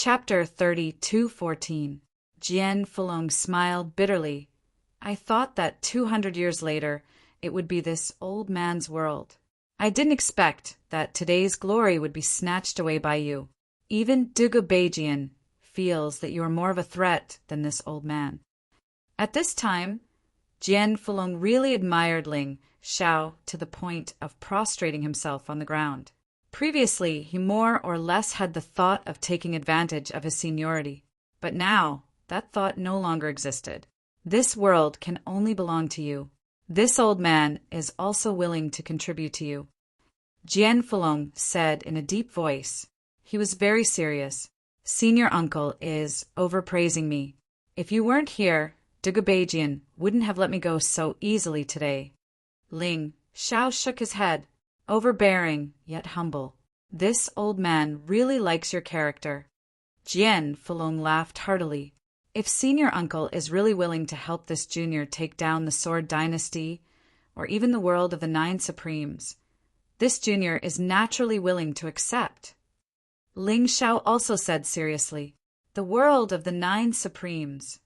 Chapter 32:14. Jian Fulong smiled bitterly. I thought that 200 years later it would be this old man's world. I didn't expect that today's glory would be snatched away by you. Even Dugubejian feels that you are more of a threat than this old man. At this time, Jian Fulong really admired Ling Xiao to the point of prostrating himself on the ground. Previously, he more or less had the thought of taking advantage of his seniority, but now that thought no longer existed. This world can only belong to you. This old man is also willing to contribute to you. Jian Fulong said in a deep voice. He was very serious. Senior uncle is overpraising me. If you weren't here, Dugubejian wouldn't have let me go so easily today. Ling Xiao shook his head, overbearing yet humble. This old man really likes your character. Jian Fulong laughed heartily. If senior uncle is really willing to help this junior take down the Sword Dynasty, or even the world of the Nine Supremes, this junior is naturally willing to accept. Ling Xiao also said seriously, the world of the Nine Supremes.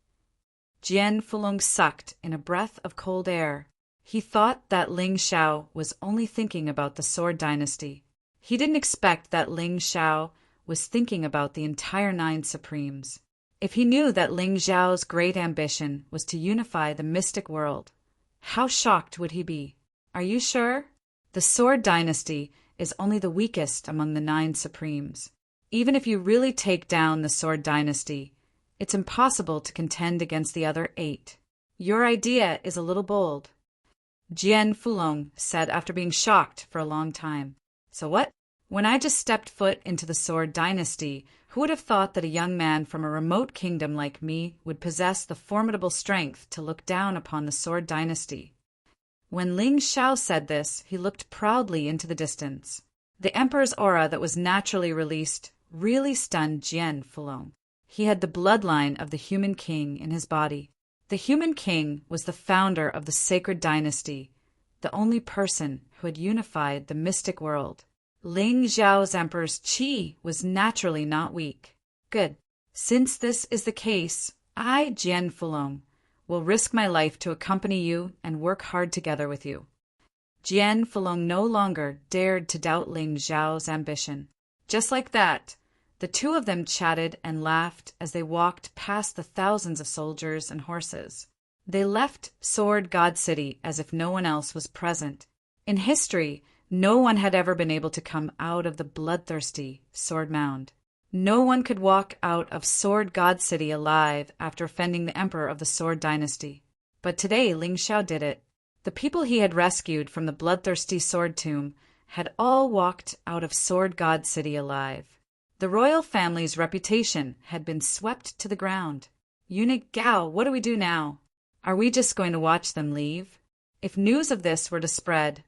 Jian Fulong sucked in a breath of cold air. He thought that Ling Xiao was only thinking about the Sword Dynasty. He didn't expect that Ling Xiao was thinking about the entire Nine Supremes. If he knew that Ling Xiao's great ambition was to unify the mystic world, how shocked would he be? Are you sure? The Sword Dynasty is only the weakest among the Nine Supremes. Even if you really take down the Sword Dynasty, it's impossible to contend against the other 8. Your idea is a little bold, Jian Fulong said after being shocked for a long time. So what? When I just stepped foot into the Sword Dynasty, who would have thought that a young man from a remote kingdom like me would possess the formidable strength to look down upon the Sword Dynasty? When Ling Xiao said this, he looked proudly into the distance. The emperor's aura that was naturally released really stunned Jian Fulong. He had the bloodline of the human king in his body. The human king was the founder of the sacred dynasty, the only person who had unified the mystic world. Ling Xiao's emperor's qi was naturally not weak. Good. Since this is the case, I, Jian Fulong, will risk my life to accompany you and work hard together with you. Jian Fulong no longer dared to doubt Ling Xiao's ambition. Just like that, the two of them chatted and laughed as they walked past the thousands of soldiers and horses. They left Sword God City as if no one else was present. In history, no one had ever been able to come out of the bloodthirsty Sword Mound. No one could walk out of Sword God City alive after offending the emperor of the Sword Dynasty. But today Ling Xiao did it. The people he had rescued from the bloodthirsty Sword Tomb had all walked out of Sword God City alive. The royal family's reputation had been swept to the ground. Eunuch Gao, what do we do now? Are we just going to watch them leave? If news of this were to spread,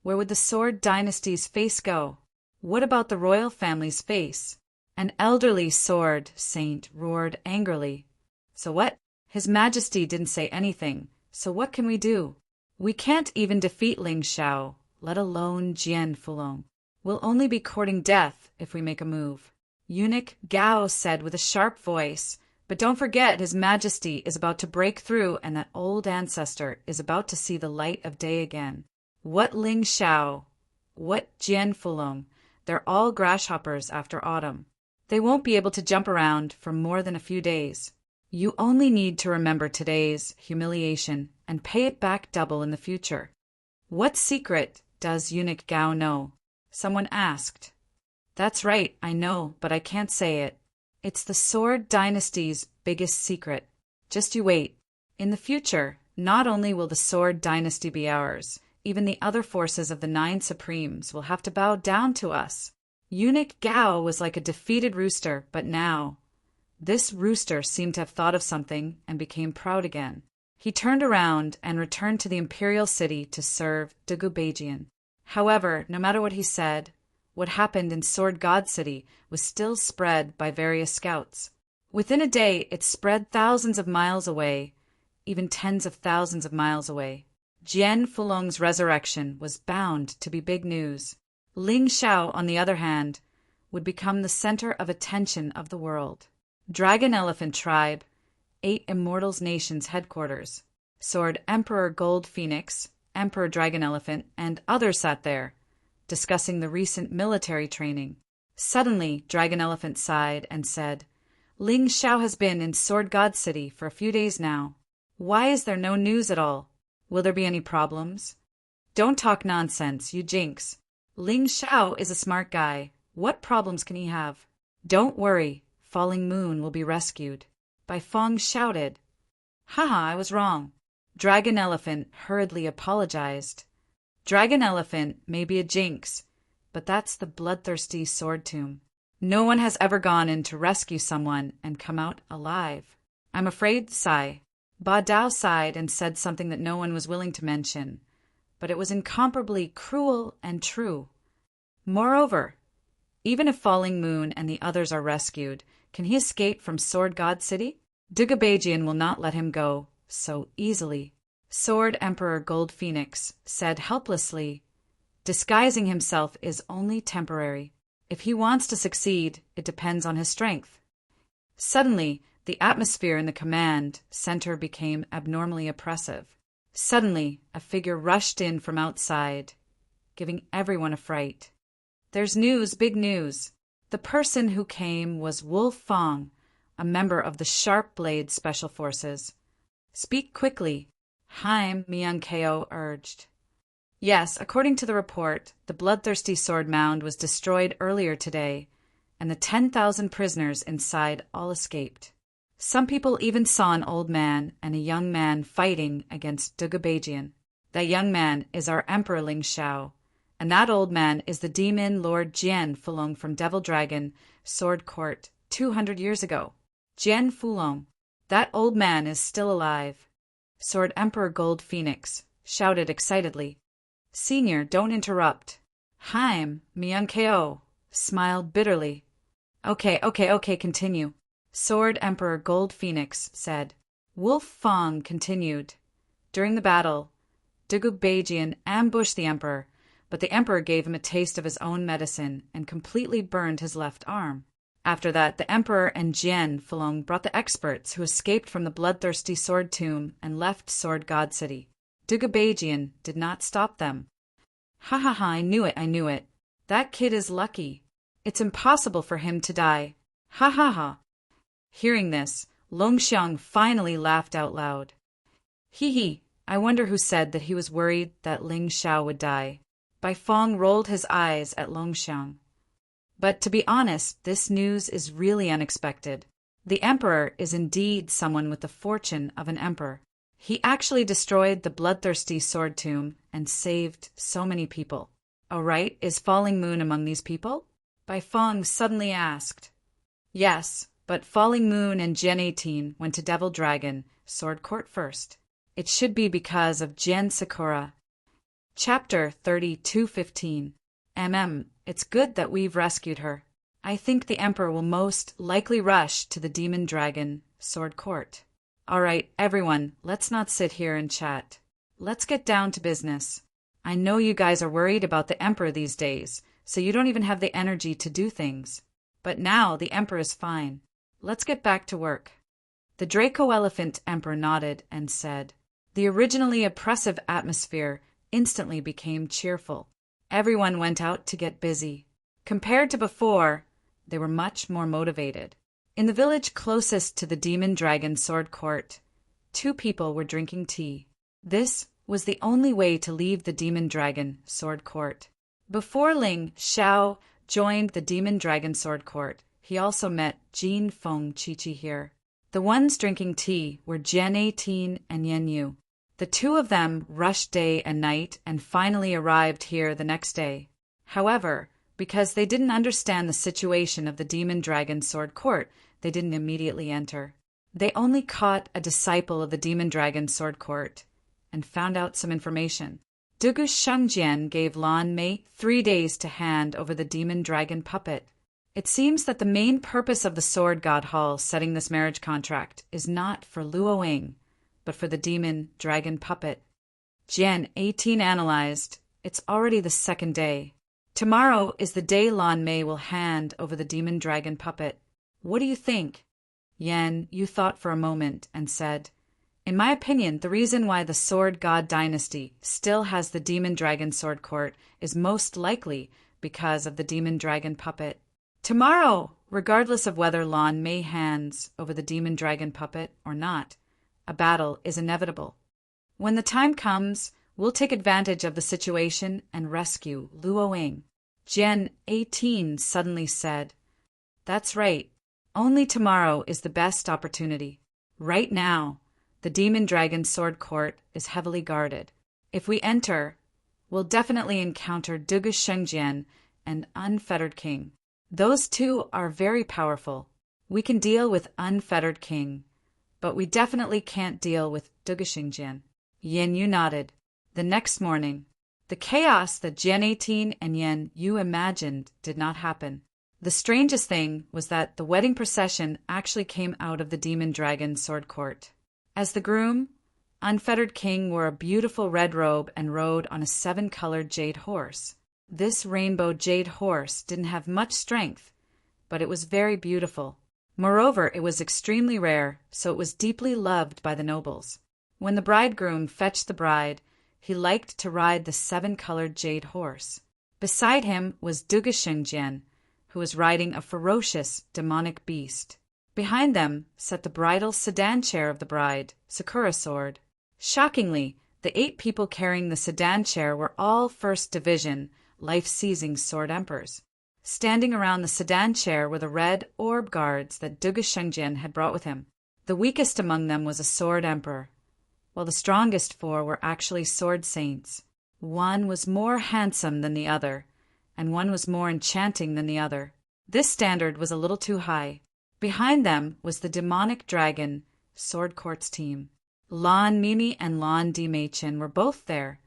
where would the Sword Dynasty's face go? What about the royal family's face? An elderly sword saint roared angrily. So what? His Majesty didn't say anything, so what can we do? We can't even defeat Ling Xiao, let alone Jian Fulong. We'll only be courting death if we make a move. Eunuch Gao said with a sharp voice, but don't forget His Majesty is about to break through and that old ancestor is about to see the light of day again. What Ling Xiao? What Jian Fulong? They're all grasshoppers after autumn. They won't be able to jump around for more than a few days. You only need to remember today's humiliation and pay it back double in the future. What secret does Eunuch Gao know? Someone asked. That's right, I know, but I can't say it. It's the Sword Dynasty's biggest secret. Just you wait. In the future, not only will the Sword Dynasty be ours, even the other forces of the Nine Supremes will have to bow down to us. Eunuch Gao was like a defeated rooster, but now, this rooster seemed to have thought of something and became proud again. He turned around and returned to the imperial city to serve Dugubejian. However, no matter what he said, what happened in Sword God City was still spread by various scouts. Within a day, it spread thousands of miles away, even tens of thousands of miles away. Jian Fulong's resurrection was bound to be big news. Ling Xiao, on the other hand, would become the center of attention of the world. Dragon Elephant Tribe, 8 Immortals Nations headquarters. Sword Emperor Gold Phoenix, Emperor Dragon Elephant, and others sat there, discussing the recent military training. Suddenly, Dragon Elephant sighed and said, Ling Xiao has been in Sword God City for a few days now. Why is there no news at all? Will there be any problems? Don't talk nonsense, you jinx. Ling Xiao is a smart guy. What problems can he have? Don't worry, Falling Moon will be rescued. Bai Feng shouted. Haha, I was wrong. Dragon Elephant hurriedly apologized. Dragon Elephant may be a jinx, but that's the bloodthirsty sword tomb. No one has ever gone in to rescue someone and come out alive. I'm afraid, Sai. Ba Dao sighed and said something that no one was willing to mention, but it was incomparably cruel and true. Moreover, even if Falling Moon and the others are rescued, can he escape from Sword God City? Dugabajian will not let him go so easily. Sword Emperor Gold Phoenix said helplessly, disguising himself is only temporary. If he wants to succeed, it depends on his strength. Suddenly, the atmosphere in the command center became abnormally oppressive. Suddenly, a figure rushed in from outside, giving everyone a fright. There's news, big news. The person who came was Wolf Fong, a member of the Sharp Blade Special Forces. Speak quickly, Haim Myung-keo urged. Yes, according to the report, the bloodthirsty sword mound was destroyed earlier today, and the 10,000 prisoners inside all escaped. Some people even saw an old man and a young man fighting against Dugabajian. That young man is our Emperor Ling Xiao, and that old man is the demon Lord Jian Fulong from Devil Dragon Sword Court 200 years ago. Jian Fulong. That old man is still alive. Sword Emperor Gold Phoenix shouted excitedly. Senior, don't interrupt. Haim Myung-keo smiled bitterly. Okay, continue. Sword Emperor Gold Phoenix said. Wolf Fong continued. During the battle, Dugubajian ambushed the Emperor, but the Emperor gave him a taste of his own medicine and completely burned his left arm. After that, the Emperor and Jian Fulong brought the experts who escaped from the bloodthirsty sword tomb and left Sword God City. Dugubajian did not stop them. Ha, I knew it. That kid is lucky. It's impossible for him to die. Ha. Hearing this, Longxiang finally laughed out loud. He, I wonder who said that he was worried that Ling Xiao would die. Bai Feng rolled his eyes at Longxiang. But to be honest, this news is really unexpected. The Emperor is indeed someone with the fortune of an emperor. He actually destroyed the bloodthirsty sword tomb and saved so many people. Oh right, is Falling Moon among these people? Bai Feng suddenly asked. Yes, but Falling Moon and Jian 18 went to Devil Dragon Sword Court first. It should be because of Jian Sakura. Chapter 32:15. It's good that we've rescued her. I think the Emperor will most likely rush to the Demon Dragon Sword Court. All right, everyone, let's not sit here and chat. Let's get down to business. I know you guys are worried about the Emperor these days, so you don't even have the energy to do things. But now the Emperor is fine. Let's get back to work. The Draco Elephant Emperor nodded and said. The originally oppressive atmosphere instantly became cheerful. Everyone went out to get busy. Compared to before, they were much more motivated. In the village closest to the Demon Dragon Sword Court, 2 people were drinking tea. This was the only way to leave the Demon Dragon Sword Court. Before Ling Xiao joined the Demon Dragon Sword Court, he also met Jin Feng Chi here. The ones drinking tea were Jian 18 and Yen Yu. The 2 of them rushed day and night and finally arrived here the next day. However, because they didn't understand the situation of the Demon Dragon Sword Court, they didn't immediately enter. They only caught a disciple of the Demon Dragon Sword Court and found out some information. Dugu Shengjian gave Lan Mei 3 days to hand over the Demon Dragon puppet. It seems that the main purpose of the Sword God Hall setting this marriage contract is not for Luoying, but for the Demon Dragon puppet. Jian 18 analyzed. It's already the 2nd day. Tomorrow is the day Lan Mei will hand over the demon dragon puppet. What do you think? Yan Yu thought for a moment and said, in my opinion, the reason why the Sword God dynasty still has the demon dragon sword court is most likely because of the demon dragon puppet. Tomorrow, regardless of whether Lan Mei hands over the demon dragon puppet or not, a battle is inevitable. When the time comes, we'll take advantage of the situation and rescue Luo Ying. Jian 18 suddenly said, that's right. Only tomorrow is the best opportunity. Right now, the demon dragon sword court is heavily guarded. If we enter, we'll definitely encounter Dugu Shengjian and Unfettered King. Those two are very powerful. We can deal with Unfettered King, but we definitely can't deal with Dugu Shengjian. Yan Yu nodded. The next morning, the chaos that Jian 18 and Yan Yu imagined did not happen. The strangest thing was that the wedding procession actually came out of the demon dragon sword court. As the groom, Unfettered King wore a beautiful red robe and rode on a 7-colored jade horse. This rainbow jade horse didn't have much strength, but it was very beautiful. Moreover, it was extremely rare, so it was deeply loved by the nobles. When the bridegroom fetched the bride, he liked to ride the 7-colored jade horse. Beside him was Dugu Shengjian, who was riding a ferocious, demonic beast. Behind them sat the bridal sedan chair of the bride, Sakura Sword. Shockingly, the 8 people carrying the sedan chair were all First Division, life-seizing Sword Emperors. Standing around the sedan chair were the red orb guards that Dugu Shengjian had brought with him. The weakest among them was a Sword Emperor, while the strongest 4 were actually Sword Saints. One was more handsome than the other, and one was more enchanting than the other. This standard was a little too high. Behind them was the demonic dragon Sword Court's team. Lan Mimi and Lan Di Meichen were both there,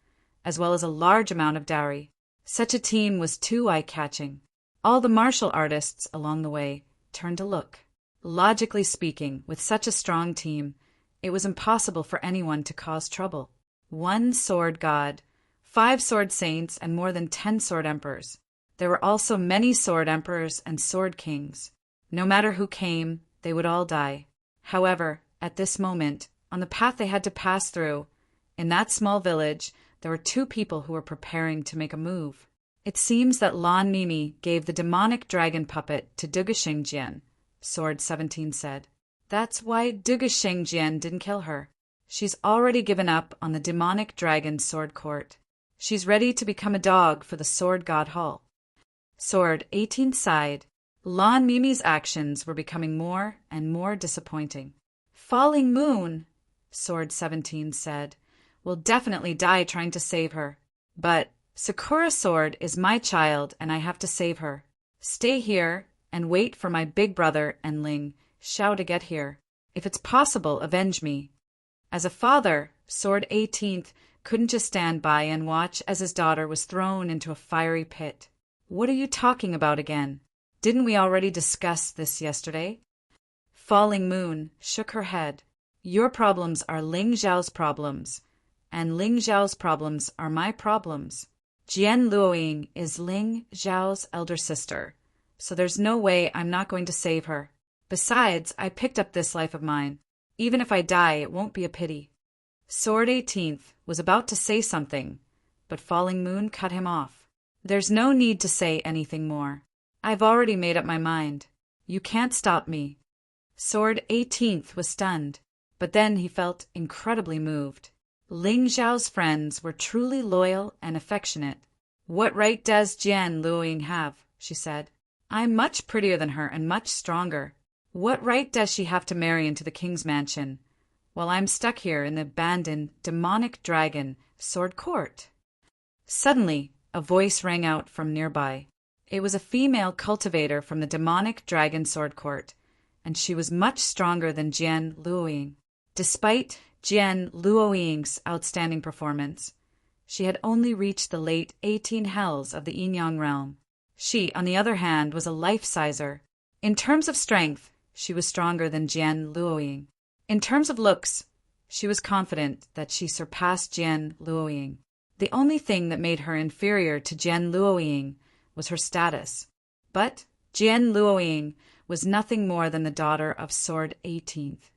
as well as a large amount of dowry. Such a team was too eye-catching. All the martial artists along the way turned to look. Logically speaking, with such a strong team, it was impossible for anyone to cause trouble. 1 sword god, 5 sword saints, and more than 10 sword emperors. There were also many sword emperors and sword kings. No matter who came, they would all die. However, at this moment, on the path they had to pass through, in that small village, there were 2 people who were preparing to make a move. It seems that Lan Mimi gave the demonic dragon puppet to Dugu Shengjian, Sword 17 said. That's why Dugu Shengjian didn't kill her. She's already given up on the demonic dragon sword court. She's ready to become a dog for the Sword God Hall. Sword 18 sighed. Lan Mimi's actions were becoming more and more disappointing. Falling Moon, Sword 17 said, will definitely die trying to save her. But Sakura Sword is my child and I have to save her. Stay here and wait for my big brother and Ling Xiao to get here. If it's possible, avenge me. As a father, Sword 18th couldn't just stand by and watch as his daughter was thrown into a fiery pit. What are you talking about again? Didn't we already discuss this yesterday? Falling Moon shook her head. Your problems are Ling Xiao's problems, and Ling Xiao's problems are my problems. Jian Luoying is Ling Xiao's elder sister, so there's no way I'm not going to save her. Besides, I picked up this life of mine. Even if I die, it won't be a pity. Sword 18th was about to say something, but Falling Moon cut him off. There's no need to say anything more. I've already made up my mind. You can't stop me. Sword 18th was stunned, but then he felt incredibly moved. Ling Xiao's friends were truly loyal and affectionate. What right does Jian Luoying have? She said. I'm much prettier than her and much stronger. What right does she have to marry into the king's mansion, while I'm stuck here in the abandoned demonic dragon sword court? Suddenly, a voice rang out from nearby. It was a female cultivator from the demonic dragon sword court, and she was much stronger than Jian Luoying. Despite Jian Luoying's outstanding performance, she had only reached the late 18 hells of the Yin-Yang realm. She, on the other hand, was a life-sizer. In terms of strength, she was stronger than Jian Luoying. In terms of looks, she was confident that she surpassed Jian Luoying. The only thing that made her inferior to Jian Luoying was her status. But Jian Luoying was nothing more than the daughter of Sword 18th,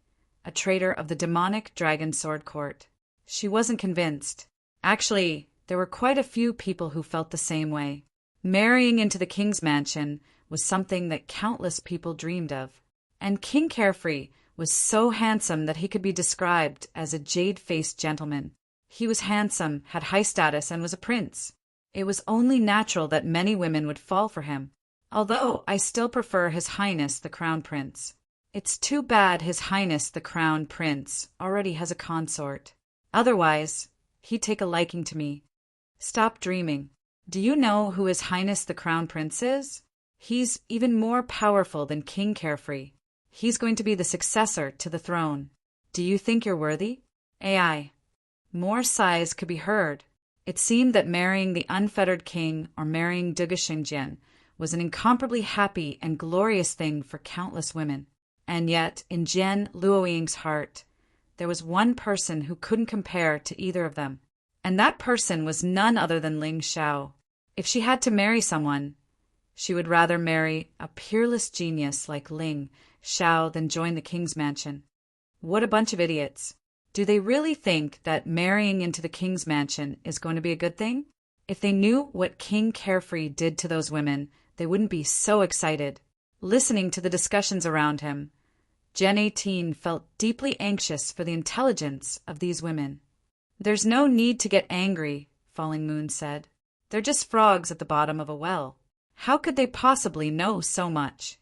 a traitor of the demonic Dragon Sword Court. She wasn't convinced. Actually, there were quite a few people who felt the same way. Marrying into the king's mansion was something that countless people dreamed of. And King Carefree was so handsome that he could be described as a jade-faced gentleman. He was handsome, had high status, and was a prince. It was only natural that many women would fall for him. Although I still prefer His Highness the Crown Prince. It's too bad His Highness the Crown Prince already has a consort. Otherwise, he'd take a liking to me. Stop dreaming. Do you know who His Highness the Crown Prince is? He's even more powerful than King Carefree. He's going to be the successor to the throne. Do you think you're worthy? AI. More sighs could be heard. It seemed that marrying the unfettered king or marrying Dugu Xingjian was an incomparably happy and glorious thing for countless women. And yet, in Jian Luoying's heart, there was one person who couldn't compare to either of them. And that person was none other than Ling Xiao. If she had to marry someone, she would rather marry a peerless genius like Ling Xiao than join the king's mansion. What a bunch of idiots. Do they really think that marrying into the king's mansion is going to be a good thing? If they knew what King Carefree did to those women, they wouldn't be so excited. Listening to the discussions around him, Gen 18 felt deeply anxious for the intelligence of these women. There's no need to get angry, Falling Moon said. They're just frogs at the bottom of a well. How could they possibly know so much?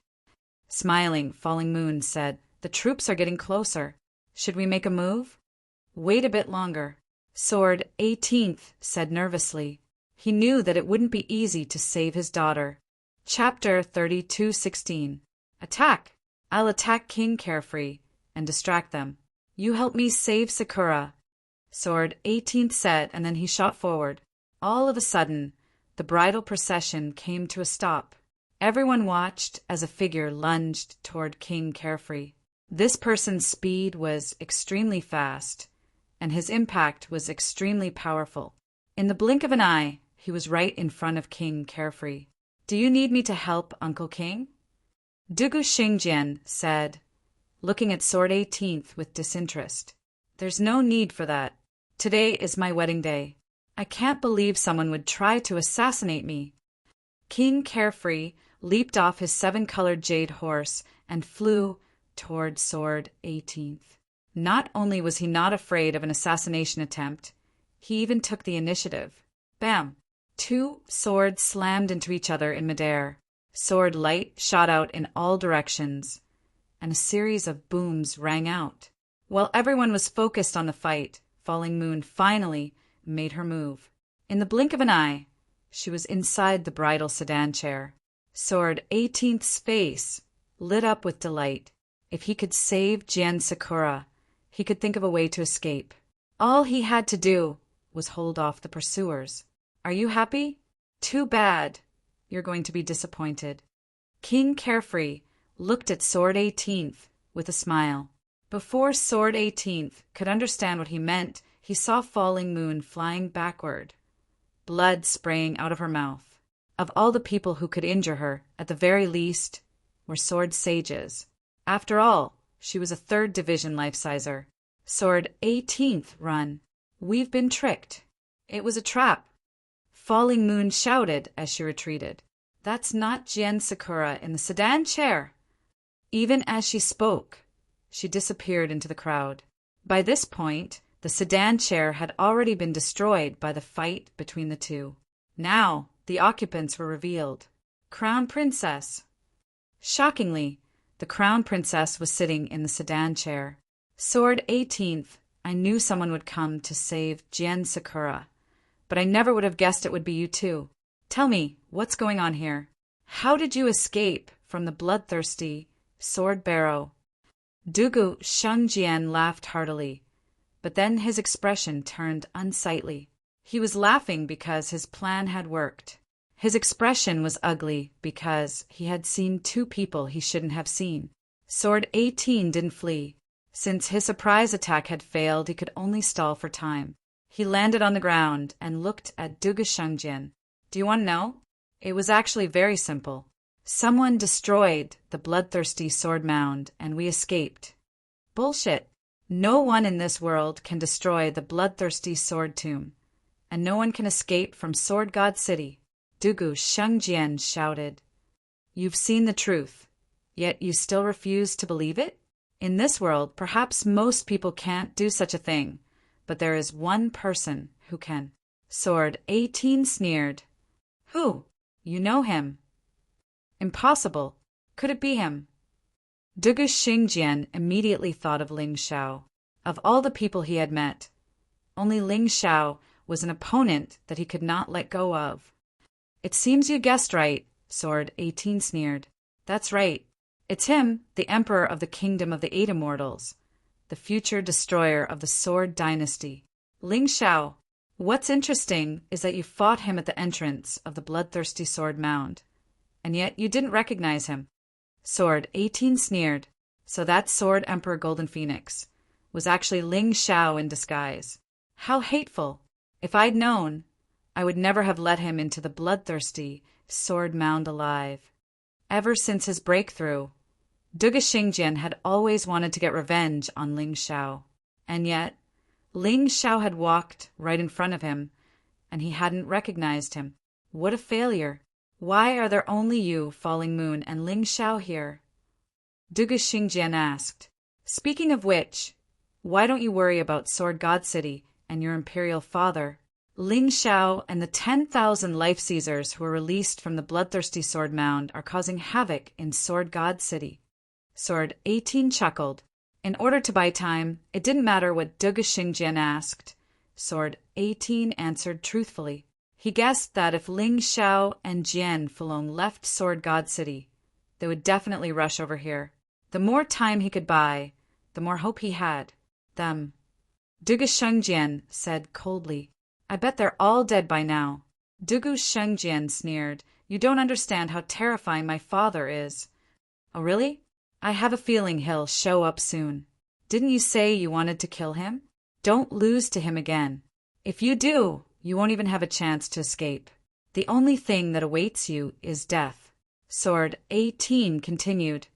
Smiling, Falling Moon said, the troops are getting closer. Should we make a move? Wait a bit longer. Sword 18th said nervously. He knew that it wouldn't be easy to save his daughter. Chapter 32:16. Attack! I'll attack King Carefree and distract them. You help me save Sakura, Sword 18th said, and then he shot forward. All of a sudden, the bridal procession came to a stop. Everyone watched as a figure lunged toward King Carefree. This person's speed was extremely fast, and his impact was extremely powerful. In the blink of an eye, he was right in front of King Carefree. Do you need me to help, Uncle King? Dugu Xingjian said, looking at Sword 18th with disinterest. There's no need for that. Today is my wedding day. I can't believe someone would try to assassinate me. King Carefree leaped off his 7-colored jade horse and flew toward Sword 18th. Not only was he not afraid of an assassination attempt, he even took the initiative. Bam! 2 swords slammed into each other in midair. Sword light shot out in all directions, and a series of booms rang out. While everyone was focused on the fight, Falling Moon finally made her move. In the blink of an eye, she was inside the bridal sedan chair. Sword 18th's face lit up with delight. If he could save Jian Sakura, he could think of a way to escape. All he had to do was hold off the pursuers. Are you happy? Too bad. You're going to be disappointed. King Carefree looked at Sword 18th with a smile. Before Sword 18th could understand what he meant, he saw Falling Moon flying backward, blood spraying out of her mouth. Of all the people who could injure her, at the very least, were sword sages. After all, she was a 3rd division life-sizer. Sword 18th run. We've been tricked. It was a trap. Falling Moon shouted as she retreated. That's not Jian Sakura in the sedan chair. Even as she spoke, she disappeared into the crowd. By this point, the sedan chair had already been destroyed by the fight between the two. Now, the occupants were revealed. Crown Princess. Shockingly, the Crown Princess was sitting in the sedan chair. Sword 18th, I knew someone would come to save Jian Sakura, but I never would have guessed it would be you too. Tell me, what's going on here? How did you escape from the bloodthirsty sword barrow? Dugu Xingjian laughed heartily, but then his expression turned unsightly. He was laughing because his plan had worked. His expression was ugly because he had seen 2 people he shouldn't have seen. Sword 18 didn't flee. Since his surprise attack had failed, he could only stall for time. He landed on the ground and looked at Dugu Xingjian. Do you want to know? It was actually very simple. Someone destroyed the bloodthirsty sword mound, and we escaped. Bullshit. No one in this world can destroy the bloodthirsty sword tomb, and no one can escape from Sword God City. Dugu Shengjian shouted. You've seen the truth, yet you still refuse to believe it? In this world, perhaps most people can't do such a thing, but there is one person who can. Sword 18 sneered. Who? You know him. Impossible. Could it be him? Dugu Xingjian immediately thought of Ling Xiao. Of all the people he had met, only Ling Xiao was an opponent that he could not let go of. It seems you guessed right, Sword 18 sneered. That's right. It's him, the Emperor of the Kingdom of the Eight Immortals, the future destroyer of the Sword Dynasty. Ling Xiao. What's interesting is that you fought him at the entrance of the bloodthirsty sword mound, and yet you didn't recognize him. Sword 18 sneered. So that Sword Emperor Golden Phoenix was actually Ling Xiao in disguise. How hateful! If I'd known, I would never have let him into the bloodthirsty sword mound alive. Ever since his breakthrough, Dugu Xingjian had always wanted to get revenge on Ling Xiao. And yet, Ling Xiao had walked right in front of him, and he hadn't recognized him. What a failure! Why are there only you, Falling Moon, and Ling Xiao here? Dugu Xingjian asked. Speaking of which, why don't you worry about Sword God City and your imperial father? Ling Xiao and the 10,000 life seizers who were released from the bloodthirsty sword mound are causing havoc in Sword God City. Sword 18 chuckled. In order to buy time, it didn't matter what Dugu Xingjian asked. Sword 18 answered truthfully. He guessed that if Ling Xiao and Jian Fulong left Sword God City, they would definitely rush over here. The more time he could buy, the more hope he had. Them. Dugu Shengjian said coldly. I bet they're all dead by now. Dugu Shengjian sneered. You don't understand how terrifying my father is. Oh, really? I have a feeling he'll show up soon. Didn't you say you wanted to kill him? Don't lose to him again. If you do, you won't even have a chance to escape. The only thing that awaits you is death. Sword 18 continued.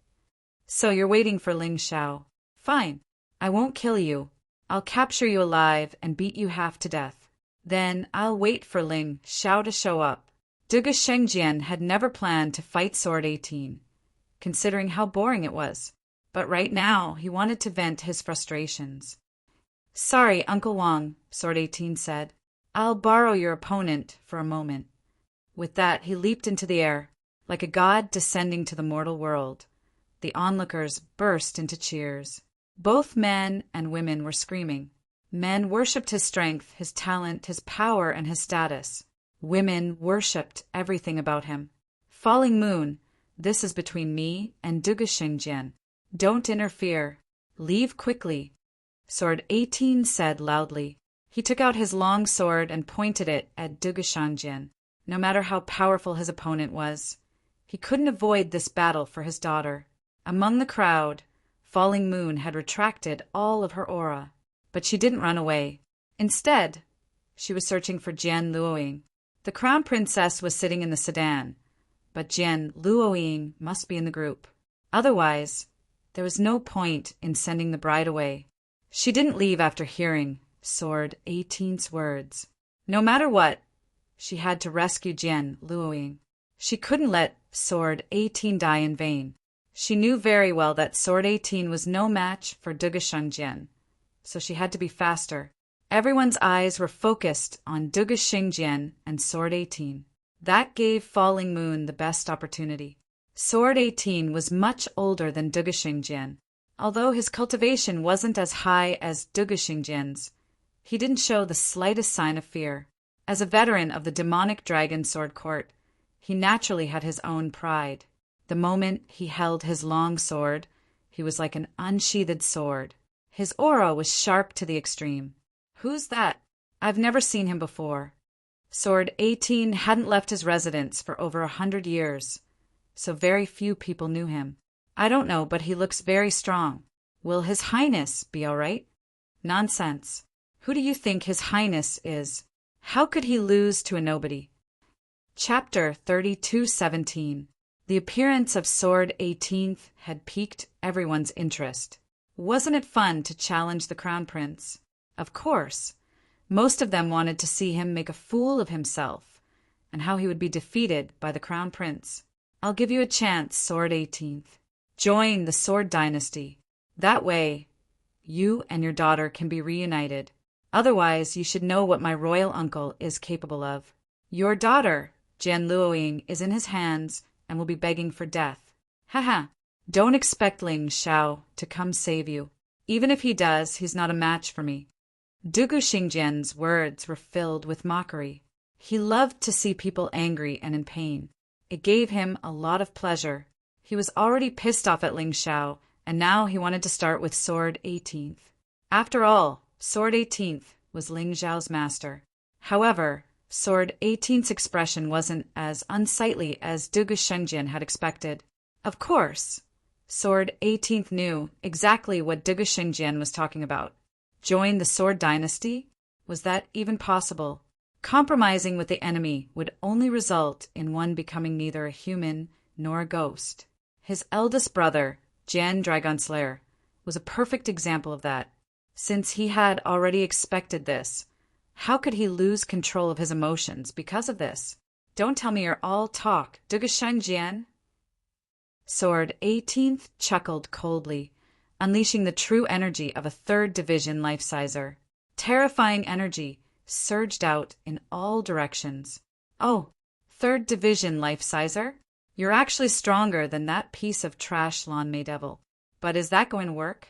So you're waiting for Ling Xiao. Fine. I won't kill you. I'll capture you alive and beat you half to death. Then I'll wait for Ling Xiao to show up. Dugu Shengjian had never planned to fight Sword 18, considering how boring it was. But right now, he wanted to vent his frustrations. Sorry, Uncle Wang, Sword 18 said. I'll borrow your opponent for a moment. With that, he leaped into the air, like a god descending to the mortal world. The onlookers burst into cheers. Both men and women were screaming. Men worshipped his strength, his talent, his power, and his status. Women worshipped everything about him. Falling Moon, this is between me and Dugu Xingjian. Don't interfere. Leave quickly. Sword 18 said loudly. He took out his long sword and pointed it at Dugu Shengjian. No matter how powerful his opponent was, he couldn't avoid this battle for his daughter. Among the crowd, Falling Moon had retracted all of her aura, but she didn't run away. Instead, she was searching for Jian Luoying. The crown princess was sitting in the sedan, but Jian Luoying must be in the group. Otherwise, there was no point in sending the bride away. She didn't leave after hearing Sword 18's words. No matter what, she had to rescue Jian Luoying. She couldn't let Sword 18 die in vain. She knew very well that Sword 18 was no match for Dugu Shengjian, so she had to be faster. Everyone's eyes were focused on Dugu Xingjian and Sword 18. That gave Falling Moon the best opportunity. Sword 18 was much older than Dugu Xingjian. Although his cultivation wasn't as high as Dugu Xingjian's, he didn't show the slightest sign of fear. As a veteran of the demonic dragon sword court, he naturally had his own pride. The moment he held his long sword, he was like an unsheathed sword. His aura was sharp to the extreme. Who's that? I've never seen him before. Sword 18 hadn't left his residence for over 100 years, so very few people knew him. I don't know, but he looks very strong. Will His Highness be all right? Nonsense. Who do you think His Highness is? How could he lose to a nobody? Chapter 32:17. The appearance of Sword 18th had piqued everyone's interest. Wasn't it fun to challenge the Crown Prince? Of course. Most of them wanted to see him make a fool of himself, and how he would be defeated by the Crown Prince. I'll give you a chance, Sword 18th. Join the Sword Dynasty. That way, you and your daughter can be reunited. Otherwise, you should know what my royal uncle is capable of. Your daughter, Jian Luoying, is in his hands and will be begging for death. Haha. Don't expect Ling Xiao to come save you. Even if he does, he's not a match for me. Dugu Xingjian's words were filled with mockery. He loved to see people angry and in pain. It gave him a lot of pleasure. He was already pissed off at Ling Xiao, and now he wanted to start with Sword 18th. After all, Sword 18th was Ling Xiao's master. However, Sword 18th's expression wasn't as unsightly as Dugu Shengjian had expected. Of course, Sword 18th knew exactly what Dugu Shengjian was talking about. Join the Sword Dynasty? Was that even possible? Compromising with the enemy would only result in one becoming neither a human nor a ghost. His eldest brother, Jian Dragonslayer, was a perfect example of that. Since he had already expected this, how could he lose control of his emotions because of this? Don't tell me you're all talk, Dugu Shengjian. Sword 18th chuckled coldly, unleashing the true energy of a 3rd Division life-sizer. Terrifying energy surged out in all directions. Oh, 3rd Division life-sizer? You're actually stronger than that piece of trash Lan Mei Devil. But is that going to work?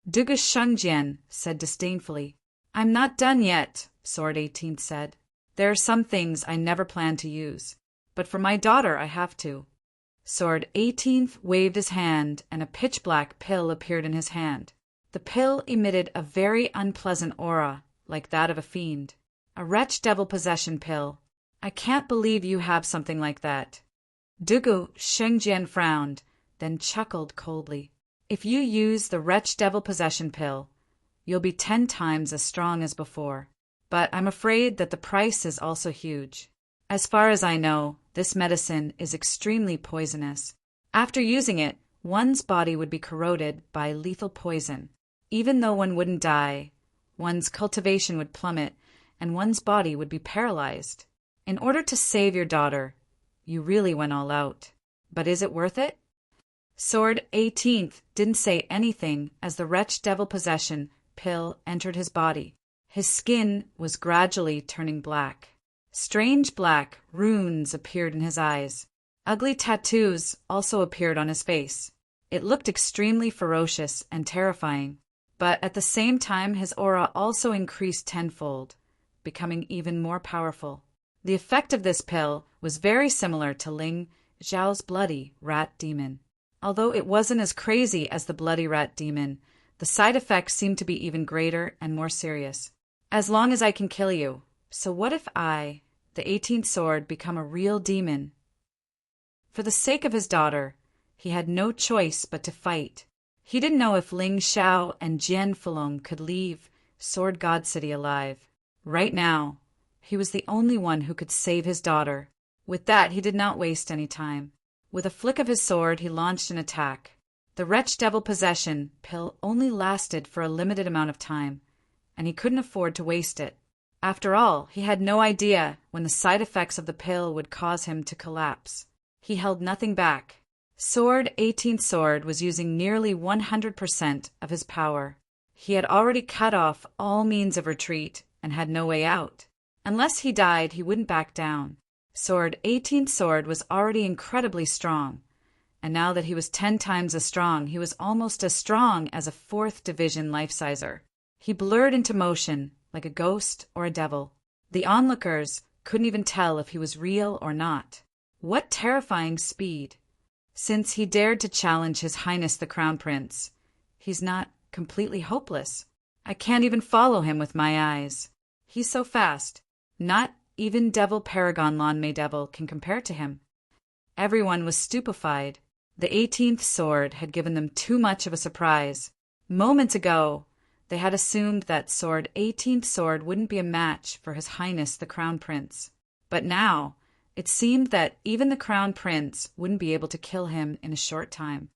Dugu Shengjian said disdainfully. I'm not done yet, Sword 18th said. There are some things I never planned to use, but for my daughter I have to. Sword 18th waved his hand, and a pitch-black pill appeared in his hand. The pill emitted a very unpleasant aura, like that of a fiend. A wretch devil possession pill. I can't believe you have something like that. Dugu Shengjian frowned, then chuckled coldly. If you use the wretch devil possession pill, you'll be 10 times as strong as before. But I'm afraid that the price is also huge. As far as I know, this medicine is extremely poisonous. After using it, one's body would be corroded by lethal poison. Even though one wouldn't die, one's cultivation would plummet, and one's body would be paralyzed. In order to save your daughter, you really went all out. But is it worth it? Sword 18th didn't say anything as the wretch devil possession pill entered his body. His skin was gradually turning black. Strange black runes appeared in his eyes. Ugly tattoos also appeared on his face. It looked extremely ferocious and terrifying, but at the same time his aura also increased tenfold, becoming even more powerful. The effect of this pill was very similar to Ling Xiao's bloody rat demon. Although it wasn't as crazy as the bloody rat demon, the side effects seemed to be even greater and more serious. As long as I can kill you. So what if I, the 18th sword, become a real demon? For the sake of his daughter, he had no choice but to fight. He didn't know if Ling Xiao and Jian Fulong could leave Sword God City alive. Right now, he was the only one who could save his daughter. With that, he did not waste any time. With a flick of his sword, he launched an attack. The wretch devil possession pill only lasted for a limited amount of time, and he couldn't afford to waste it. After all, he had no idea when the side effects of the pill would cause him to collapse. He held nothing back. Sword 18th Sword was using nearly 100% of his power. He had already cut off all means of retreat and had no way out. Unless he died, he wouldn't back down. Sword 18th Sword was already incredibly strong, and now that he was 10 times as strong, he was almost as strong as a 4th Division life-sizer. He blurred into motion like a ghost or a devil. The onlookers couldn't even tell if he was real or not. What terrifying speed! Since he dared to challenge His Highness the Crown Prince, he's not completely hopeless. I can't even follow him with my eyes. He's so fast. Not even Devil Paragon Lan Mei Devil can compare to him. Everyone was stupefied. The 18th sword had given them too much of a surprise. Moments ago, they had assumed that Sword 18th Sword wouldn't be a match for His Highness the Crown Prince. But now, It seemed that even the crown prince wouldn't be able to kill him in a short time.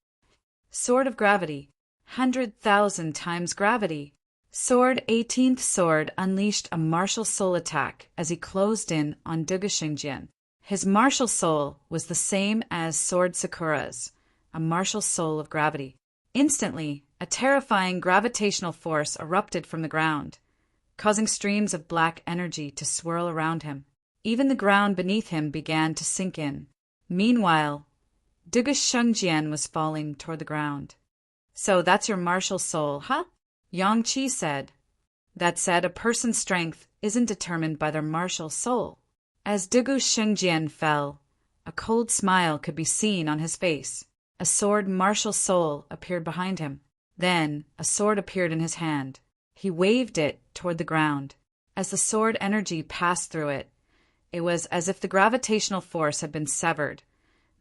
Sword of Gravity. 100,000 times gravity. Sword 18th Sword unleashed a martial soul attack as he closed in on Dugu Xingjian. His martial soul was the same as Sword Sakura's, a martial soul of gravity. Instantly, a terrifying gravitational force erupted from the ground, causing streams of black energy to swirl around him. Even the ground beneath him began to sink in. Meanwhile, Dugu Shengjian was falling toward the ground. So that's your martial soul, huh? Yang Qi said. That said, a person's strength isn't determined by their martial soul. As Dugu Shengjian fell, a cold smile could be seen on his face. A sword martial soul appeared behind him. Then a sword appeared in his hand. He waved it toward the ground. As the sword energy passed through it, it was as if the gravitational force had been severed,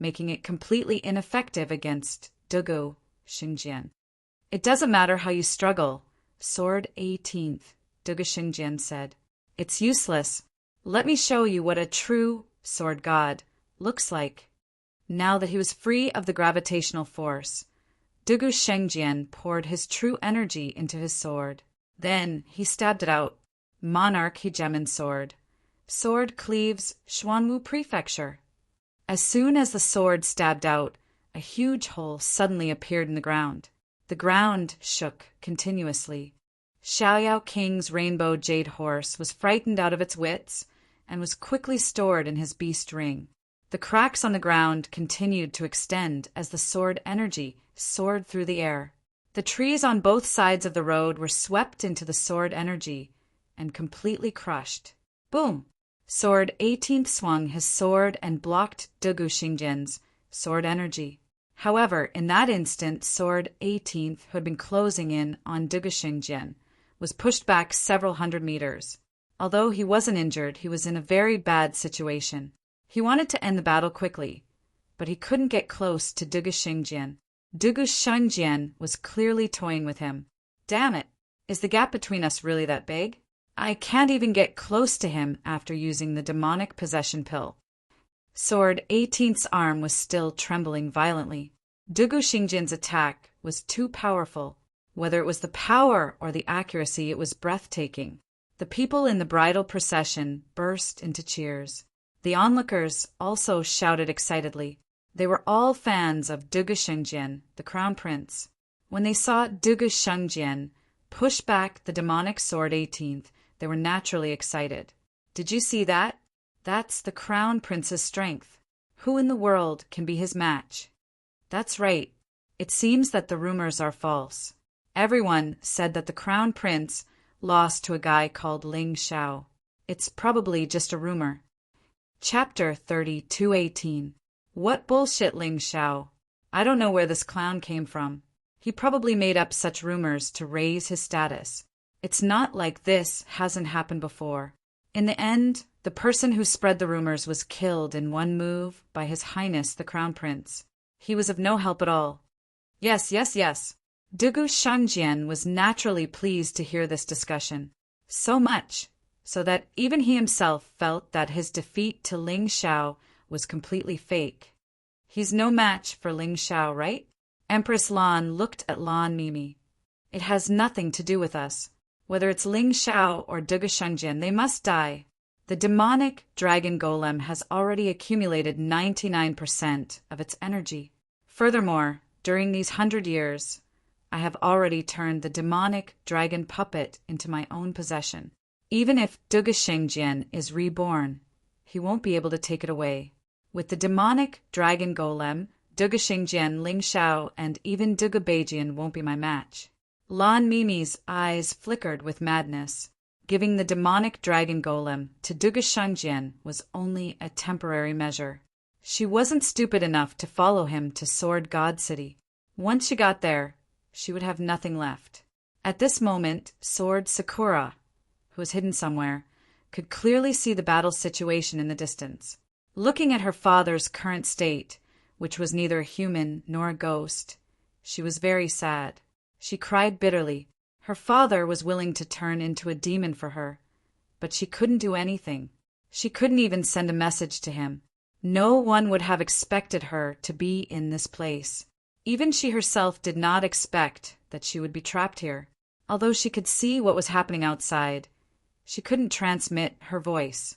making it completely ineffective against Dugu Xingjian. It doesn't matter how you struggle, Sword 18th, Dugu Xingjian said. It's useless. Let me show you what a true sword god looks like. Now that he was free of the gravitational force, Dugu Shengjian poured his true energy into his sword. Then he stabbed it out. Monarch Hegemon Sword. Sword cleaves Xuanwu Prefecture. As soon as the sword stabbed out, a huge hole suddenly appeared in the ground. The ground shook continuously. Xiaoyao King's rainbow jade horse was frightened out of its wits and was quickly stored in his beast ring. The cracks on the ground continued to extend as the sword energy soared through the air. The trees on both sides of the road were swept into the sword energy and completely crushed. Boom! Sword 18th swung his sword and blocked Dugu Xingjian's sword energy. However, in that instant, Sword 18th, who had been closing in on Dugu Xingjian, was pushed back several hundred meters. Although he wasn't injured, he was in a very bad situation. He wanted to end the battle quickly, but he couldn't get close to Dugu Xingjian. Dugu Xingjian was clearly toying with him. Damn it! Is the gap between us really that big? I can't even get close to him after using the demonic possession pill. Sword 18th's arm was still trembling violently. Dugu Xingjian's attack was too powerful. Whether it was the power or the accuracy, it was breathtaking. The people in the bridal procession burst into cheers. The onlookers also shouted excitedly. They were all fans of Dugu Xingjian, the crown prince. When they saw Dugu Xingjian push back the demonic Sword 18th, they were naturally excited. Did you see that? That's the crown prince's strength. Who in the world can be his match? That's right. It seems that the rumors are false. Everyone said that the crown prince lost to a guy called Ling Xiao. It's probably just a rumor. Chapter 32:18. What bullshit, Ling Xiao. I don't know where this clown came from. He probably made up such rumors to raise his status. It's not like this hasn't happened before. In the end, the person who spread the rumors was killed in one move by His Highness the Crown Prince. He was of no help at all. Yes. Dugu Shangjian was naturally pleased to hear this discussion. So much, so that even he himself felt that his defeat to Ling Xiao was completely fake. He's no match for Ling Xiao, right? Empress Lan looked at Lan Mimi. It has nothing to do with us. Whether it's Ling Xiao or Dugu Shengjian, they must die. The demonic dragon golem has already accumulated 99% of its energy. Furthermore, during these 100 years, I have already turned the demonic dragon puppet into my own possession. Even if Dugu Shengjian is reborn, he won't be able to take it away. With the demonic dragon golem, Dugu Shengjian, Ling Xiao, and even Dugu Beijian won't be my match. Lan Mimi's eyes flickered with madness. Giving the demonic dragon golem to Dugu Shengjian was only a temporary measure. She wasn't stupid enough to follow him to Sword God City. Once she got there, she would have nothing left. At this moment, Sword Sakura, who was hidden somewhere, could clearly see the battle situation in the distance. Looking at her father's current state, which was neither a human nor a ghost, she was very sad. She cried bitterly. Her father was willing to turn into a demon for her, but she couldn't do anything. She couldn't even send a message to him. No one would have expected her to be in this place. Even she herself did not expect that she would be trapped here. Although she could see what was happening outside, she couldn't transmit her voice.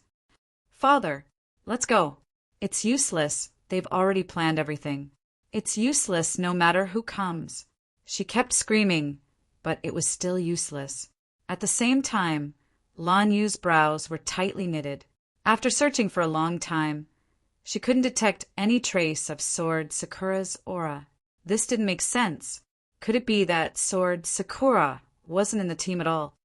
"Father, let's go. It's useless. They've already planned everything. It's useless no matter who comes." She kept screaming, but it was still useless. At the same time, Lan Yu's brows were tightly knitted. After searching for a long time, she couldn't detect any trace of Sword Sakura's aura. This didn't make sense. Could it be that Sword Sakura wasn't in the team at all?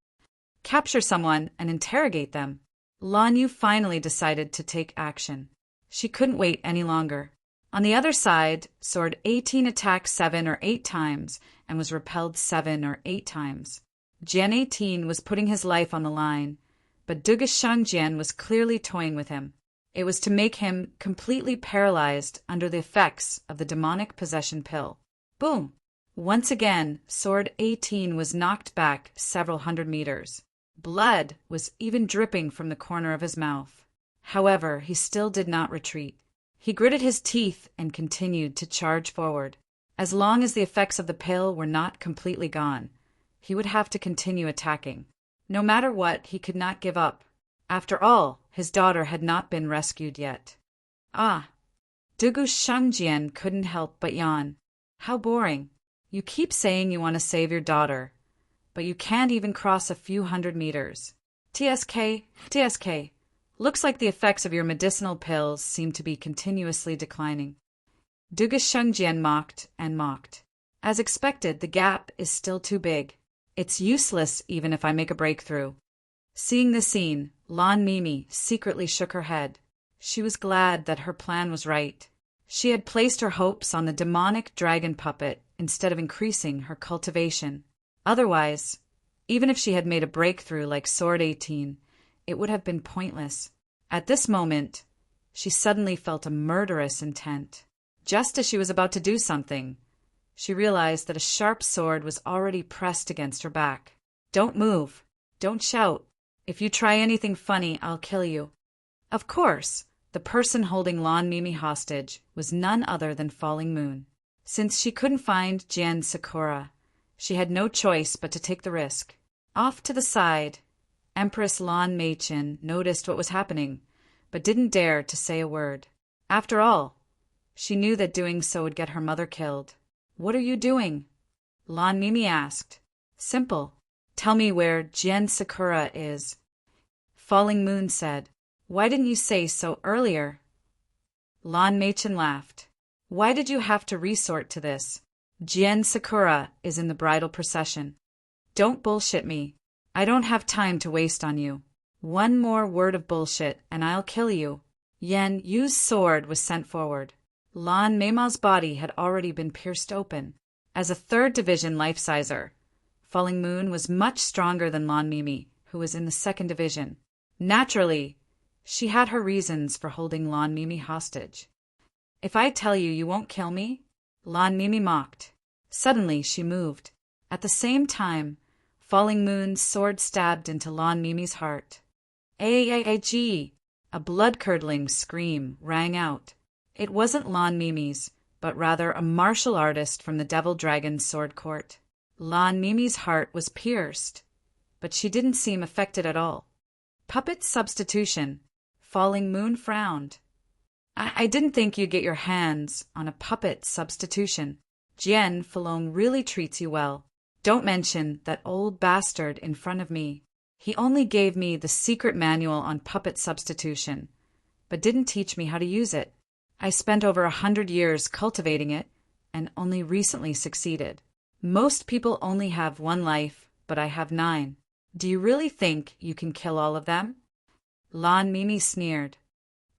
Capture someone and interrogate them. Lan Yu finally decided to take action. She couldn't wait any longer. On the other side, Sword 18 attacked 7 or 8 times and was repelled 7 or 8 times. Jian 18 was putting his life on the line, but Dugasheng Jian was clearly toying with him. It was to make him completely paralyzed under the effects of the demonic possession pill. Boom! Once again, Sword 18 was knocked back several hundred meters. Blood was even dripping from the corner of his mouth. However, he still did not retreat. He gritted his teeth and continued to charge forward. As long as the effects of the pill were not completely gone, he would have to continue attacking. No matter what, he could not give up. After all, his daughter had not been rescued yet. Dugasheng Jian couldn't help but yawn. How boring. You keep saying you want to save your daughter, but you can't even cross a few hundred meters. TSK. Looks like the effects of your medicinal pills seem to be continuously declining. Dugasheng Jian mocked and mocked. As expected, the gap is still too big. It's useless even if I make a breakthrough. Seeing the scene, Lan Mimi secretly shook her head. She was glad that her plan was right. She had placed her hopes on the demonic dragon puppet instead of increasing her cultivation. Otherwise, even if she had made a breakthrough like Sword 18, it would have been pointless. At this moment, she suddenly felt a murderous intent. Just as she was about to do something, she realized that a sharp sword was already pressed against her back. "Don't move. Don't shout. If you try anything funny, I'll kill you." Of course, the person holding Lan Mimi hostage was none other than Falling Moon. Since she couldn't find Jian Sakura, she had no choice but to take the risk. Off to the side, Empress Lan Meichin noticed what was happening, but didn't dare to say a word. After all, she knew that doing so would get her mother killed. "What are you doing?" Lan Mimi asked. "Simple. Tell me where Jian Sakura is." Falling Moon said. "Why didn't you say so earlier?" Lan Meichin laughed. "Why did you have to resort to this? Jian Sakura is in the bridal procession." "Don't bullshit me. I don't have time to waste on you. One more word of bullshit and I'll kill you." Yan Yu's sword was sent forward. Lan Meima's body had already been pierced open. As a 3rd division life-sizer, Falling Moon was much stronger than Lan Mimi, who was in the 2nd division. Naturally, she had her reasons for holding Lan Mimi hostage. "If I tell you, you won't kill me?" Lan Mimi mocked. Suddenly, she moved. At the same time, Falling Moon's sword stabbed into Lan Mimi's heart. "Gee!" A blood-curdling scream rang out. It wasn't Lan Mimi's, but rather a martial artist from the Devil Dragon Sword Court. Lan Mimi's heart was pierced, but she didn't seem affected at all. "Puppet substitution." Falling Moon frowned. I didn't think you'd get your hands on a puppet substitution. Jian Falong really treats you well. Don't mention that old bastard in front of me. He only gave me the secret manual on puppet substitution, but didn't teach me how to use it. I spent over 100 years cultivating it and only recently succeeded. Most people only have 1 life, but I have 9. Do you really think you can kill all of them?" Lan Mimi sneered.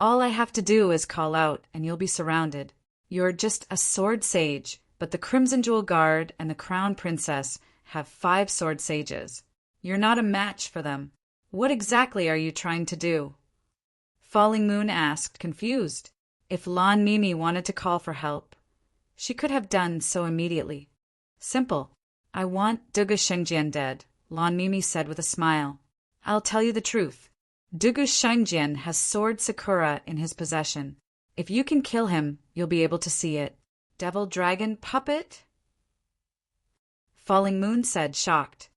"All I have to do is call out and you'll be surrounded. You're just a sword sage, but the Crimson Jewel Guard and the Crown Princess have 5 sword sages. You're not a match for them. What exactly are you trying to do?" Falling Moon asked, confused. If Lan Mimi wanted to call for help, she could have done so immediately. "Simple. I want Dugasheng Jian dead," Lan Mimi said with a smile. "I'll tell you the truth. Dugu Shungjin has Sword Sakura in his possession. If you can kill him, you'll be able to see it. Devil Dragon Puppet? Falling Moon said, shocked.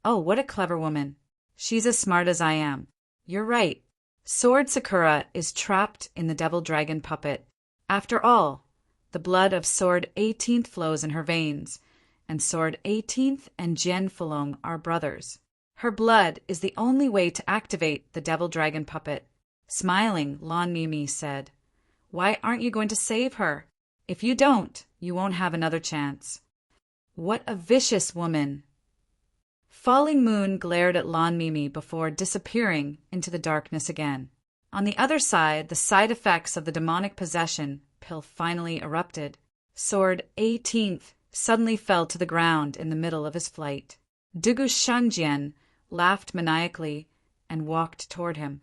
Oh, what a clever woman. She's as smart as I am. You're right. Sword Sakura is trapped in the Devil Dragon Puppet. After all, the blood of Sword 18th flows in her veins, and Sword 18th and Jian Fulong are brothers. Her blood is the only way to activate the Devil Dragon Puppet. Smiling, Lan Mimi said, Why aren't you going to save her? If you don't, you won't have another chance. What a vicious woman! Falling Moon glared at Lan Mimi before disappearing into the darkness again. On the other side, the side effects of the demonic possession pill finally erupted. Sword 18th suddenly fell to the ground in the middle of his flight. Dugu Shungjin laughed maniacally and walked toward him.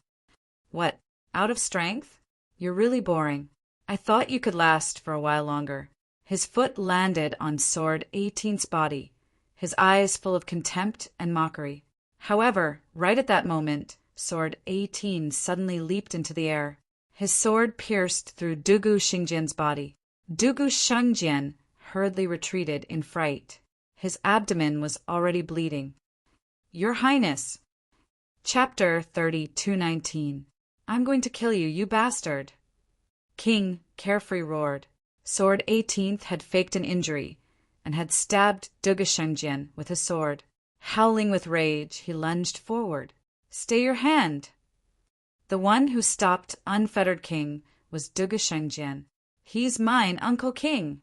What, out of strength? You're really boring. I thought you could last for a while longer. His foot landed on Sword 18th's body, his eyes full of contempt and mockery. However, right at that moment, Sword 18 suddenly leaped into the air. His sword pierced through Dugu Xingjin's body. Dugu Xingjin hurriedly retreated in fright. His abdomen was already bleeding. Your Highness! Chapter 32:19. I'm going to kill you, you bastard! King Carefree roared. Sword 18th had faked an injury and had stabbed Dugu Xingjin with his sword. Howling with rage, he lunged forward. Stay your hand! The one who stopped Unfettered King was Dugu Xingjin. He's mine, Uncle King!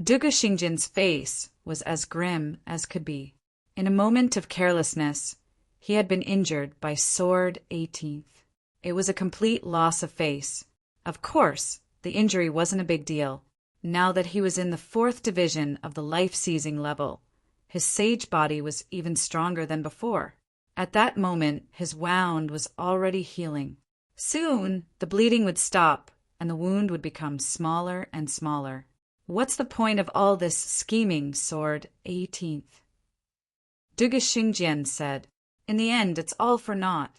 Dugu Xingjin's face was as grim as could be. In a moment of carelessness, he had been injured by Sword 18th. It was a complete loss of face. Of course, the injury wasn't a big deal. Now that he was in the 4th division of the life-seizing level, his sage body was even stronger than before. At that moment, his wound was already healing. Soon, the bleeding would stop, and the wound would become smaller and smaller. What's the point of all this scheming, Sword 18th? Dugu Xingjin said. In the end, it's all for naught.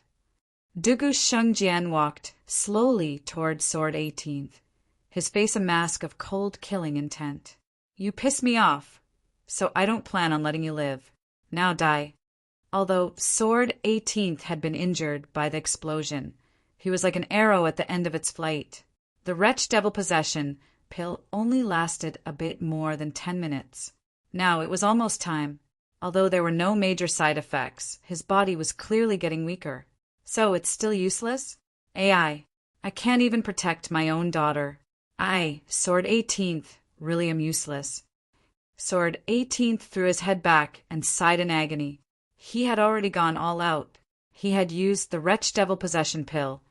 Dugu Xingjin walked slowly toward Sword 18th, his face a mask of cold killing intent. You piss me off, so I don't plan on letting you live. Now die. Although Sword 18th had been injured by the explosion, he was like an arrow at the end of its flight. The wretched devil possession pill only lasted a bit more than 10 minutes. Now it was almost time. Although there were no major side effects, his body was clearly getting weaker. So it's still useless? I can't even protect my own daughter. I, Sword 18th, really am useless. Sword 18th threw his head back and sighed in agony. He had already gone all out. He had used the wretched devil possession pill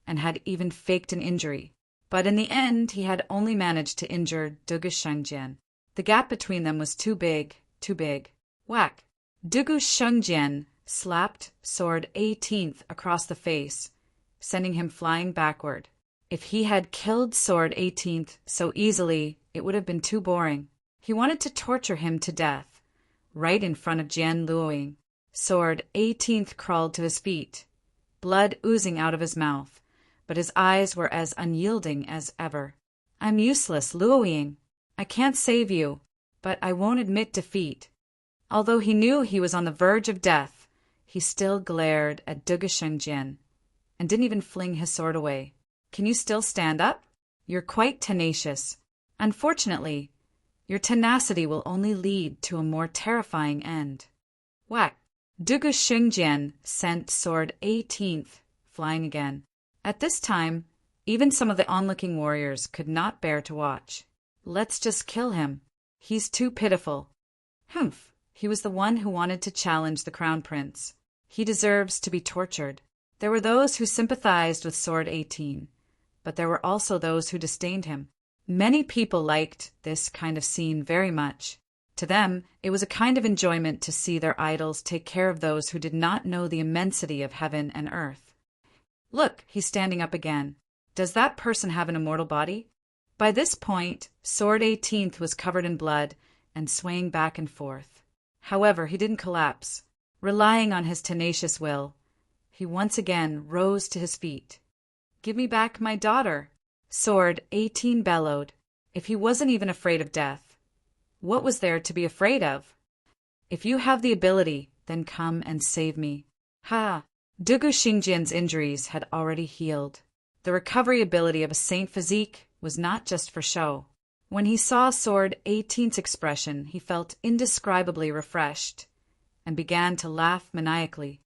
and had even faked an injury. But in the end, he had only managed to injure Dugu Xingjin. The gap between them was too big, too big. Whack! Dugu Xingjin slapped Sword 18th across the face, sending him flying backward. If he had killed Sword 18th so easily, it would have been too boring. He wanted to torture him to death, right in front of Jian Luoying. Sword 18th crawled to his feet, blood oozing out of his mouth, but his eyes were as unyielding as ever. I'm useless, Luoying. I can't save you, but I won't admit defeat. Although he knew he was on the verge of death, he still glared at Dugu Xingjin and didn't even fling his sword away. Can you still stand up? You're quite tenacious. Unfortunately, your tenacity will only lead to a more terrifying end. Whack! Dugu Xingjin sent Sword 18th flying again. At this time, even some of the onlooking warriors could not bear to watch. Let's just kill him. He's too pitiful. Humph! He was the one who wanted to challenge the crown prince. He deserves to be tortured. There were those who sympathized with Sword 18, but there were also those who disdained him. Many people liked this kind of scene very much. To them, it was a kind of enjoyment to see their idols take care of those who did not know the immensity of heaven and earth. Look, he's standing up again. Does that person have an immortal body? By this point, Sword 18th was covered in blood and swaying back and forth. However, he didn't collapse. Relying on his tenacious will, He once again rose to his feet. "Give me back my daughter," Sword 18 bellowed. If he wasn't even afraid of death, what was there to be afraid of? "If you have the ability, then come and save me." Ha! Dugu Xingjian's injuries had already healed. The recovery ability of a saint physique was not just for show. When he saw Sword 18's expression, he felt indescribably refreshed and began to laugh maniacally.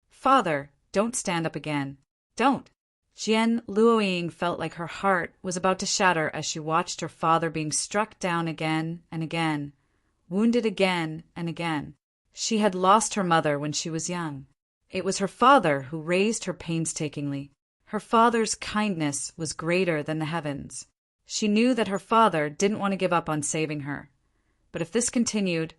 "Father, don't stand up again. Don't." Jian Luoying felt like her heart was about to shatter as she watched her father being struck down again and again, wounded again and again. She had lost her mother when she was young. It was her father who raised her painstakingly. Her father's kindness was greater than the heavens. She knew that her father didn't want to give up on saving her. But if this continued,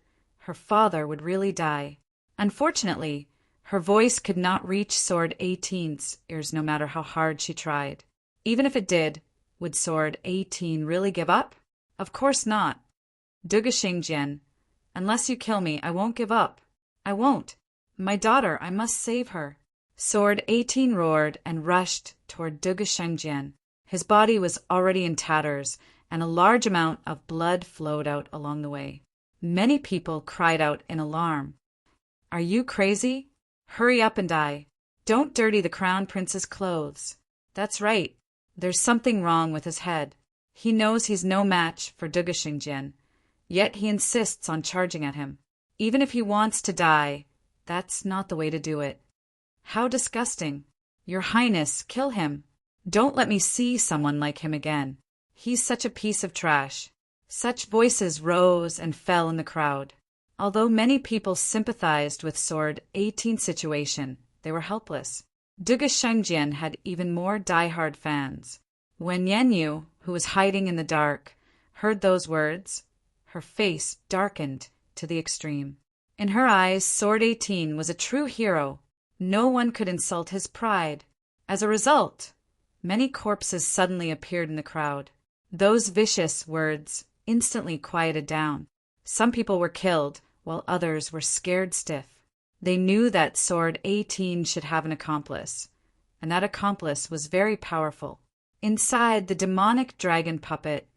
her father would really die. Unfortunately, her voice could not reach Sword 18's ears no matter how hard she tried. Even if it did, would Sword 18 really give up? Of course not. "Dugu Xingjian, unless you kill me, I won't give up. I won't. My daughter, I must save her." Sword 18 roared and rushed toward Dugu Xingjian. His body was already in tatters, and a large amount of blood flowed out along the way. Many people cried out in alarm. "Are you crazy? Hurry up and die. Don't dirty the crown prince's clothes." That's right. There's something wrong with his head. He knows he's no match for Dugu Xingjian, yet he insists on charging at him. Even if he wants to die, that's not the way to do it. How disgusting. Your Highness, kill him. Don't let me see someone like him again. He's such a piece of trash. Such voices rose and fell in the crowd. Although many people sympathized with Sword 18's situation, they were helpless. Dugu Xingjian had even more die-hard fans. When Yanyu, who was hiding in the dark, heard those words, her face darkened to the extreme. In her eyes, Sword 18 was a true hero. No one could insult his pride. As a result, many corpses suddenly appeared in the crowd. Those vicious words instantly quieted down. Some people were killed, while others were scared stiff. They knew that Sword 18 should have an accomplice, and that accomplice was very powerful. Inside the demonic dragon puppet,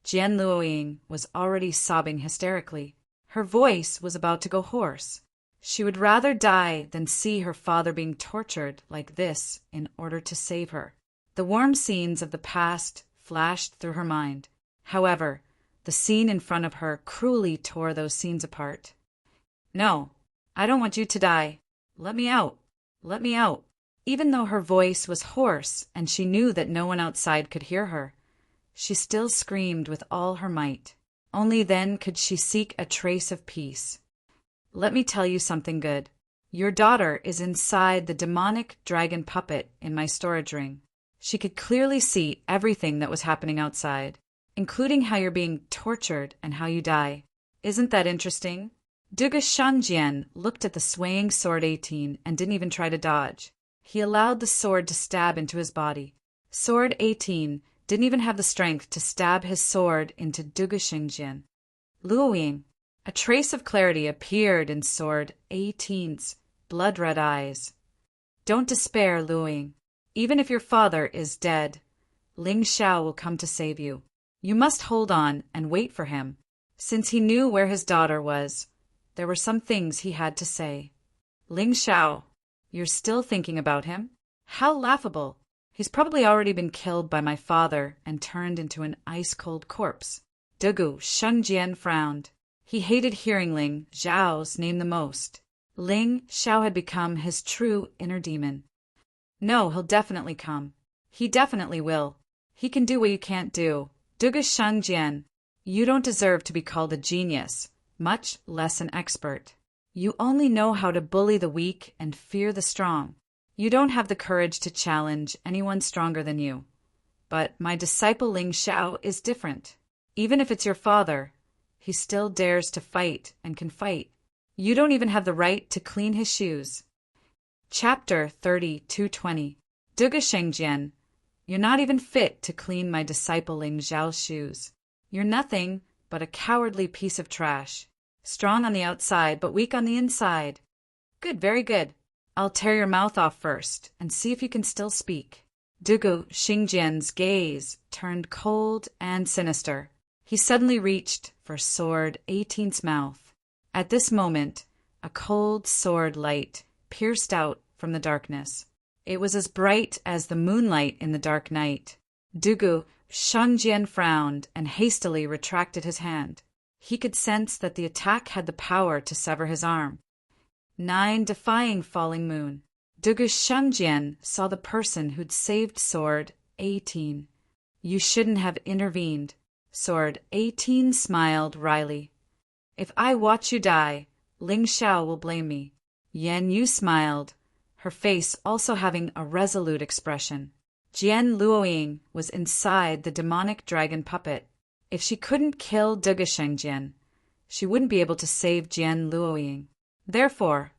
Jian Luoying was already sobbing hysterically. Her voice was about to go hoarse. She would rather die than see her father being tortured like this in order to save her. The warm scenes of the past flashed through her mind. However, the scene in front of her cruelly tore those scenes apart. "No, I don't want you to die. Let me out. Let me out." Even though her voice was hoarse and she knew that no one outside could hear her, she still screamed with all her might. Only then could she seek a trace of peace. "Let me tell you something good. Your daughter is inside the demonic dragon puppet in my storage ring." She could clearly see everything that was happening outside, including how you're being tortured and how you die. Isn't that interesting? Dugu Xingjian looked at the swaying Sword 18 and didn't even try to dodge. He allowed the sword to stab into his body. Sword 18 didn't even have the strength to stab his sword into Dugu Xingjian. Luoying. A trace of clarity appeared in Sword 18's blood-red eyes. "Don't despair, Luoying. Even if your father is dead, Ling Xiao will come to save you. You must hold on and wait for him." Since he knew where his daughter was, there were some things he had to say. "Ling Xiao, you're still thinking about him? How laughable. He's probably already been killed by my father and turned into an ice-cold corpse." Dugu Xingjian frowned. He hated hearing Ling Xiao's name the most. Ling Xiao had become his true inner demon. "No, he'll definitely come. He definitely will. He can do what you can't do. Dugu Xingjian, you don't deserve to be called a genius, much less an expert. You only know how to bully the weak and fear the strong. You don't have the courage to challenge anyone stronger than you. But my disciple Ling Xiao is different. Even if it's your father, he still dares to fight and can fight. You don't even have the right to clean his shoes." Chapter 30-220. Dugu Xingjian, you're not even fit to clean my disciple Ling Xiao's shoes. You're nothing but a cowardly piece of trash. Strong on the outside, but weak on the inside. Good, very good. I'll tear your mouth off first, and see if you can still speak. Dugu Xingjian's gaze turned cold and sinister. He suddenly reached for Sword 18's mouth. At this moment, a cold sword light pierced out from the darkness. It was as bright as the moonlight in the dark night. Dugu Shangjian frowned and hastily retracted his hand. He could sense that the attack had the power to sever his arm. 9 defying falling moon. Dugu Shangjian saw the person who'd saved Sword 18. You shouldn't have intervened. Sword 18 smiled wryly. If I watch you die, Ling Xiao will blame me. Yan Yu smiled, her face also having a resolute expression. Jian Luoying was inside the demonic dragon puppet. If she couldn't kill Dugu Shengjian, she wouldn't be able to save Jian Luoying. Therefore,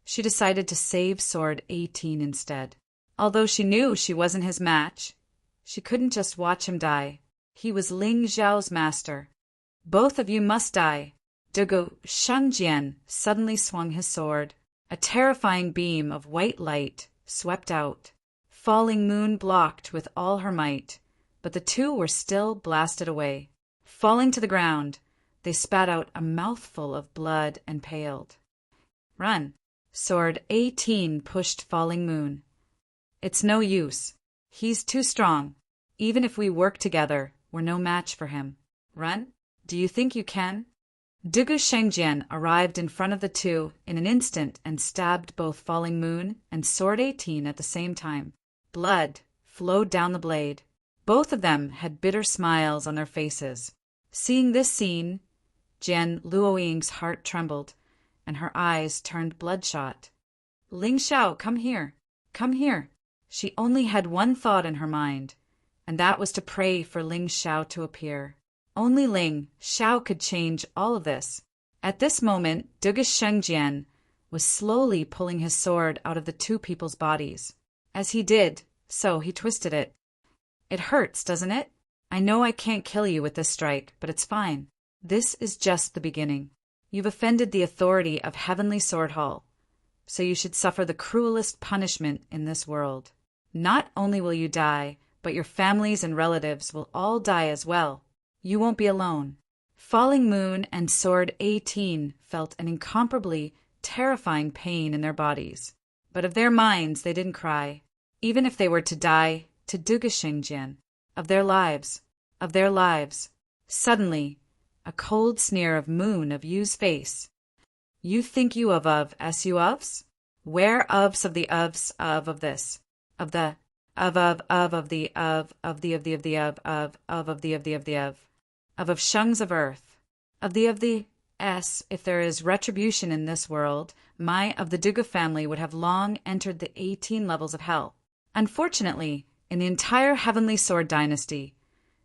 she decided to save Sword 18 instead. Although she knew she wasn't his match, she couldn't just watch him die. He was Ling Xiao's master. Both of you must die. Dugu Shengjian suddenly swung his sword. A terrifying beam of white light swept out. Falling moon blocked with all her might, but the two were still blasted away. Falling to the ground, they spat out a mouthful of blood and paled. Run! Sword 18 pushed Falling Moon. It's no use. He's too strong. Even if we work together, we're no match for him. Run? Do you think you can? Dugu Shengjian arrived in front of the two in an instant and stabbed both Falling Moon and Sword 18 at the same time. Blood flowed down the blade. Both of them had bitter smiles on their faces. Seeing this scene, Jian Luoying's heart trembled, and her eyes turned bloodshot. Ling Xiao, come here. Come here. She only had one thought in her mind, and that was to pray for Ling Xiao to appear. Only Ling Xiao could change all of this. At this moment, Dugu Shengjian was slowly pulling his sword out of the two people's bodies. As he did, so he twisted it. It hurts, doesn't it? I know I can't kill you with this strike, but it's fine. This is just the beginning. You've offended the authority of Heavenly Sword Hall, so you should suffer the cruelest punishment in this world. Not only will you die, but your families and relatives will all die as well. You won't be alone. Falling Moon and Sword 18 felt an incomparably terrifying pain in their bodies, but of their minds they didn't cry, even if they were to die to Dugu Shengjian. Of their lives. Suddenly, a cold sneer of Moon of Yu's face. You think you of s you ofs? Where ofs of the ofs of this? Of the of the of shungs of earth. Of the s, if there is retribution in this world, my of the Dugu family would have long entered the 18 levels of hell. Unfortunately, in the entire Heavenly Sword dynasty,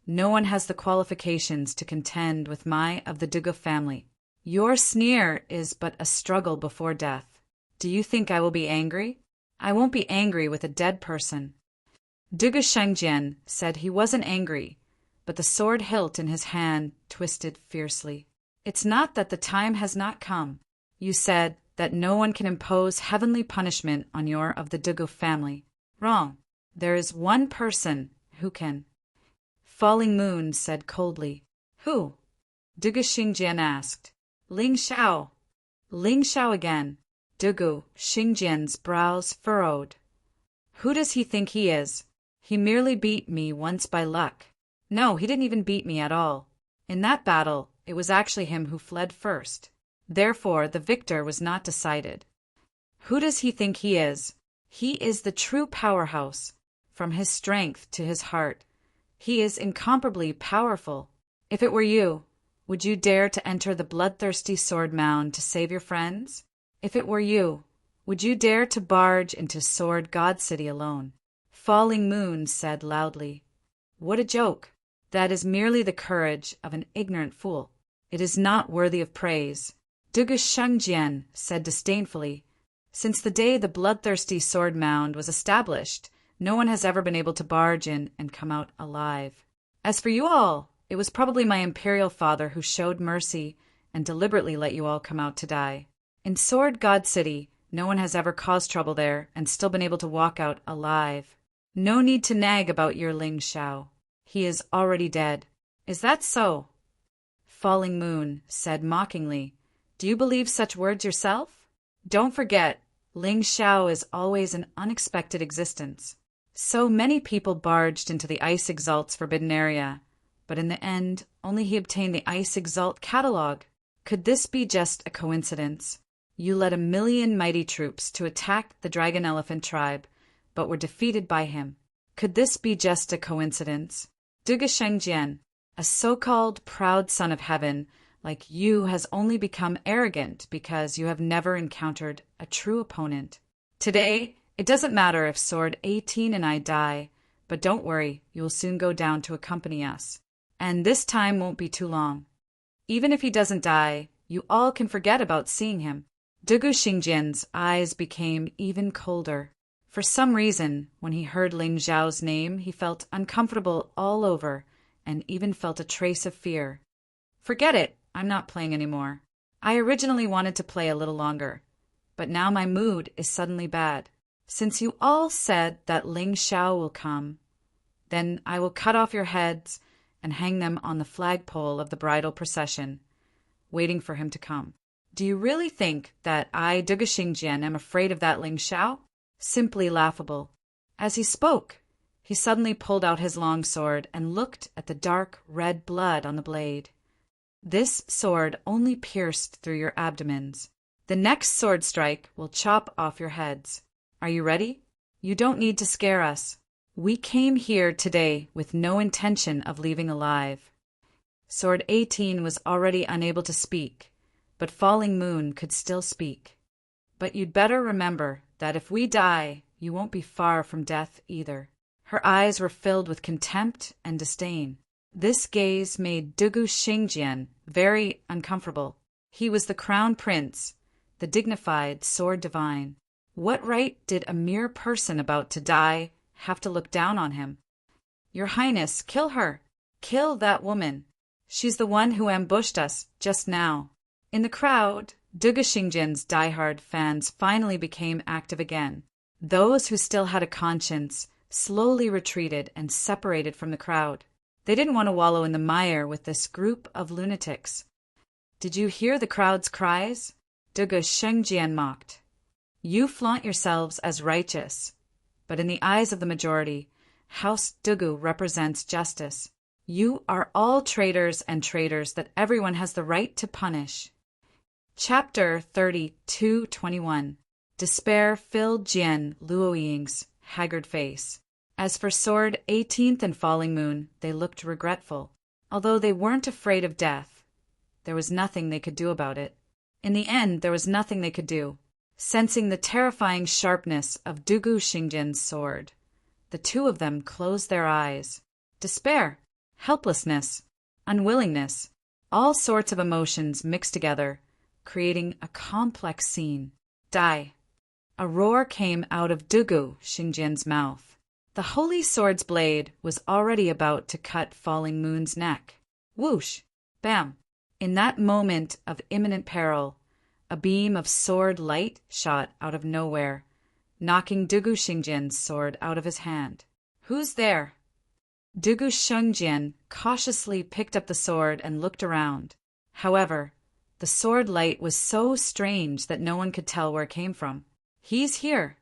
no one has the qualifications to contend with my of the Dugu family. Your sneer is but a struggle before death. Do you think I will be angry? I won't be angry with a dead person. Dugu Shengjian said he wasn't angry, but the sword hilt in his hand twisted fiercely. It's not that the time has not come. You said that no one can impose heavenly punishment on your of the Dugu family. Wrong. There is one person who can. Falling Moon said coldly. Who? Dugu Xingjian asked. Ling Xiao. Ling Xiao again. Dugu Xingjian's brows furrowed. Who does he think he is? He merely beat me once by luck. No, he didn't even beat me at all. In that battle, it was actually him who fled first. Therefore, the victor was not decided. Who does he think he is? He is the true powerhouse. From his strength to his heart, he is incomparably powerful. If it were you, would you dare to enter the bloodthirsty sword mound to save your friends? If it were you, would you dare to barge into Sword God City alone? Falling Moon said loudly. What a joke! That is merely the courage of an ignorant fool. It is not worthy of praise. Dugu Shengjian said disdainfully. Since the day the bloodthirsty sword mound was established, no one has ever been able to barge in and come out alive. As for you all, it was probably my imperial father who showed mercy and deliberately let you all come out to die. In Sword God City, No one has ever caused trouble there and still been able to walk out alive. No need to nag about your Ling Xiao. He is already dead. Is that so? Falling Moon said mockingly, Do you believe such words yourself? Don't forget, Ling Xiao is always an unexpected existence. So many people barged into the Ice Exalt's forbidden area, but in the end, only he obtained the Ice Exalt catalog. Could this be just a coincidence? You led 1,000,000 mighty troops to attack the Dragon Elephant tribe, but were defeated by him. Could this be just a coincidence? Duge Shengjian, a so-called proud son of heaven like you has only become arrogant because you have never encountered a true opponent. Today, it doesn't matter if Sword 18 and I die, but don't worry, you will soon go down to accompany us. And this time won't be too long. Even if he doesn't die, you all can forget about seeing him. Dugu Xingjian's eyes became even colder. For some reason, when he heard Ling Xiao's name, he felt uncomfortable all over and even felt a trace of fear. Forget it, I'm not playing anymore. I originally wanted to play a little longer, but now my mood is suddenly bad. Since you all said that Ling Xiao will come, then I will cut off your heads and hang them on the flagpole of the bridal procession, waiting for him to come. Do you really think that I, Duge Xingjian, am afraid of that Ling Xiao? Simply laughable. As he spoke, he suddenly pulled out his long sword and looked at the dark red blood on the blade. This sword only pierced through your abdomens. The next sword strike will chop off your heads. Are you ready? You don't need to scare us. We came here today with no intention of leaving alive. Sword 18 was already unable to speak, but Falling Moon could still speak. But you'd better remember that if we die, you won't be far from death either. Her eyes were filled with contempt and disdain. This gaze made Dugu Xingjian very uncomfortable. He was the crown prince, the dignified sword divine. What right did a mere person about to die have to look down on him? Your Highness, kill her. Kill that woman. She's the one who ambushed us just now. In the crowd, Duge Xingjian's diehard fans finally became active again. Those who still had a conscience slowly retreated and separated from the crowd. They didn't want to wallow in the mire with this group of lunatics. Did you hear the crowd's cries? Duge Shengjian mocked. You flaunt yourselves as righteous, but in the eyes of the majority, House Dugu represents justice. You are all traitors and traitors that everyone has the right to punish. Chapter 32:21. Despair filled Jian Luoying's haggard face. As for Sword 18th and Falling Moon, they looked regretful. Although they weren't afraid of death, there was nothing they could do about it. In the end, there was nothing they could do. Sensing the terrifying sharpness of Dugu Xingjian's sword, the two of them closed their eyes. Despair, helplessness, unwillingness, all sorts of emotions mixed together, creating a complex scene. Die! A roar came out of Dugu Xingjian's mouth. The holy sword's blade was already about to cut Falling Moon's neck. Whoosh! Bam! In that moment of imminent peril, a beam of sword light shot out of nowhere, knocking Dugu Xingjian's sword out of his hand. Who's there? Dugu Xingjian cautiously picked up the sword and looked around. However, the sword light was so strange that no one could tell where it came from. He's here!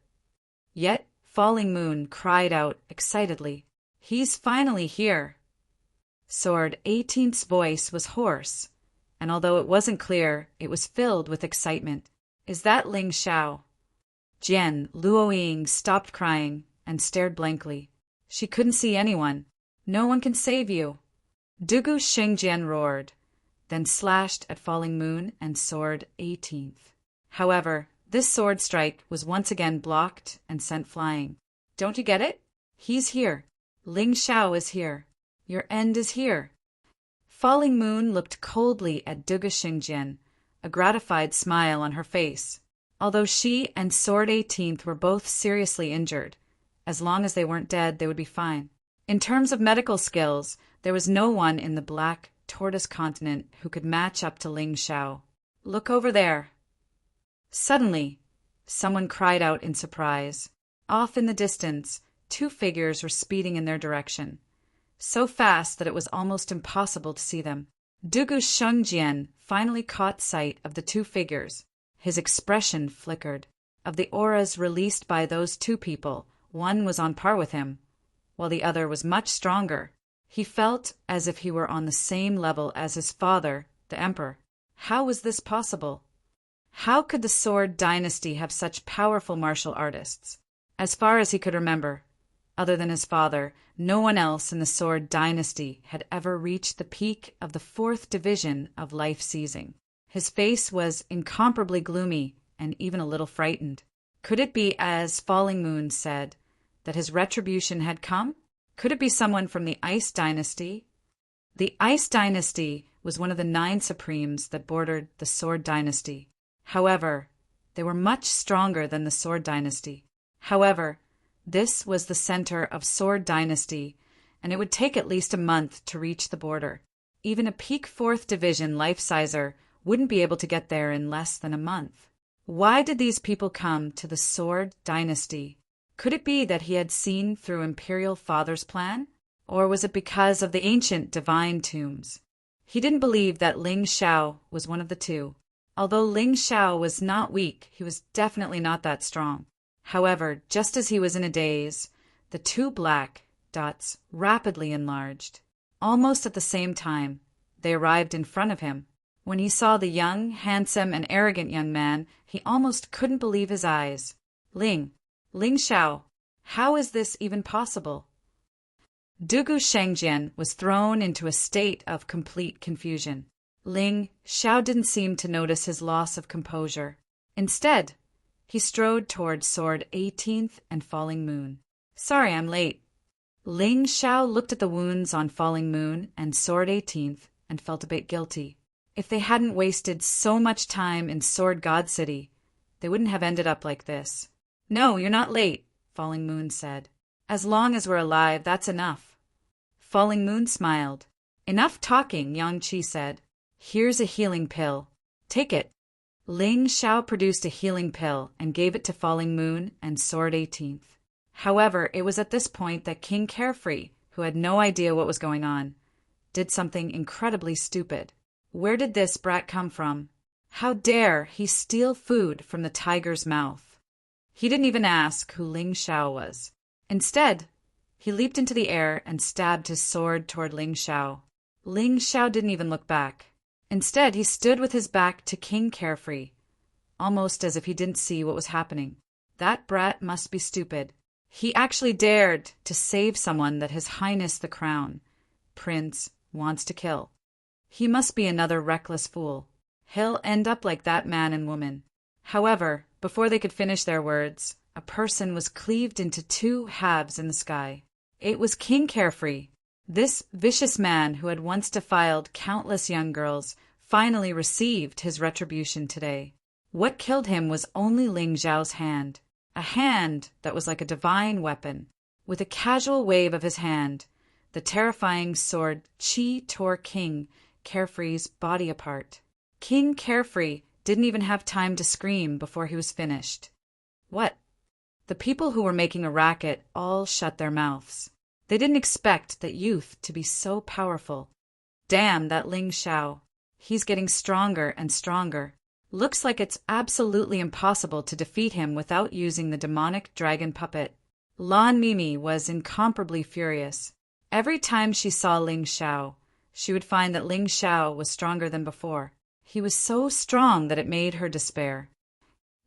Yet Falling Moon cried out excitedly. He's finally here! Sword 18's voice was hoarse, and although it wasn't clear, it was filled with excitement. Is that Ling Xiao? Jian Luoying stopped crying and stared blankly. She couldn't see anyone. No one can save you. Dugu Xingjian roared, then slashed at Falling Moon and Sword 18th. However, this sword strike was once again blocked and sent flying. Don't you get it? He's here. Ling Xiao is here. Your end is here. Falling Moon looked coldly at Duge Xingjian, a gratified smile on her face. Although she and Sword 18th were both seriously injured, as long as they weren't dead, they would be fine. In terms of medical skills, there was no one in the Black Tortoise continent who could match up to Ling Xiao. Look over there. Suddenly, Someone cried out in surprise. Off in the distance, two figures were speeding in their direction, so fast that it was almost impossible to see them. Dugu Shengjian finally caught sight of the two figures. His expression flickered. Of the auras released by those two people, one was on par with him, while the other was much stronger. He felt as if he were on the same level as his father, the emperor. How was this possible? How could the Sword Dynasty have such powerful martial artists? As far as he could remember, other than his father, no one else in the Sword Dynasty had ever reached the peak of the 4th division of life seizing. His face was incomparably gloomy and even a little frightened. Could it be, as Falling Moon said, that his retribution had come? Could it be someone from the Ice Dynasty? The Ice Dynasty was one of the 9 supremes that bordered the Sword Dynasty. However, they were much stronger than the Sword Dynasty. However, this was the center of Sword Dynasty, and it would take at least a month to reach the border. Even a peak 4th division life-sizer wouldn't be able to get there in less than a month. Why did these people come to the Sword Dynasty? Could it be that he had seen through Imperial Father's plan? Or was it because of the ancient divine tombs? He didn't believe that Ling Xiao was one of the two. Although Ling Xiao was not weak, he was definitely not that strong. However, just as he was in a daze, the two black dots rapidly enlarged. Almost at the same time, they arrived in front of him. When he saw the young, handsome, and arrogant young man, he almost couldn't believe his eyes. Ling Xiao, how is this even possible? Dugu Shengjian was thrown into a state of complete confusion. Ling Xiao didn't seem to notice his loss of composure. Instead, he strode toward Sword 18th and Falling Moon. Sorry, I'm late. Ling Xiao looked at the wounds on Falling Moon and Sword 18th and felt a bit guilty. If they hadn't wasted so much time in Sword God City, they wouldn't have ended up like this. No, you're not late, Falling Moon said. As long as we're alive, that's enough. Falling Moon smiled. Enough talking, Yang Qi said. Here's a healing pill. Take it. Ling Xiao produced a healing pill and gave it to Falling Moon and Sword 18th. However, it was at this point that King Carefree, who had no idea what was going on, did something incredibly stupid. Where did this brat come from? How dare he steal food from the tiger's mouth? He didn't even ask who Ling Xiao was. Instead, he leaped into the air and stabbed his sword toward Ling Xiao. Ling Xiao didn't even look back. Instead, he stood with his back to King Carefree, almost as if he didn't see what was happening. That brat must be stupid. He actually dared to save someone that His Highness the Crown Prince wants to kill. He must be another reckless fool. He'll end up like that man and woman. However, before they could finish their words, a person was cleaved into 2 halves in the sky. It was King Carefree. This vicious man who had once defiled countless young girls finally received his retribution today. What killed him was only Ling Xiao's hand, a hand that was like a divine weapon. With a casual wave of his hand, the terrifying sword Qi tore King Carefree's body apart. King Carefree didn't even have time to scream before he was finished. What? The people who were making a racket all shut their mouths. They didn't expect that youth to be so powerful. Damn that Ling Xiao. He's getting stronger and stronger. Looks like it's absolutely impossible to defeat him without using the demonic dragon puppet. Lan Mimi was incomparably furious. Every time she saw Ling Xiao, she would find that Ling Xiao was stronger than before. He was so strong that it made her despair.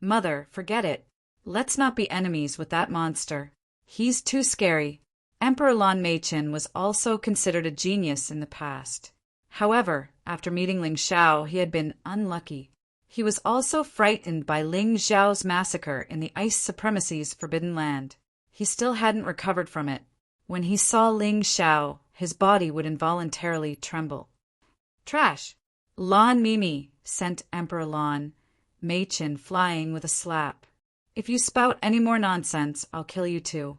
Mother, forget it. Let's not be enemies with that monster. He's too scary. Emperor Lan Meichen was also considered a genius in the past. However, after meeting Ling Xiao, he had been unlucky. He was also frightened by Ling Xiao's massacre in the Ice Supremacy's Forbidden Land. He still hadn't recovered from it. When he saw Ling Xiao, his body would involuntarily tremble. Trash! Lan Mimi sent Emperor Lan Meichen flying with a slap. If you spout any more nonsense, I'll kill you too.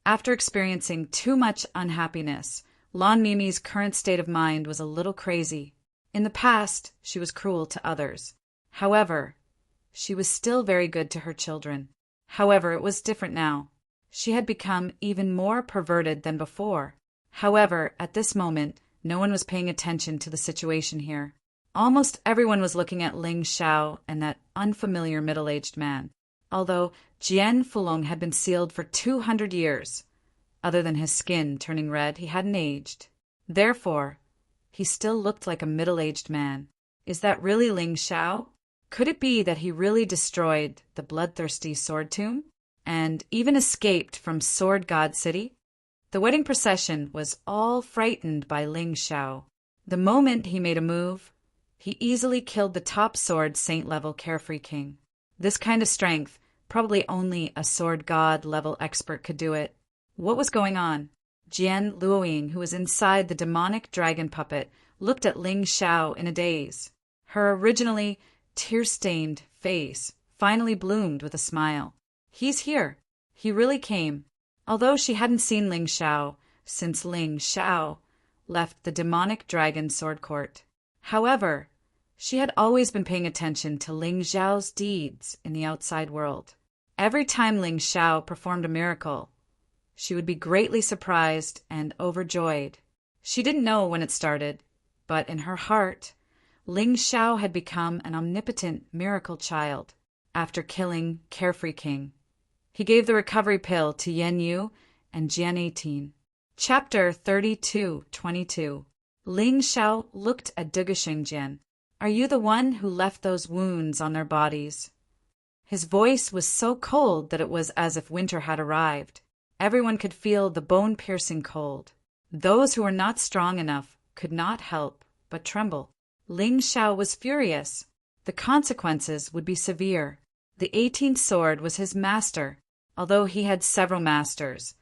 After experiencing too much unhappiness, Lan Mimi's current state of mind was a little crazy. In the past, she was cruel to others. However, She was still very good to her children. However, it was different now. She had become even more perverted than before. However, at this moment, no one was paying attention to the situation here. Almost everyone was looking at Ling Xiao and that unfamiliar middle-aged man, although Jian Fulong had been sealed for 200 years. Other than his skin turning red, he hadn't aged. Therefore, he still looked like a middle-aged man. Is that really Ling Xiao? Could it be that he really destroyed the bloodthirsty sword tomb and even escaped from Sword God City? The wedding procession was all frightened by Ling Xiao. The moment he made a move, he easily killed the top sword saint-level carefree king. This kind of strength, probably only a sword god level expert could do it. What was going on? Jian Luoying, who was inside the demonic dragon puppet, looked at Ling Xiao in a daze. Her originally tear-stained face finally bloomed with a smile. He's here. He really came. Although she hadn't seen Ling Xiao since Ling Xiao left the demonic dragon sword court. However, she had always been paying attention to Ling Xiao's deeds in the outside world. Every time Ling Xiao performed a miracle, she would be greatly surprised and overjoyed. She didn't know when it started, but in her heart, Ling Xiao had become an omnipotent miracle child after killing Carefree King. He gave the recovery pill to Yen Yu and Jian 18. Chapter 32:22. Ling Xiao looked at Duguxing Jian. Are you the one who left those wounds on their bodies? His voice was so cold that it was as if winter had arrived. Everyone could feel the bone-piercing cold. Those who were not strong enough could not help but tremble. Ling Xiao was furious. The consequences would be severe. The 18th sword was his master, although he had several masters.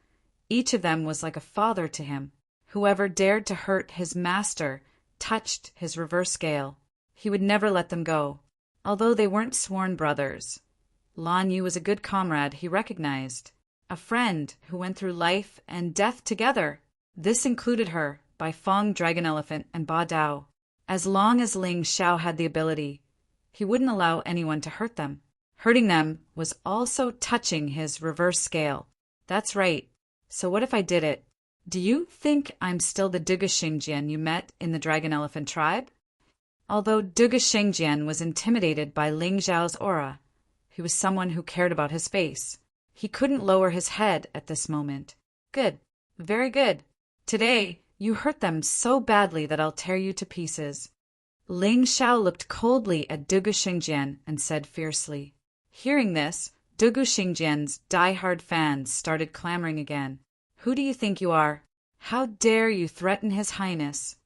Each of them was like a father to him. Whoever dared to hurt his master touched his reverse scale. He would never let them go, although they weren't sworn brothers. Lan Yu was a good comrade he recognized, a friend who went through life and death together. This included her by Fong Dragon Elephant and Ba Dao. As long as Ling Xiao had the ability, he wouldn't allow anyone to hurt them. Hurting them was also touching his reverse scale. That's right. So what if I did it? Do you think I'm still the Duguxing Jian you met in the Dragon Elephant tribe? Although Duguxing Jian was intimidated by Ling Xiao's aura, he was someone who cared about his face. He couldn't lower his head at this moment. Good. Very good. Today, you hurt them so badly that I'll tear you to pieces. Ling Xiao looked coldly at Duguxing Jian and said fiercely. Hearing this, Duguxing Jian's die-hard fans started clamoring again. Who do you think you are? How dare you threaten His Highness?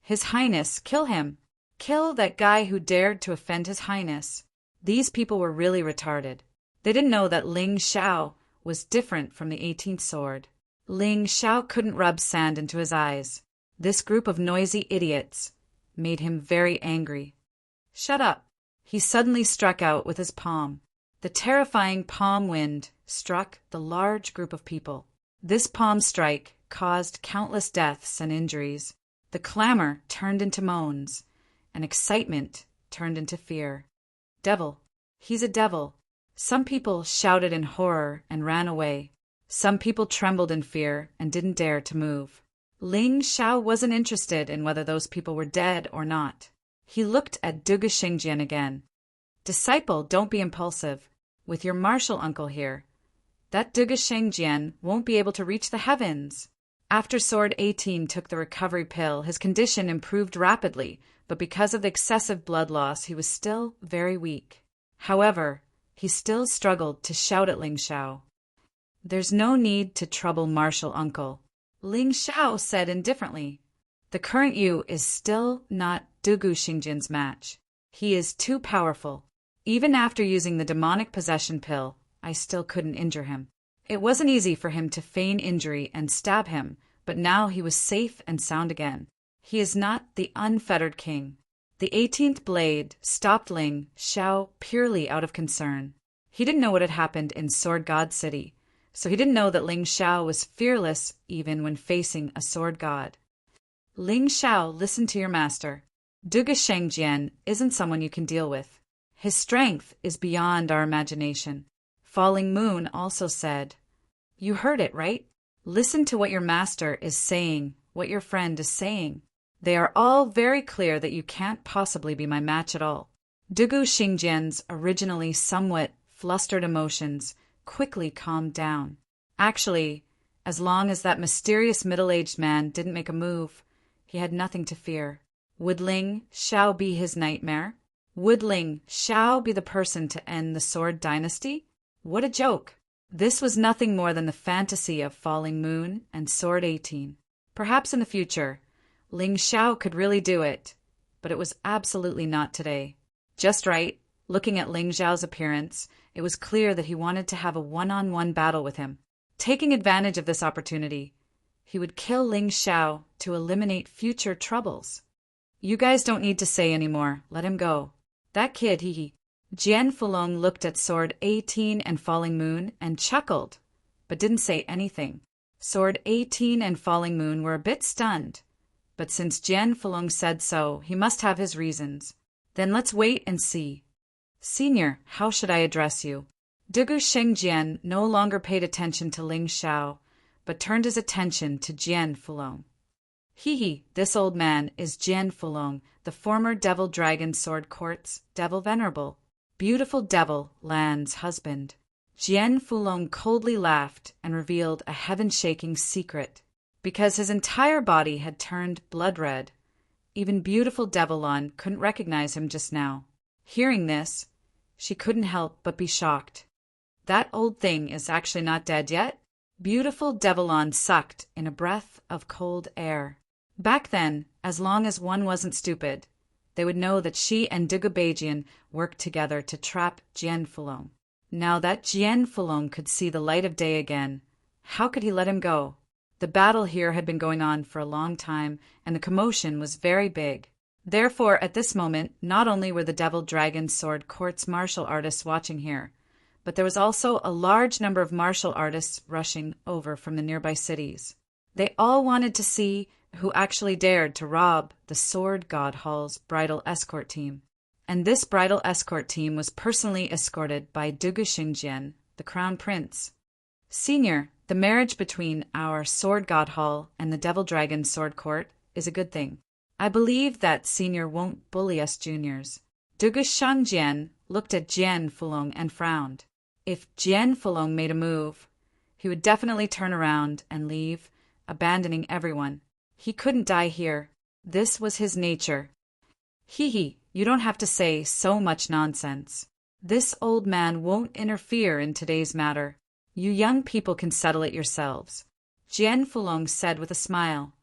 His Highness, kill him. Kill that guy who dared to offend His Highness. These people were really retarded. They didn't know that Ling Xiao was different from the 18th sword. Ling Xiao couldn't rub sand into his eyes. This group of noisy idiots made him very angry. Shut up. He suddenly struck out with his palm. The terrifying palm wind struck the large group of people. This palm strike caused countless deaths and injuries. The clamor turned into moans, and excitement turned into fear. Devil. He's a devil. Some people shouted in horror and ran away. Some people trembled in fear and didn't dare to move. Ling Xiao wasn't interested in whether those people were dead or not. He looked at Duguxing Jian again. Disciple, don't be impulsive. With your martial uncle here, that Duguxing Jian won't be able to reach the heavens. After Sword 18 took the recovery pill, his condition improved rapidly, but because of the excessive blood loss, he was still very weak. However, he still struggled to shout at Ling Xiao. There's no need to trouble martial uncle, Ling Xiao said indifferently. The current you is still not Duguxing Jian's match. He is too powerful. Even after using the demonic possession pill, I still couldn't injure him. It wasn't easy for him to feign injury and stab him, but now he was safe and sound again. He is not the unfettered king. The 18th blade stopped Ling Xiao purely out of concern. He didn't know what had happened in Sword God City, so he didn't know that Ling Xiao was fearless even when facing a sword god. Ling Xiao, listen to your master. Duguxing Jian isn't someone you can deal with. His strength is beyond our imagination. Falling Moon also said, "You heard it, right? Listen to what your master is saying, what your friend is saying. They are all very clear that you can't possibly be my match at all." Dugu Xingjian's originally somewhat flustered emotions quickly calmed down. Actually, as long as that mysterious middle-aged man didn't make a move, he had nothing to fear. Would Ling Xiao be his nightmare? Would Ling Xiao be the person to end the Sword Dynasty? What a joke! This was nothing more than the fantasy of Falling Moon and Sword 18. Perhaps in the future, Ling Xiao could really do it, but it was absolutely not today. Just right, looking at Ling Xiao's appearance, it was clear that he wanted to have a one-on-one battle with him. Taking advantage of this opportunity, he would kill Ling Xiao to eliminate future troubles. "You guys don't need to say anymore. Let him go. That kid, he." Jian Fulong looked at Sword 18 and Falling Moon and chuckled, but didn't say anything. Sword 18 and Falling Moon were a bit stunned, but since Jian Fulong said so, he must have his reasons. "Then let's wait and see. Senior, how should I address you?" Dugu Shengjian no longer paid attention to Ling Xiao, but turned his attention to Jian Fulong. This old man is Jian Fulong, the former Devil Dragon Sword Court's Devil Venerable, Beautiful Devil Lan's husband. Jian Fulong coldly laughed and revealed a heaven-shaking secret. Because his entire body had turned blood red, even Beautiful Devil Lan couldn't recognize him just now. Hearing this, she couldn't help but be shocked. That old thing is actually not dead yet? Beautiful Devil Lan sucked in a breath of cold air. Back then, as long as one wasn't stupid, they would know that she and Dugu Beijian worked together to trap Jian Fulong. Now that Jian Fulong could see the light of day again, how could he let him go? The battle here had been going on for a long time, and the commotion was very big. Therefore, at this moment, not only were the Devil Dragon Sword Court's martial artists watching here, but there was also a large number of martial artists rushing over from the nearby cities. They all wanted to see who actually dared to rob the Sword God Hall's bridal escort team. And this bridal escort team was personally escorted by Dugu Xingjian, the Crown Prince. "Senior, the marriage between our Sword God Hall and the Devil Dragon Sword Court is a good thing. I believe that Senior won't bully us juniors." Dugu Shangjian looked at Jian Fulong and frowned. If Jian Fulong made a move, he would definitely turn around and leave, abandoning everyone. He couldn't die here. This was his nature. You don't have to say so much nonsense. This old man won't interfere in today's matter. You young people can settle it yourselves. Jian Fulong said with a smile.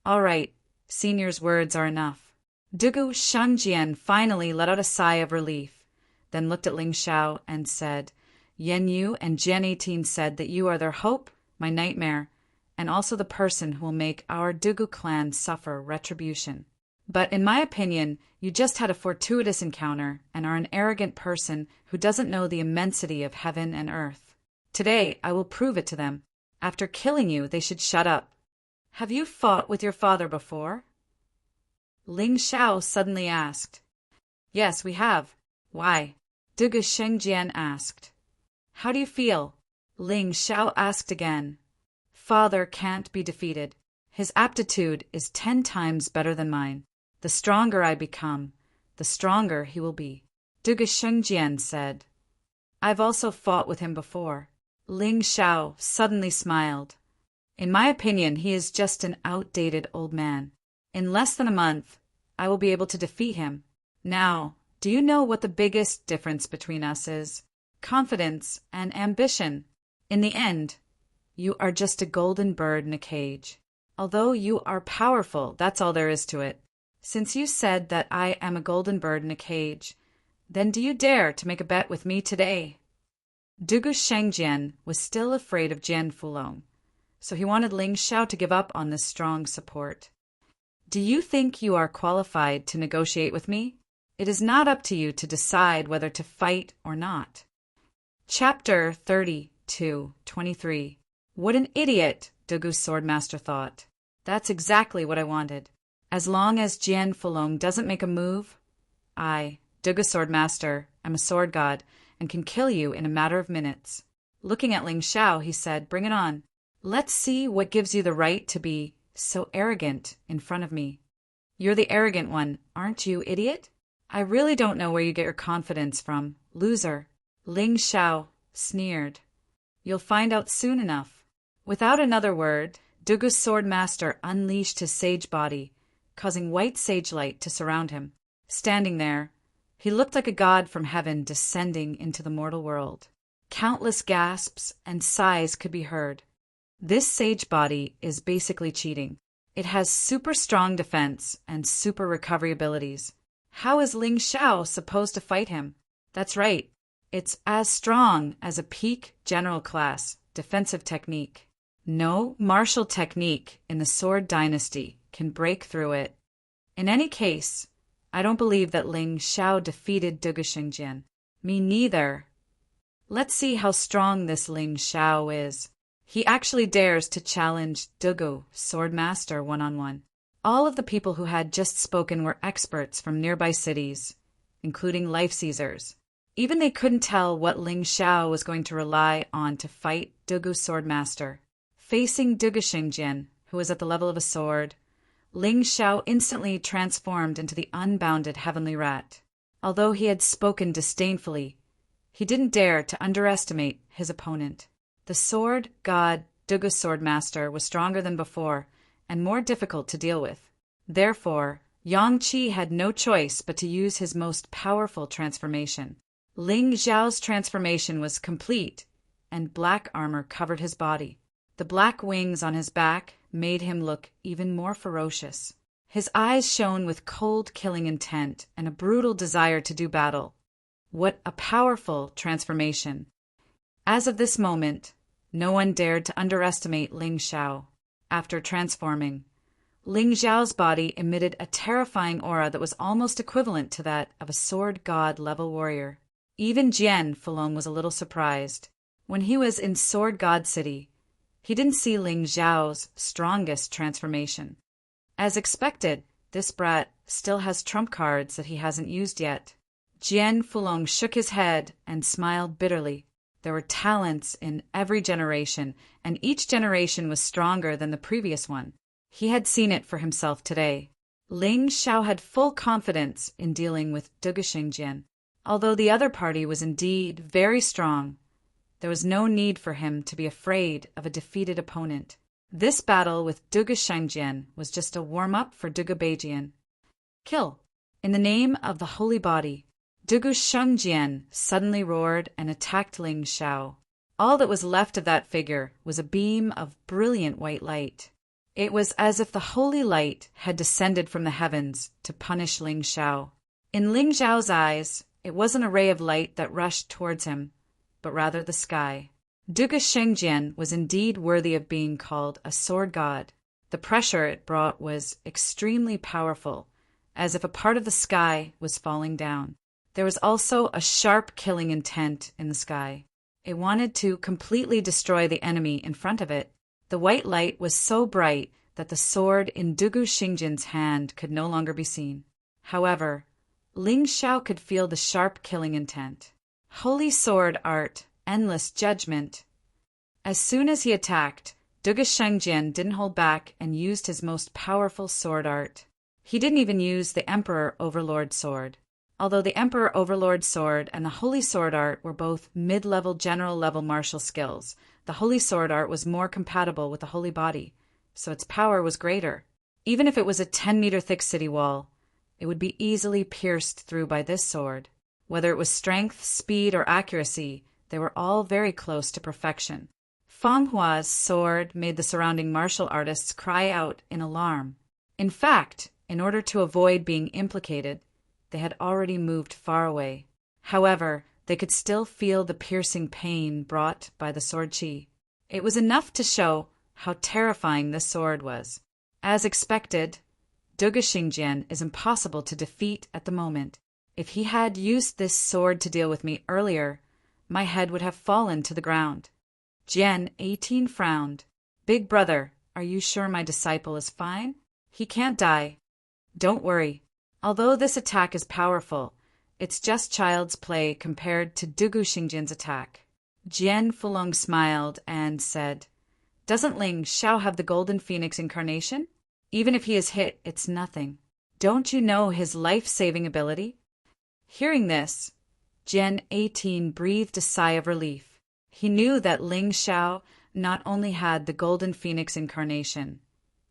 "All right, Senior's words are enough." Dugu Shangjian finally let out a sigh of relief, then looked at Ling Xiao and said, "Yen Yu and Jian 18 said that you are their hope, my nightmare, and also the person who will make our Dugu clan suffer retribution. But in my opinion, you just had a fortuitous encounter and are an arrogant person who doesn't know the immensity of heaven and earth. Today, I will prove it to them. After killing you, they should shut up. Have you fought with your father before?" Ling Xiao suddenly asked. "Yes, we have." "Why?" Dugu Shengjian asked. "How do you feel?" Ling Xiao asked again. "Father can't be defeated. His aptitude is 10 times better than mine. The stronger I become, the stronger he will be." Dugu Shengjian said. "I've also fought with him before." Ling Xiao suddenly smiled. "In my opinion, he is just an outdated old man. In less than a month, I will be able to defeat him. Now, do you know what the biggest difference between us is? Confidence and ambition. In the end, you are just a golden bird in a cage. Although you are powerful, that's all there is to it. Since you said that I am a golden bird in a cage, then do you dare to make a bet with me today?" Dugu Shengjian was still afraid of Jian Fulong, so he wanted Ling Xiao to give up on this strong support. "Do you think you are qualified to negotiate with me? It is not up to you to decide whether to fight or not." Chapter 32:23. What an idiot, Dugu's swordmaster thought. That's exactly what I wanted. As long as Jian Fulong doesn't make a move, I, Duga Sword Master, I'm a sword god, and can kill you in a matter of minutes. Looking at Ling Xiao, he said, Bring it on. Let's see what gives you the right to be so arrogant in front of me. You're the arrogant one, aren't you, idiot? I really don't know where you get your confidence from, loser. Ling Xiao sneered. You'll find out soon enough. Without another word, Dugu's sword master unleashed his sage body, causing white sage light to surround him. Standing there, he looked like a god from heaven descending into the mortal world. Countless gasps and sighs could be heard. This sage body is basically cheating. It has super strong defense and super recovery abilities. How is Ling Xiao supposed to fight him? That's right. It's as strong as a peak general class defensive technique. No martial technique in the Sword Dynasty can break through it. In any case, I don't believe that Ling Xiao defeated Dugu Xingjian. Me neither. Let's see how strong this Ling Xiao is. He actually dares to challenge Dugu, Sword Master, one-on-one. All of the people who had just spoken were experts from nearby cities, including life seizers. Even they couldn't tell what Ling Xiao was going to rely on to fight Dugu's Sword Master. Facing Dugu Xingjian, who was at the level of a sword, Ling Xiao instantly transformed into the unbounded heavenly rat. Although he had spoken disdainfully, he didn't dare to underestimate his opponent. The sword god Dugu's Sword Master was stronger than before and more difficult to deal with. Therefore, Yang Qi had no choice but to use his most powerful transformation. Ling Xiao's transformation was complete, and black armor covered his body. The black wings on his back made him look even more ferocious. His eyes shone with cold, killing intent and a brutal desire to do battle. What a powerful transformation! As of this moment, no one dared to underestimate Ling Xiao. After transforming, Ling Xiao's body emitted a terrifying aura that was almost equivalent to that of a sword god level warrior. Even Jian Fulong was a little surprised. When he was in Sword God City, he didn't see Ling Xiao's strongest transformation. As expected, this brat still has trump cards that he hasn't used yet. Jian Fulong shook his head and smiled bitterly. There were talents in every generation, and each generation was stronger than the previous one. He had seen it for himself today. Ling Xiao had full confidence in dealing with Dugu Xingjian. Although the other party was indeed very strong, there was no need for him to be afraid of a defeated opponent. This battle with Dugu Xingjian was just a warm-up for Dugu Beijian. Kill! In the name of the holy body, Dugu Xingjian suddenly roared and attacked Ling Xiao. All that was left of that figure was a beam of brilliant white light. It was as if the holy light had descended from the heavens to punish Ling Xiao. In Ling Xiao's eyes, it wasn't a ray of light that rushed towards him, but rather the sky. Dugu Xingjian was indeed worthy of being called a sword god. The pressure it brought was extremely powerful, as if a part of the sky was falling down. There was also a sharp killing intent in the sky. It wanted to completely destroy the enemy in front of it. The white light was so bright that the sword in Dugu Xingjian's hand could no longer be seen. However, Ling Xiao could feel the sharp killing intent. Holy sword art, endless judgment. As soon as he attacked, Dugu Xingjian didn't hold back and used his most powerful sword art. He didn't even use the Emperor Overlord sword. Although the Emperor Overlord sword and the Holy Sword art were both mid-level general-level martial skills, the Holy Sword art was more compatible with the Holy Body, so its power was greater. Even if it was a 10-meter-thick city wall, it would be easily pierced through by this sword. Whether it was strength, speed, or accuracy, they were all very close to perfection. Fang Hua's sword made the surrounding martial artists cry out in alarm. In fact, in order to avoid being implicated, they had already moved far away. However, they could still feel the piercing pain brought by the sword qi. It was enough to show how terrifying this sword was. As expected, Dugu Xingjian is impossible to defeat at the moment. If he had used this sword to deal with me earlier, my head would have fallen to the ground. Jian 18 frowned. Big brother, are you sure my disciple is fine? He can't die. Don't worry. Although this attack is powerful, It's just child's play compared to Dugu Xingjian's attack. Jian Fulong smiled and said, "Doesn't Ling Xiao have the golden phoenix incarnation? Even if he is hit, it's nothing. Don't you know his life-saving ability?" Hearing this, Jian 18 breathed a sigh of relief. He knew that Ling Xiao not only had the golden phoenix incarnation,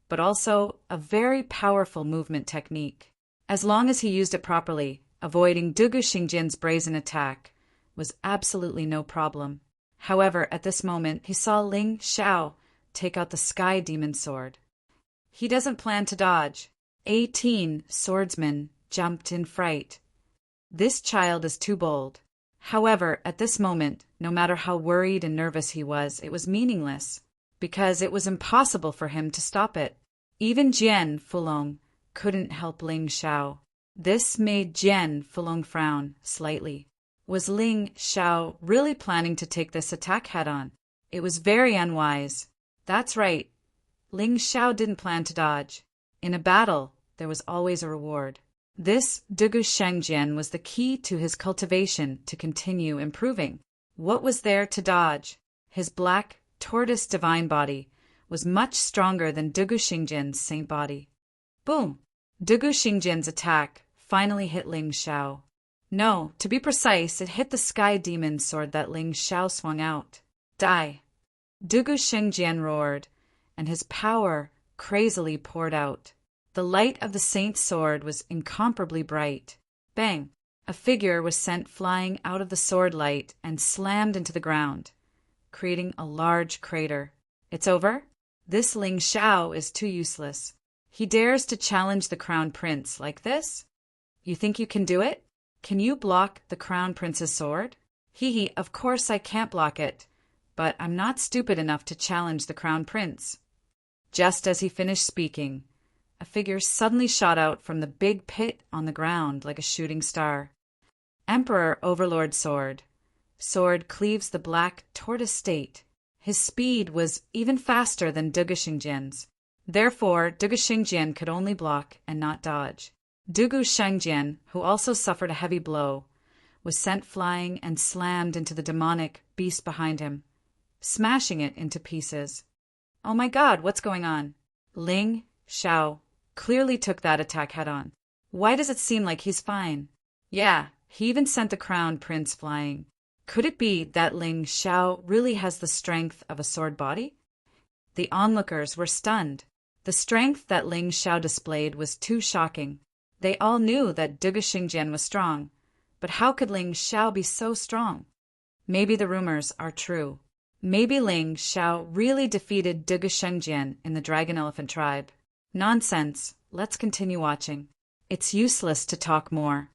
but also a very powerful movement technique. As long as he used it properly, avoiding Dugu Xingjian's brazen attack was absolutely no problem. However, at this moment, he saw Ling Xiao take out the Sky Demon sword. He doesn't plan to dodge. 18 swordsmen jumped in fright. This child is too bold. However, at this moment, no matter how worried and nervous he was, it was meaningless, because it was impossible for him to stop it. Even Jian Fulong couldn't help Ling Xiao. This made Jian Fulong frown slightly. Was Ling Xiao really planning to take this attack head-on? It was very unwise. That's right. Ling Xiao didn't plan to dodge. In a battle, there was always a reward. This Dugu Shengjian was the key to his cultivation to continue improving. What was there to dodge? His black tortoise divine body was much stronger than Dugu Xingjian's saint body. Boom! Dugu Xingjian's attack finally hit Ling Xiao. No, to be precise, it hit the Sky Demon sword that Ling Xiao swung out. Die! Dugu Xingjian roared, and his power crazily poured out. The light of the saint's sword was incomparably bright. Bang! A figure was sent flying out of the sword light and slammed into the ground, creating a large crater. It's over? This Ling Xiao is too useless. He dares to challenge the Crown Prince like this? You think you can do it? Can you block the Crown Prince's sword? Hee, of course I can't block it, but I'm not stupid enough to challenge the Crown Prince. Just as he finished speaking, a figure suddenly shot out from the big pit on the ground like a shooting star. Emperor Overlord Sword. Sword cleaves the black tortoise state. His speed was even faster than Dugu Xingjian's. Therefore, Dugu Xingjian could only block and not dodge. Dugu Shengjian, who also suffered a heavy blow, was sent flying and slammed into the demonic beast behind him, smashing it into pieces. Oh my God, what's going on? Ling Xiao clearly took that attack head-on. Why does it seem like he's fine? Yeah, he even sent the Crown Prince flying. Could it be that Ling Xiao really has the strength of a sword body? The onlookers were stunned. The strength that Ling Xiao displayed was too shocking. They all knew that Dugu Xingjian was strong, but how could Ling Xiao be so strong? Maybe the rumors are true. Maybe Ling Xiao really defeated Dugu Shengjian in the Dragon Elephant tribe. Nonsense. Let's continue watching. It's useless to talk more.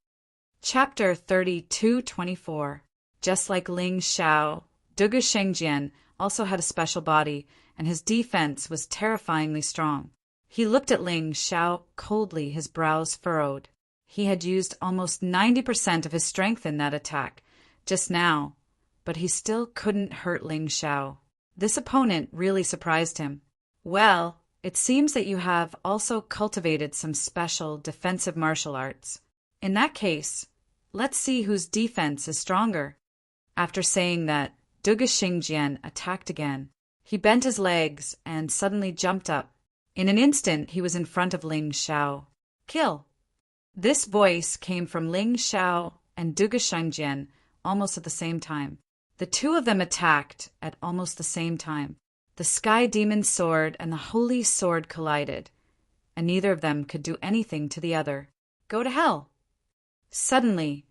Chapter 32-24. Just like Ling Xiao, Dugu Shengjian also had a special body, and his defense was terrifyingly strong. He looked at Ling Xiao coldly, his brows furrowed. He had used almost 90% of his strength in that attack just now, but he still couldn't hurt Ling Xiao. This opponent really surprised him. Well, it seems that you have also cultivated some special defensive martial arts. In that case, let's see whose defense is stronger. After saying that, Dugu Xingjian attacked again. He bent his legs and suddenly jumped up. In an instant, he was in front of Ling Xiao. Kill! This voice came from Ling Xiao and Dugu Shengjian almost at the same time. The two of them attacked at almost the same time. The Sky Demon's sword and the Holy Sword collided, and neither of them could do anything to the other. Go to hell! Suddenly,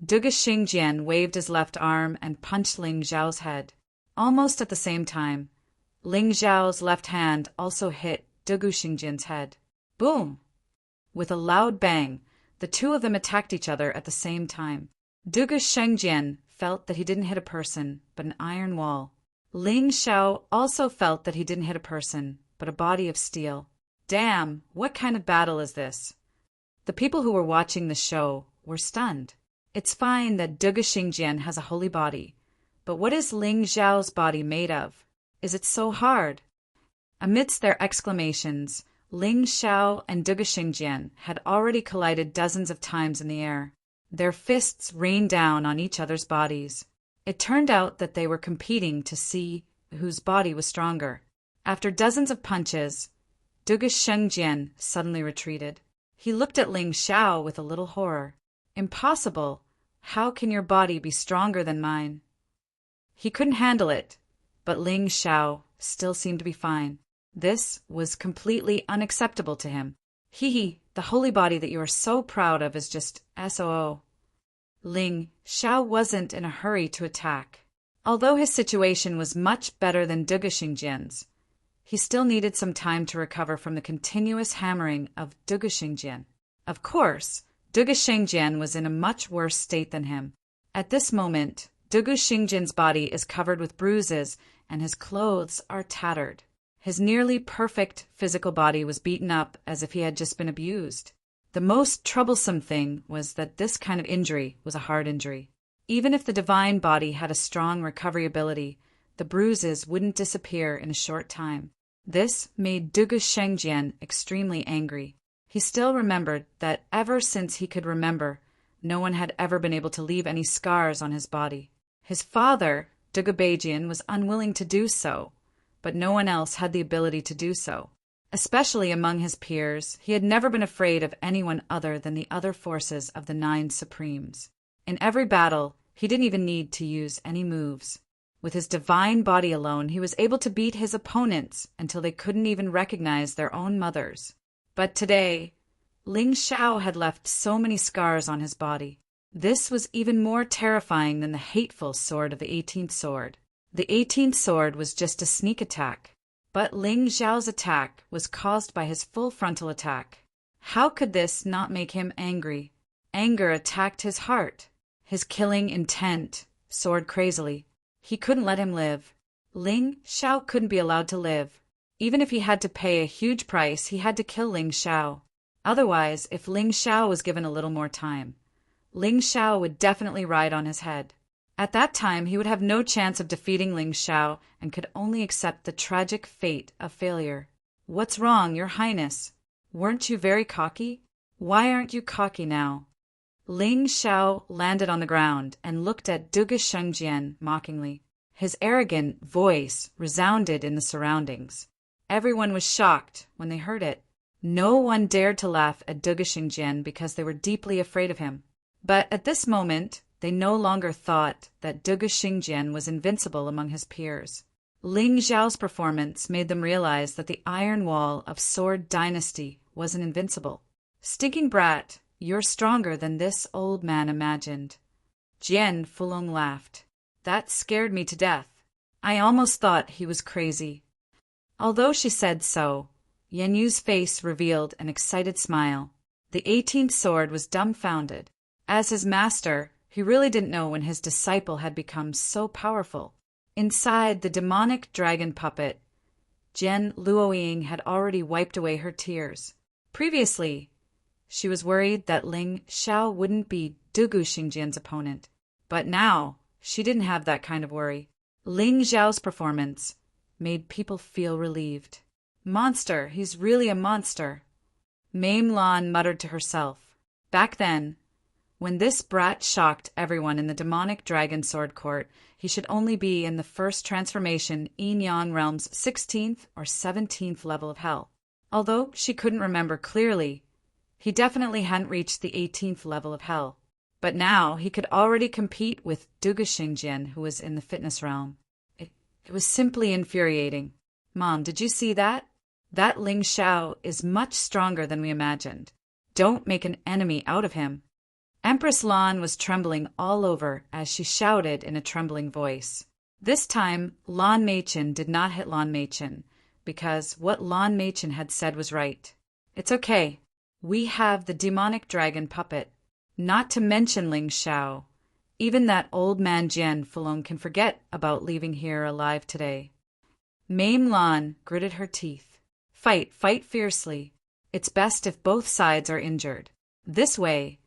Dugu Xingjian waved his left arm and punched Ling Xiao's head. Almost at the same time, Ling Xiao's left hand also hit Dugu Xingjian's head. Boom! With a loud bang, the two of them attacked each other at the same time. Dugu Shengjian felt that he didn't hit a person, but an iron wall. Ling Xiao also felt that he didn't hit a person, but a body of steel. Damn, what kind of battle is this? The people who were watching the show were stunned. It's fine that Dugu Xingjian has a holy body, but what is Ling Xiao's body made of? Is it so hard? Amidst their exclamations, Ling Xiao and Dugu Xingjian had already collided dozens of times in the air. Their fists rained down on each other's bodies. It turned out that they were competing to see whose body was stronger. After dozens of punches, Duge Shengjian suddenly retreated. He looked at Ling Xiao with a little horror. Impossible! How can your body be stronger than mine? He couldn't handle it, but Ling Xiao still seemed to be fine. This was completely unacceptable to him. The holy body that you are so proud of is just SOO. Ling Xiao wasn't in a hurry to attack. Although his situation was much better than Duge Shengjian's, he still needed some time to recover from the continuous hammering of Duge Shengjian. Of course, Duge Shengjian was in a much worse state than him. At this moment, Duge Shengjian's body is covered with bruises and his clothes are tattered. His nearly perfect physical body was beaten up as if he had just been abused. The most troublesome thing was that this kind of injury was a hard injury. Even if the divine body had a strong recovery ability, the bruises wouldn't disappear in a short time. This made Duge Shengjian extremely angry. He still remembered that ever since he could remember, no one had ever been able to leave any scars on his body. His father, Duge Beijian, was unwilling to do so, but no one else had the ability to do so. Especially among his peers, he had never been afraid of anyone other than the other forces of the 9 Supremes. In every battle, he didn't even need to use any moves. With his divine body alone, he was able to beat his opponents until they couldn't even recognize their own mothers. But today, Ling Xiao had left so many scars on his body. This was even more terrifying than the hateful sword of the 18th sword. The 18th sword was just a sneak attack. But Ling Xiao's attack was caused by his full frontal attack. How could this not make him angry? Anger attacked his heart. His killing intent soared crazily. He couldn't let him live. Ling Xiao couldn't be allowed to live. Even if he had to pay a huge price, he had to kill Ling Xiao. Otherwise, if Ling Xiao was given a little more time, Ling Xiao would definitely ride on his head. At that time, he would have no chance of defeating Ling Xiao and could only accept the tragic fate of failure. What's wrong, Your Highness? Weren't you very cocky? Why aren't you cocky now? Ling Xiao landed on the ground and looked at Duge Shengjian mockingly. His arrogant voice resounded in the surroundings. Everyone was shocked when they heard it. No one dared to laugh at Duge Shengjian because they were deeply afraid of him. But at this moment, they no longer thought that Duge Shengjian was invincible among his peers. Ling Xiao's performance made them realize that the iron wall of Sword Dynasty wasn't invincible. Stinking brat, you're stronger than this old man imagined. Jian Fulong laughed. That scared me to death. I almost thought he was crazy. Although she said so, Yan Yu's face revealed an excited smile. The 18th sword was dumbfounded. As his master, he really didn't know when his disciple had become so powerful. Inside the demonic dragon puppet, Jian Luoying had already wiped away her tears. Previously, she was worried that Ling Xiao wouldn't be Duge Shengjian's opponent. But now, she didn't have that kind of worry. Ling Xiao's performance made people feel relieved. Monster, he's really a monster. Mame Lan muttered to herself. Back then, when this brat shocked everyone in the demonic dragon sword court, he should only be in the first transformation Yin-Yang realm's 16th or 17th level of hell. Although she couldn't remember clearly, he definitely hadn't reached the 18th level of hell. But now he could already compete with Duge Shengjian, who was in the fitness realm. It was simply infuriating. Mom, did you see that? That Ling Xiao is much stronger than we imagined. Don't make an enemy out of him. Empress Lan was trembling all over as she shouted in a trembling voice. This time, Lan Meichen did not hit Lan Meichen, because what Lan Meichen had said was right. It's okay. We have the demonic dragon puppet. Not to mention Ling Xiao. Even that old man Jian Fulong can forget about leaving here alive today. Mame Lan gritted her teeth. Fight fiercely. It's best if both sides are injured. This way,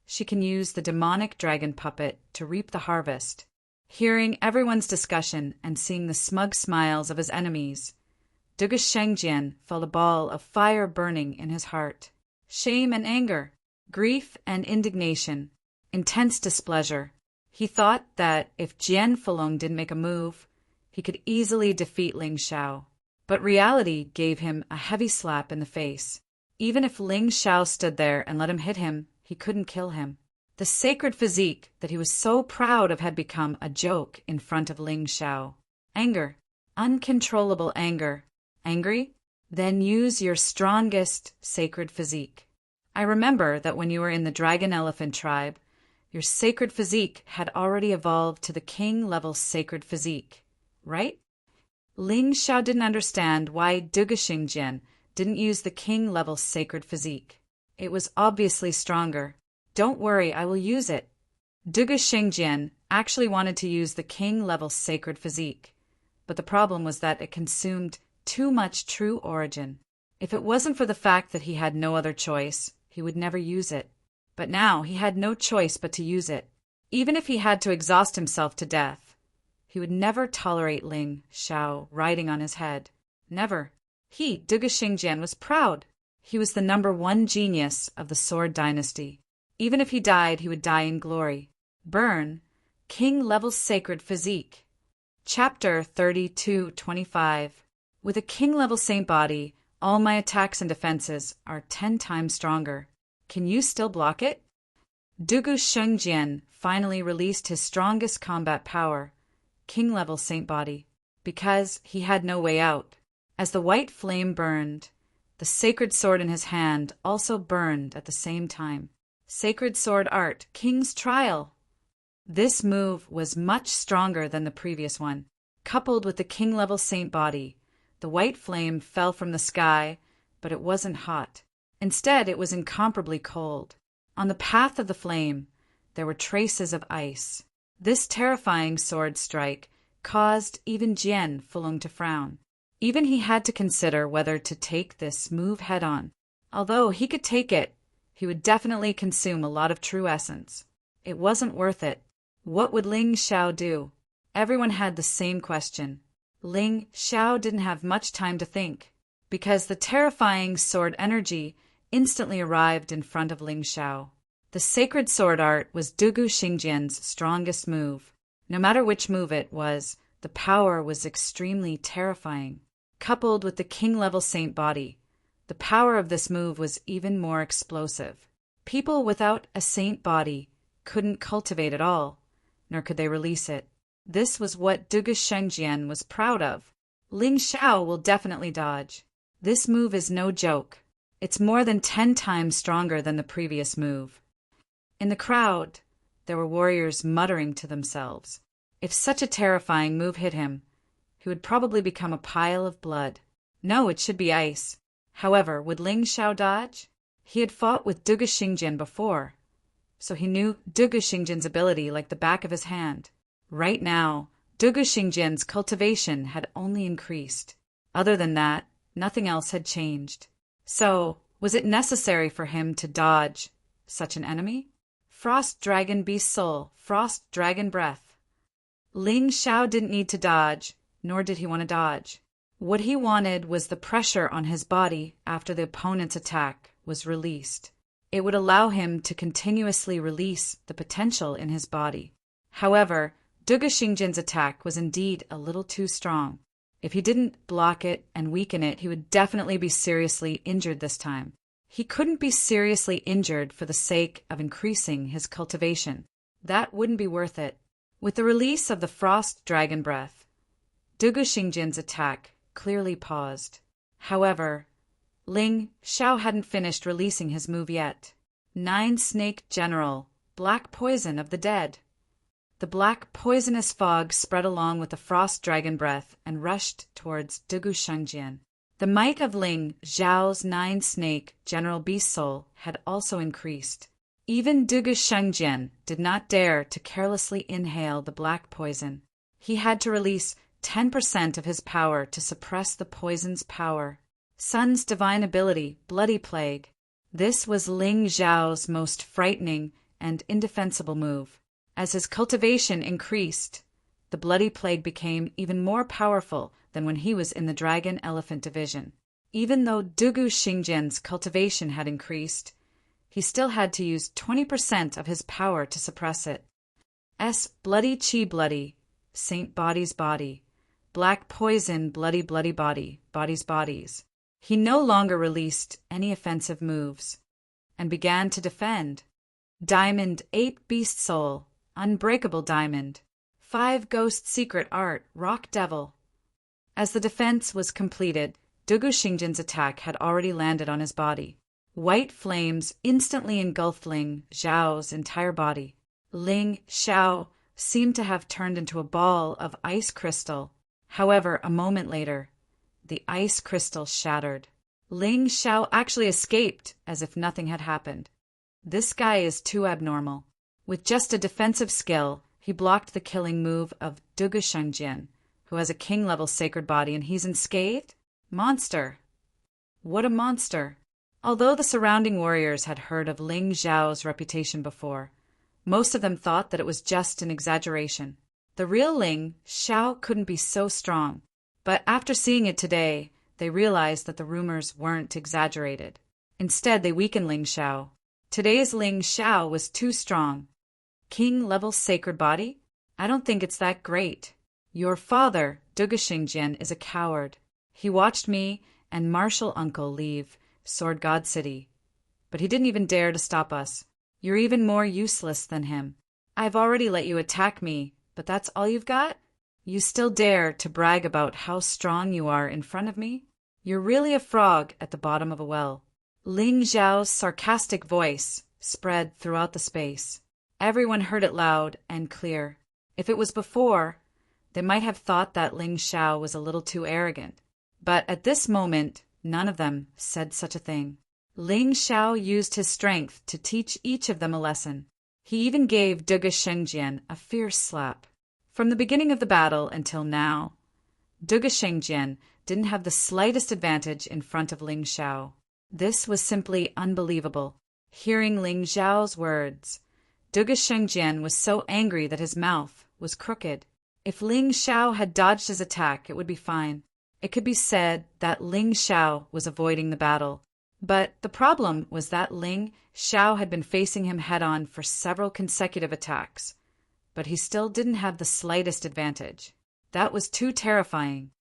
she can use the demonic dragon puppet to reap the harvest. Hearing everyone's discussion and seeing the smug smiles of his enemies, Duge Shengjian felt a ball of fire burning in his heart. Shame and anger, grief and indignation. intense displeasure. He thought that if Jian Fulong didn't make a move, he could easily defeat Ling Xiao. But reality gave him a heavy slap in the face. Even if Ling Xiao stood there and let him hit him, he couldn't kill him. The sacred physique that he was so proud of had become a joke in front of Ling Xiao. Anger. Uncontrollable anger. Angry? Then use your strongest sacred physique. I remember that when you were in the Dragon Elephant tribe, your sacred physique had already evolved to the king-level sacred physique, right? Ling Xiao didn't understand why Duguxingjian didn't use the king-level sacred physique. It was obviously stronger. Don't worry, I will use it. Duguxingjian actually wanted to use the king-level sacred physique, but the problem was that it consumed too much true origin. If it wasn't for the fact that he had no other choice, he would never use it. But now he had no choice but to use it. Even if he had to exhaust himself to death, he would never tolerate Ling Xiao riding on his head. Never. He, Duguxingjian, was proud. He was the #1 genius of the Sword Dynasty. Even if he died, he would die in glory. Burn. King-level sacred physique. Chapter 32:25. With a king-level saint body, all my attacks and defenses are 10 times stronger. Can you still block it? Duguxingjian finally released his strongest combat power, king-level saint body, because he had no way out. As the white flame burned, the sacred sword in his hand also burned at the same time. Sacred sword art, King's Trial. This move was much stronger than the previous one. Coupled with the king-level saint body, the white flame fell from the sky, but it wasn't hot. Instead, it was incomparably cold. On the path of the flame, there were traces of ice. This terrifying sword strike caused even Jian Fulong to frown. Even he had to consider whether to take this move head-on. Although he could take it, he would definitely consume a lot of true essence. It wasn't worth it. What would Ling Xiao do? Everyone had the same question. Ling Xiao didn't have much time to think, because the terrifying sword energy instantly arrived in front of Ling Xiao. The sacred sword art was Duguxingjian's strongest move. No matter which move it was, the power was extremely terrifying. Coupled with the king-level saint body, the power of this move was even more explosive. People without a saint body couldn't cultivate it all, nor could they release it. This was what Duguxingjian was proud of. Ling Xiao will definitely dodge. This move is no joke. It's more than 10 times stronger than the previous move. In the crowd, there were warriors muttering to themselves. If such a terrifying move hit him, he would probably become a pile of blood. No, it should be ice. However, would Ling Xiao dodge? He had fought with Duguxingjian before, so he knew Duguxingjian's ability like the back of his hand. Right now, Duguxingjian's cultivation had only increased. Other than that, nothing else had changed. So, was it necessary for him to dodge such an enemy? Frost Dragon Beast Soul, Frost Dragon Breath. Ling Xiao didn't need to dodge, nor did he want to dodge. What he wanted was the pressure on his body after the opponent's attack was released. It would allow him to continuously release the potential in his body. However, Duguxingjian's attack was indeed a little too strong. If he didn't block it and weaken it, he would definitely be seriously injured this time. He couldn't be seriously injured for the sake of increasing his cultivation. That wouldn't be worth it. With the release of the Frost Dragon Breath, Duguxingjian's attack clearly paused. However, Ling Xiao hadn't finished releasing his move yet. 9-Snake General, Black Poison of the Dead. The black poisonous fog spread along with the Frost Dragon Breath and rushed towards Duguxingjian. The might of Ling Xiao's 9-Snake General Beast Soul had also increased. Even Duguxingjian did not dare to carelessly inhale the black poison. He had to release 10% of his power to suppress the poison's power. Sun's divine ability, Bloody Plague. This was Ling Xiao's most frightening and indefensible move. As his cultivation increased, the Bloody Plague became even more powerful than when he was in the Dragon Elephant Division. Even though Duguxingjian's cultivation had increased, he still had to use 20% of his power to suppress it. Bloody chi bloody, Saint Body's body. Black poison bloody bloody body, body's bodies. He no longer released any offensive moves, and began to defend. Diamond 8 beast soul, unbreakable diamond. 5 ghost secret art, rock devil. As the defense was completed, Dugu Xingjin's attack had already landed on his body. White flames instantly engulfed Ling Xiao's entire body. Ling Xiao seemed to have turned into a ball of ice crystal. However, a moment later, the ice crystal shattered. Ling Xiao actually escaped as if nothing had happened. This guy is too abnormal. With just a defensive skill, he blocked the killing move of Dugu Xingjin, who has a king-level sacred body, and he's unscathed? Monster. What a monster. Although the surrounding warriors had heard of Ling Xiao's reputation before, most of them thought that it was just an exaggeration. The real Ling Xiao couldn't be so strong, but after seeing it today, they realized that the rumors weren't exaggerated. Instead, they weakened Ling Xiao. Today's Ling Xiao was too strong. King-level sacred body? I don't think it's that great. Your father, Dugu Xingjin, is a coward. He watched me and martial uncle leave Sword God City, but he didn't even dare to stop us. You're even more useless than him. I've already let you attack me, but that's all you've got? You still dare to brag about how strong you are in front of me? You're really a frog at the bottom of a well. Ling Xiao's sarcastic voice spread throughout the space. Everyone heard it loud and clear. If it was before, they might have thought that Ling Xiao was a little too arrogant. But at this moment, none of them said such a thing. Ling Xiao used his strength to teach each of them a lesson. He even gave Dugu Xingjin a fierce slap. From the beginning of the battle until now, Dugu Xingjin didn't have the slightest advantage in front of Ling Xiao. This was simply unbelievable. Hearing Ling Xiao's words, Dugu Xingjin was so angry that his mouth was crooked. If Ling Xiao had dodged his attack, it would be fine. It could be said that Ling Xiao was avoiding the battle. But the problem was that Ling Xiao had been facing him head-on for several consecutive attacks, but he still didn't have the slightest advantage. That was too terrifying.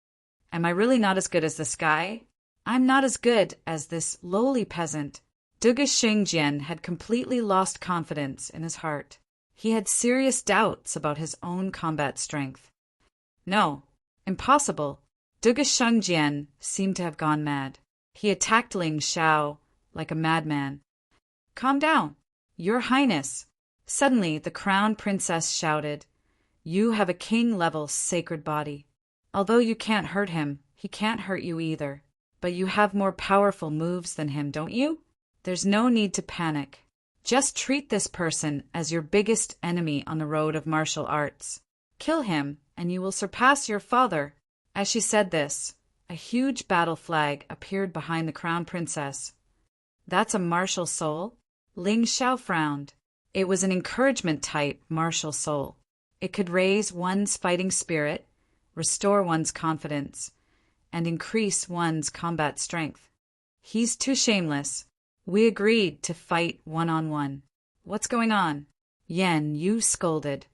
Am I really not as good as this guy? I'm not as good as this lowly peasant. Dugu Xingjin had completely lost confidence in his heart. He had serious doubts about his own combat strength. No, impossible. Dugu Xingjin seemed to have gone mad. He attacked Ling Xiao like a madman. Calm down, Your Highness. Suddenly, the crown princess shouted, You have a king-level sacred body. Although you can't hurt him, he can't hurt you either. But you have more powerful moves than him, don't you? There's no need to panic. Just treat this person as your biggest enemy on the road of martial arts. Kill him, and you will surpass your father. As she said this, a huge battle flag appeared behind the crown princess. That's a martial soul? Ling Xiao frowned. It was an encouragement-type martial soul. It could raise one's fighting spirit, restore one's confidence, and increase one's combat strength. He's too shameless. We agreed to fight one-on-one. What's going on? Yen, you scolded.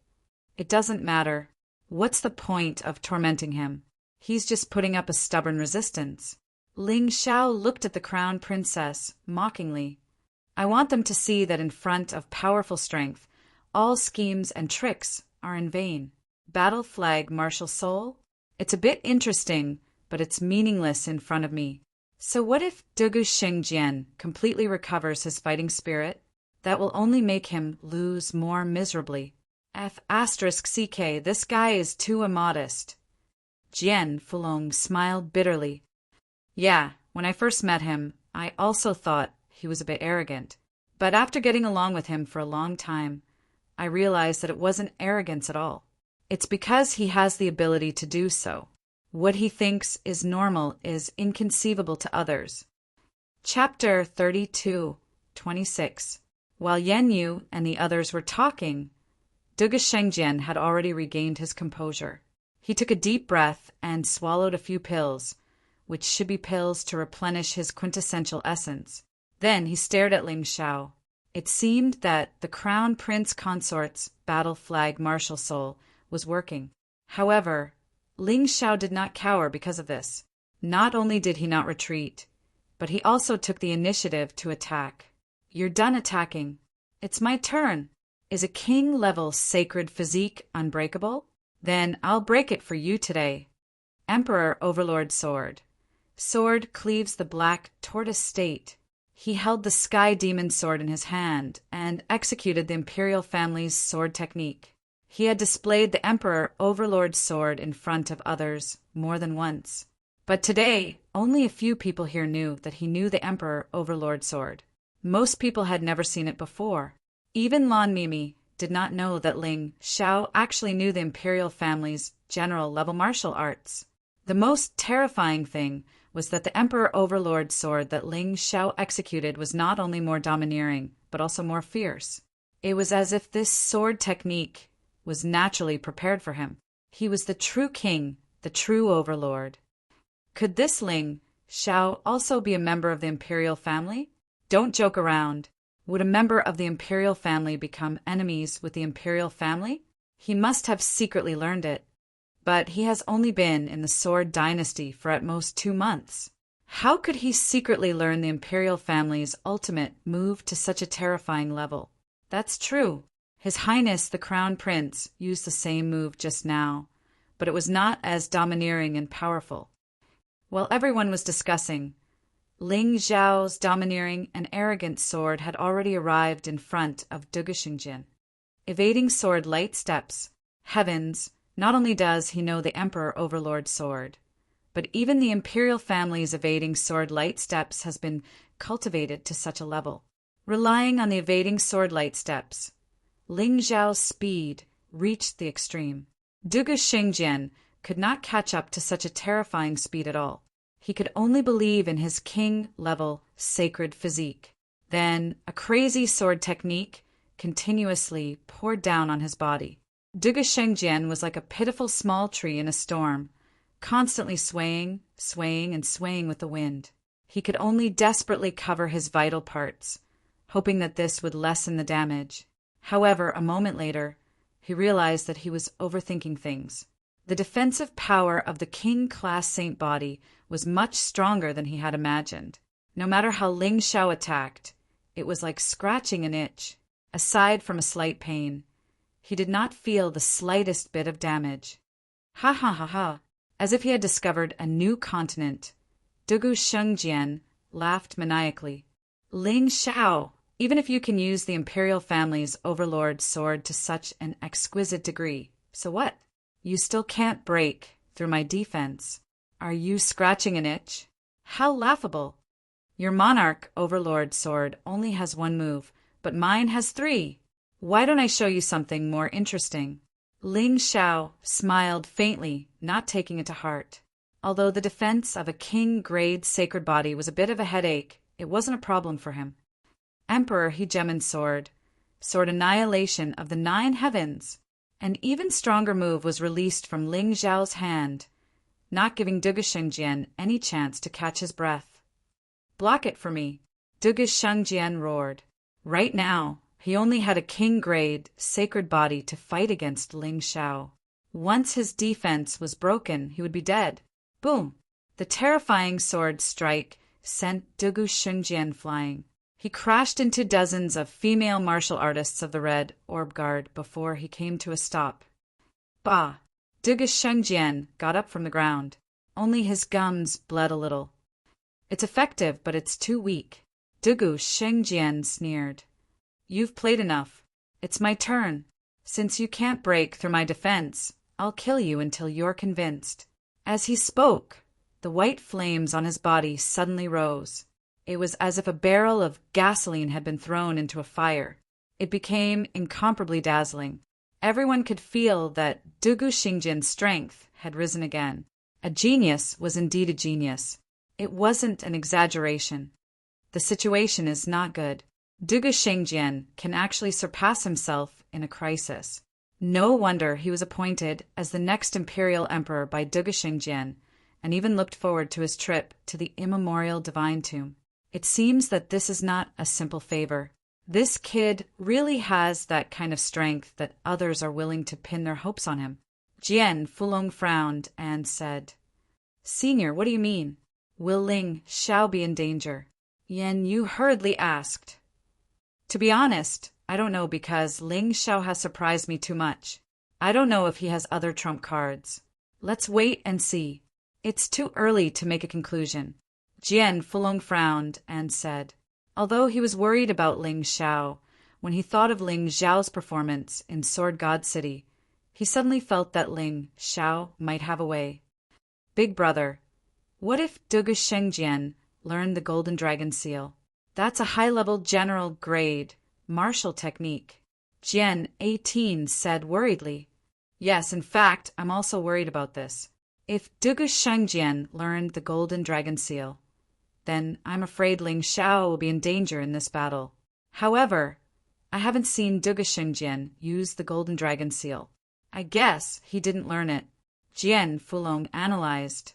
It doesn't matter. What's the point of tormenting him? He's just putting up a stubborn resistance. Ling Xiao looked at the crown princess mockingly. I want them to see that in front of powerful strength, all schemes and tricks are in vain. Battle flag martial soul? It's a bit interesting, but it's meaningless in front of me. So what if Dugu Xingjin completely recovers his fighting spirit? That will only make him lose more miserably. CK, this guy is too immodest. Jian Fulong smiled bitterly. Yeah, when I first met him, I also thought he was a bit arrogant. But after getting along with him for a long time, I realized that it wasn't arrogance at all. It's because he has the ability to do so. What he thinks is normal is inconceivable to others. Chapter 32:26. While Yan Yu and the others were talking, Dugu Xingjin had already regained his composure. He took a deep breath and swallowed a few pills, which should be pills to replenish his quintessential essence. Then he stared at Ling Xiao. It seemed that the crown prince consort's battle flag martial soul was working. However, Ling Xiao did not cower because of this. Not only did he not retreat, but he also took the initiative to attack. You're done attacking. It's my turn. Is a king-level sacred physique unbreakable? Then I'll break it for you today. Emperor Overlord Sword. Sword cleaves the black tortoise state. He held the Sky Demon sword in his hand and executed the imperial family's sword technique. He had displayed the Emperor Overlord sword in front of others more than once. But today, only a few people here knew that he knew the Emperor Overlord sword. Most people had never seen it before. Even Lan Mimi did not know that Ling Xiao actually knew the imperial family's general-level martial arts. The most terrifying thing was that the Emperor Overlord sword that Ling Xiao executed was not only more domineering, but also more fierce. It was as if this sword technique was naturally prepared for him. He was the true king, the true overlord. Could this Ling Xiao also be a member of the imperial family? Don't joke around. Would a member of the imperial family become enemies with the imperial family? He must have secretly learned it. But he has only been in the Sword Dynasty for at most 2 months. How could he secretly learn the imperial family's ultimate move to such a terrifying level? That's true. His Highness the Crown Prince used the same move just now, but it was not as domineering and powerful. While everyone was discussing, Ling Xiao's domineering and arrogant sword had already arrived in front of Dugu Xingjin. Evading sword light steps. Heavens, not only does he know the Emperor Overlord sword, but even the imperial family's evading sword light steps has been cultivated to such a level. Relying on the evading sword light steps, Ling Xiao's speed reached the extreme. Dugu Xingjian could not catch up to such a terrifying speed at all. He could only believe in his king-level sacred physique. Then a crazy sword technique continuously poured down on his body. Dugu Shengjian was like a pitiful small tree in a storm, constantly swaying, and swaying with the wind. He could only desperately cover his vital parts, hoping that this would lessen the damage. However, a moment later, he realized that he was overthinking things. The defensive power of the king-class saint body was much stronger than he had imagined. No matter how Ling Xiao attacked, it was like scratching an itch. Aside from a slight pain, he did not feel the slightest bit of damage. Ha ha ha ha! As if he had discovered a new continent, Dugu Shengjian laughed maniacally. Ling Xiao, even if you can use the imperial family's overlord sword to such an exquisite degree, so what? You still can't break through my defense. Are you scratching an itch? How laughable! Your monarch overlord sword only has 1 move, but mine has 3. Why don't I show you something more interesting? Ling Xiao smiled faintly, not taking it to heart. Although the defense of a king-grade sacred body was a bit of a headache, it wasn't a problem for him. Emperor Hegemon's sword annihilation of the 9 heavens. An even stronger move was released from Ling Xiao's hand, not giving Dugu Shengjian any chance to catch his breath. Block it for me, Dugu Shengjian roared. Right now, he only had a king-grade sacred body to fight against Ling Xiao. Once his defense was broken, he would be dead. Boom! The terrifying sword strike sent Dugu Shengjian flying. He crashed into dozens of female martial artists of the Red Orb Guard before he came to a stop. Bah! Dugu Shengjian got up from the ground. Only his gums bled a little. It's effective, but it's too weak. Dugu Shengjian sneered. You've played enough. It's my turn. Since you can't break through my defense, I'll kill you until you're convinced. As he spoke, the white flames on his body suddenly rose. It was as if a barrel of gasoline had been thrown into a fire. It became incomparably dazzling. Everyone could feel that Dugu Xingjian's strength had risen again. A genius was indeed a genius. It wasn't an exaggeration. The situation is not good. Dugu Xingjian can actually surpass himself in a crisis. No wonder he was appointed as the next imperial emperor by Dugu Xingjian, and even looked forward to his trip to the immemorial divine tomb. It seems that this is not a simple favor. This kid really has that kind of strength that others are willing to pin their hopes on him. Jian Fulong frowned and said, Senior, what do you mean? Will Ling Xiao be in danger? Yan Yu hurriedly asked. To be honest, I don't know because Ling Xiao has surprised me too much. I don't know if he has other trump cards. Let's wait and see. It's too early to make a conclusion. Jian Fulong frowned and said, although he was worried about Ling Xiao, when he thought of Ling Xiao's performance in Sword God City, he suddenly felt that Ling Xiao might have a way. Big brother, what if Dugu Shengjian learned the Golden Dragon Seal? That's a high-level general grade martial technique. Jian 18 said worriedly. Yes, in fact, I'm also worried about this. If Dugu Shengjian learned the Golden Dragon Seal, then I'm afraid Ling Xiao will be in danger in this battle. However, I haven't seen Dugu Shengjian use the Golden Dragon Seal. I guess he didn't learn it. Jian Fulong analyzed.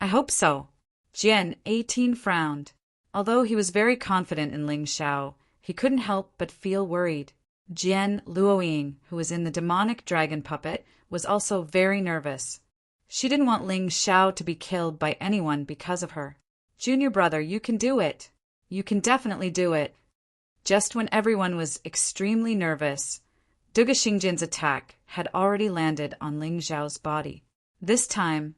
I hope so. Jian 18 frowned. Although he was very confident in Ling Xiao, he couldn't help but feel worried. Jian Luoying, who was in the demonic dragon puppet, was also very nervous. She didn't want Ling Xiao to be killed by anyone because of her. Junior brother, you can do it. You can definitely do it. Just when everyone was extremely nervous, Dugu Xingjian's attack had already landed on Ling Xiao's body. This time,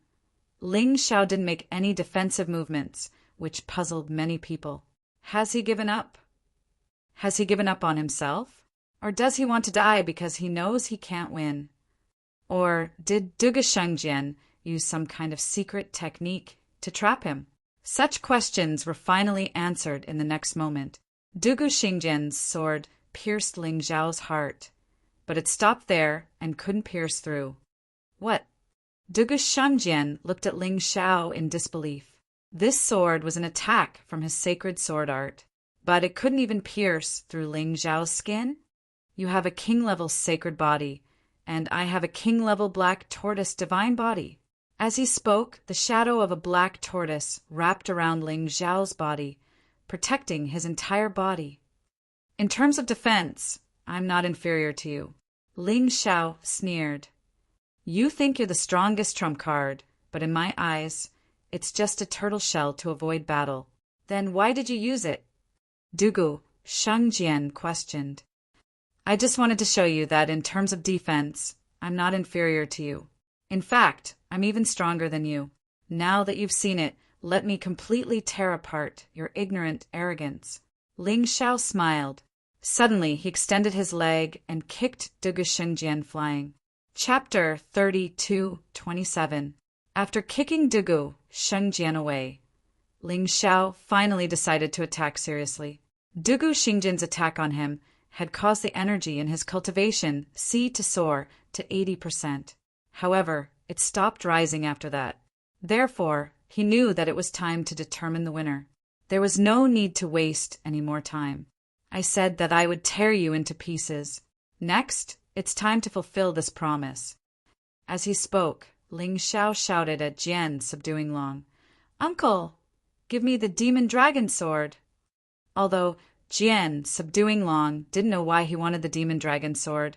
Ling Xiao didn't make any defensive movements, which puzzled many people. Has he given up? Has he given up on himself? Or does he want to die because he knows he can't win? Or did Dugu Shengjian use some kind of secret technique to trap him? Such questions were finally answered in the next moment. Dugu Xingjian's sword pierced Ling Xiao's heart, but it stopped there and couldn't pierce through. What? Dugu Shengjian looked at Ling Xiao in disbelief. This sword was an attack from his sacred sword art, but it couldn't even pierce through Ling Xiao's skin? You have a king-level sacred body, and I have a king-level black tortoise divine body. As he spoke, the shadow of a black tortoise wrapped around Ling Xiao's body, protecting his entire body. In terms of defense, I'm not inferior to you. Ling Xiao sneered. You think you're the strongest trump card, but in my eyes, it's just a turtle shell to avoid battle. Then why did you use it? Dugu Shengjian questioned. I just wanted to show you that in terms of defense, I'm not inferior to you. In fact, I'm even stronger than you. Now that you've seen it, let me completely tear apart your ignorant arrogance. Ling Xiao smiled. Suddenly, he extended his leg and kicked Dugu Shengjian flying. Chapter 32:27. After kicking Dugu Shengjian away, Ling Xiao finally decided to attack seriously. Dugu Shengjian's attack on him had caused the energy in his cultivation to soar to 80%. However, it stopped rising after that. Therefore, he knew that it was time to determine the winner. There was no need to waste any more time. I said that I would tear you into pieces. Next, it's time to fulfill this promise. As he spoke, Ling Xiao shouted at Jian, subduing Long, Uncle, give me the demon dragon sword. Although Jian, subduing Long, didn't know why he wanted the demon dragon sword,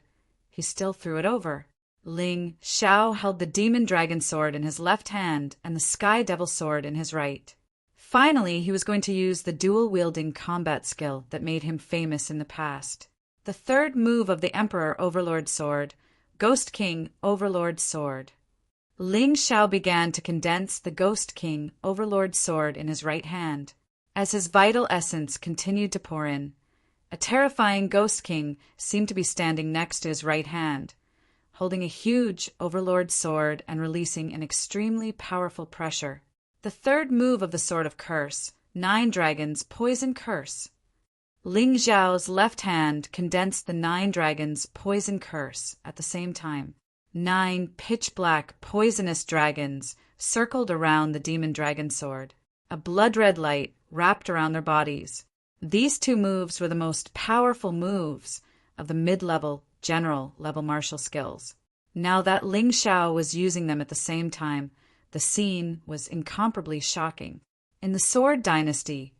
he still threw it over. Ling Xiao held the demon dragon sword in his left hand and the sky devil sword in his right. Finally, he was going to use the dual-wielding combat skill that made him famous in the past. The third move of the Emperor Overlord Sword, Ghost King Overlord Sword. Ling Xiao began to condense the Ghost King Overlord Sword in his right hand. As his vital essence continued to pour in, a terrifying Ghost King seemed to be standing next to his right hand, holding a huge Overlord Sword and releasing an extremely powerful pressure. The third move of the Sword of Curse, 9 Dragons Poison Curse. Ling Xiao's left hand condensed the 9 Dragons Poison Curse at the same time. 9 pitch-black poisonous dragons circled around the demon dragon sword. A blood-red light wrapped around their bodies. These 2 moves were the most powerful moves of the mid-level, general-level martial skills. Now that Ling Xiao was using them at the same time, the scene was incomparably shocking. In the Sword Dynasty,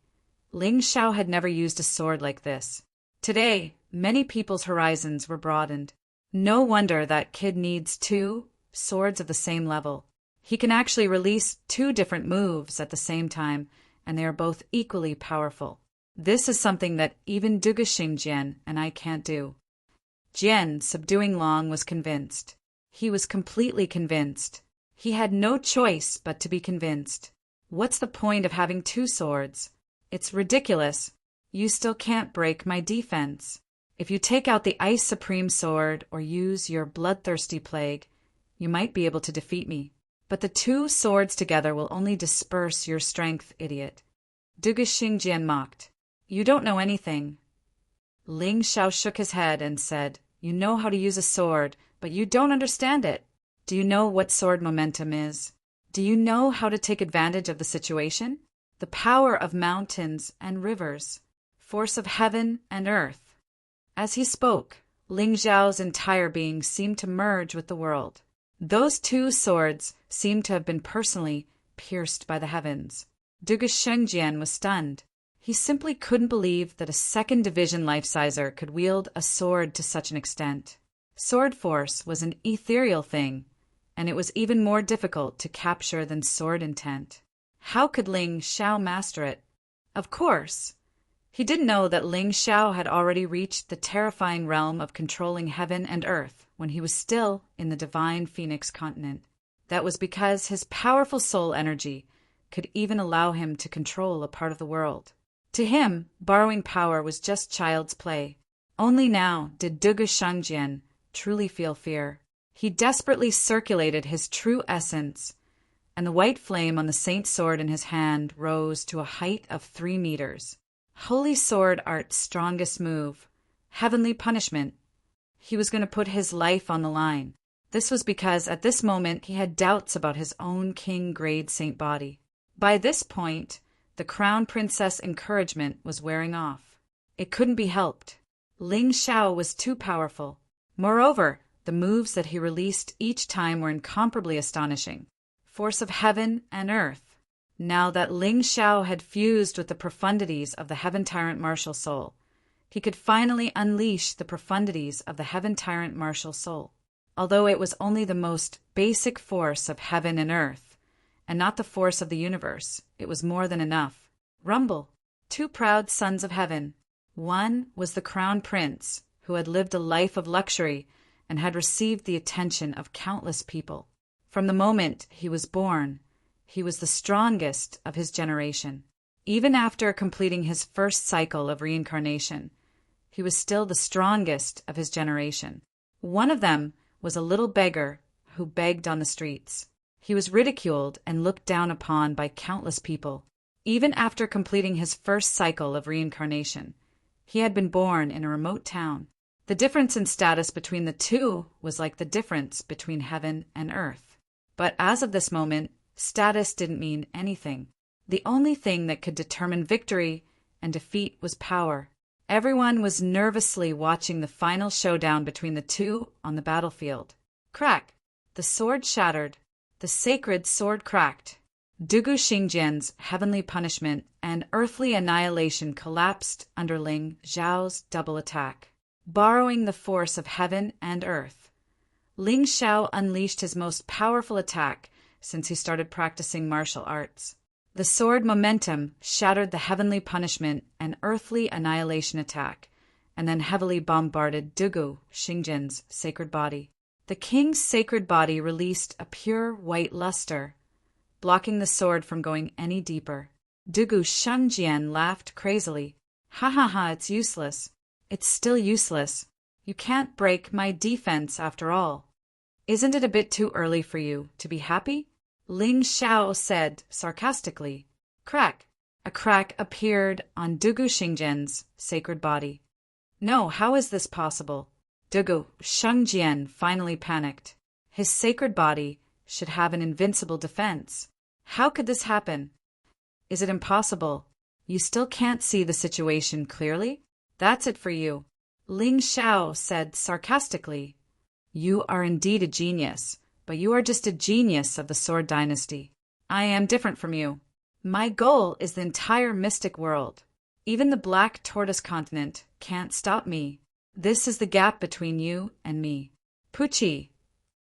Ling Xiao had never used a sword like this. Today, many people's horizons were broadened. No wonder that kid needs two swords of the same level. He can actually release two different moves at the same time, and they are both equally powerful. This is something that even Dugu Xingjian and I can't do. Jian, subduing Long, was convinced. He was completely convinced. He had no choice but to be convinced. What's the point of having two swords? It's ridiculous. You still can't break my defense. If you take out the Ice Supreme Sword or use your bloodthirsty plague, you might be able to defeat me. But the two swords together will only disperse your strength, idiot. Dugu Xingjian mocked. You don't know anything. Ling Xiao shook his head and said, You know how to use a sword, but you don't understand it. Do you know what sword momentum is? Do you know how to take advantage of the situation? The power of mountains and rivers. Force of heaven and earth. As he spoke, Ling Xiao's entire being seemed to merge with the world. Those two swords seemed to have been personally pierced by the heavens. Dugu Shengjian was stunned. He simply couldn't believe that a second division life-sizer could wield a sword to such an extent. Sword force was an ethereal thing, and it was even more difficult to capture than sword intent. How could Ling Xiao master it? Of course. He didn't know that Ling Xiao had already reached the terrifying realm of controlling heaven and earth when he was still in the divine Phoenix continent. That was because his powerful soul energy could even allow him to control a part of the world. To him, borrowing power was just child's play. Only now did Dugu Shangjian truly feel fear. He desperately circulated his true essence, and the white flame on the saint's sword in his hand rose to a height of 3 meters. Holy sword art's strongest move. Heavenly punishment. He was going to put his life on the line. This was because at this moment he had doubts about his own king-grade saint body. By this point, the crown princess' encouragement was wearing off. It couldn't be helped. Ling Xiao was too powerful. Moreover, the moves that he released each time were incomparably astonishing. Force of heaven and earth. Now that Ling Xiao had fused with the profundities of the Heaven Tyrant Martial Soul, he could finally unleash the profundities of the Heaven Tyrant Martial Soul. Although it was only the most basic force of heaven and earth, and not the force of the universe, it was more than enough. Rumble. 2 proud sons of heaven. One was the crown prince, who had lived a life of luxury and had received the attention of countless people. From the moment he was born, he was the strongest of his generation. Even after completing his first cycle of reincarnation, he was still the strongest of his generation. One of them was a little beggar who begged on the streets. He was ridiculed and looked down upon by countless people. Even after completing his first cycle of reincarnation, he had been born in a remote town. The difference in status between the two was like the difference between heaven and earth. But as of this moment, status didn't mean anything. The only thing that could determine victory and defeat was power. Everyone was nervously watching the final showdown between the two on the battlefield. Crack! The sword shattered. The sacred sword cracked. Dugu Xingjian's heavenly punishment and earthly annihilation collapsed under Ling Xiao's double attack. Borrowing the force of heaven and earth, Ling Xiao unleashed his most powerful attack since he started practicing martial arts. The sword momentum shattered the heavenly punishment and earthly annihilation attack, and then heavily bombarded Dugu Xingjian's sacred body. The king's sacred body released a pure white luster, blocking the sword from going any deeper. Dugu Shangjian laughed crazily. Ha ha ha, it's useless. It's still useless. You can't break my defense after all. Isn't it a bit too early for you to be happy? Ling Xiao said sarcastically. Crack! A crack appeared on Dugu Xingjian's sacred body. No, how is this possible? Dugu Shangjian finally panicked. His sacred body should have an invincible defense. How could this happen? Is it impossible? You still can't see the situation clearly? That's it for you. Ling Xiao said sarcastically. You are indeed a genius, but you are just a genius of the Sword Dynasty. I am different from you. My goal is the entire mystic world. Even the Black Tortoise Continent can't stop me. This is the gap between you and me. Puchi!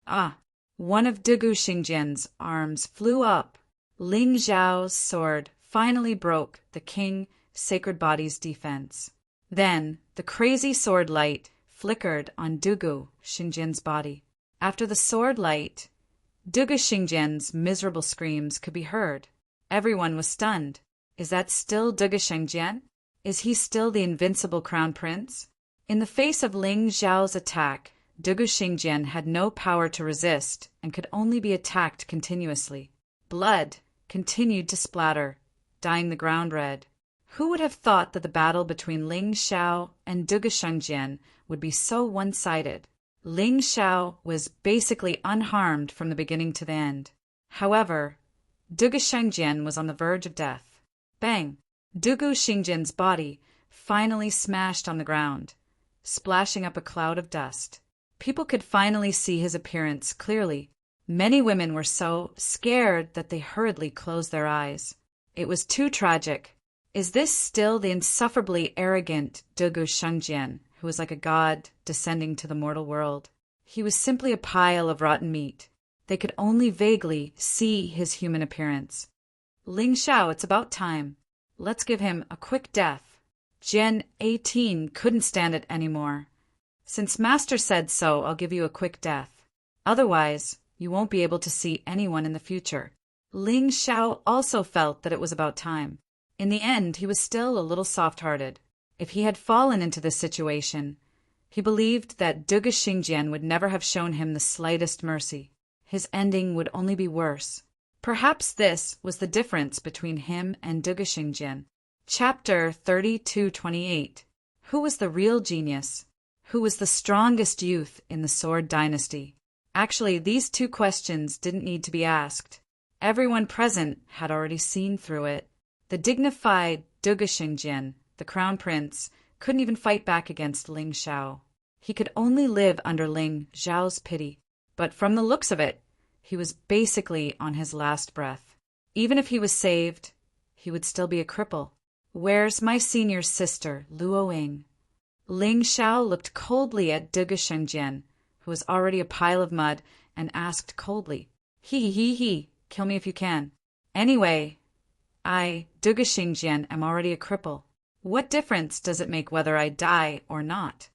Ah! One of Dugu Xingjian's arms flew up. Ling Zhao's sword finally broke the King Sacred Body's defense. Then the crazy sword light flickered on Dugu Xingjian's body. After the sword light, Dugu Xingjian's miserable screams could be heard. Everyone was stunned. Is that still Dugu Xingjian? Is he still the invincible crown prince? In the face of Ling Zhao's attack, Dugu Xingjian had no power to resist and could only be attacked continuously. Blood continued to splatter, dyeing the ground red. Who would have thought that the battle between Ling Zhao and Dugu Xingjian would be so one-sided? Ling Zhao was basically unharmed from the beginning to the end. However, Dugu Xingjian was on the verge of death. Bang! Dugu Xingjian's body finally smashed on the ground, splashing up a cloud of dust. People could finally see his appearance clearly. Many women were so scared that they hurriedly closed their eyes. It was too tragic. Is this still the insufferably arrogant Dugu Xingjian, who was like a god descending to the mortal world? He was simply a pile of rotten meat. They could only vaguely see his human appearance. Ling Zhao, it's about time. Let's give him a quick death. Jian 18 couldn't stand it anymore. Since Master said so, I'll give you a quick death. Otherwise, you won't be able to see anyone in the future. Ling Zhao also felt that it was about time. In the end, he was still a little soft-hearted. If he had fallen into this situation, he believed that Dugu Xingjian would never have shown him the slightest mercy. His ending would only be worse. Perhaps this was the difference between him and Dugu Xingjian. Chapter 3228. Who was the real genius? Who was the strongest youth in the Sword Dynasty? Actually, these two questions didn't need to be asked. Everyone present had already seen through it. The dignified Dugu Xingjian, the crown prince, couldn't even fight back against Ling Zhao. He could only live under Ling Zhao's pity. But from the looks of it, he was basically on his last breath. Even if he was saved, he would still be a cripple. Where's my senior sister, Luo Ying? Ling Zhao looked coldly at Dugu Xingjian, who was already a pile of mud, and asked coldly, He, kill me if you can. Anyway, I, Dugu Xingjian, am already a cripple. What difference does it make whether I die or not?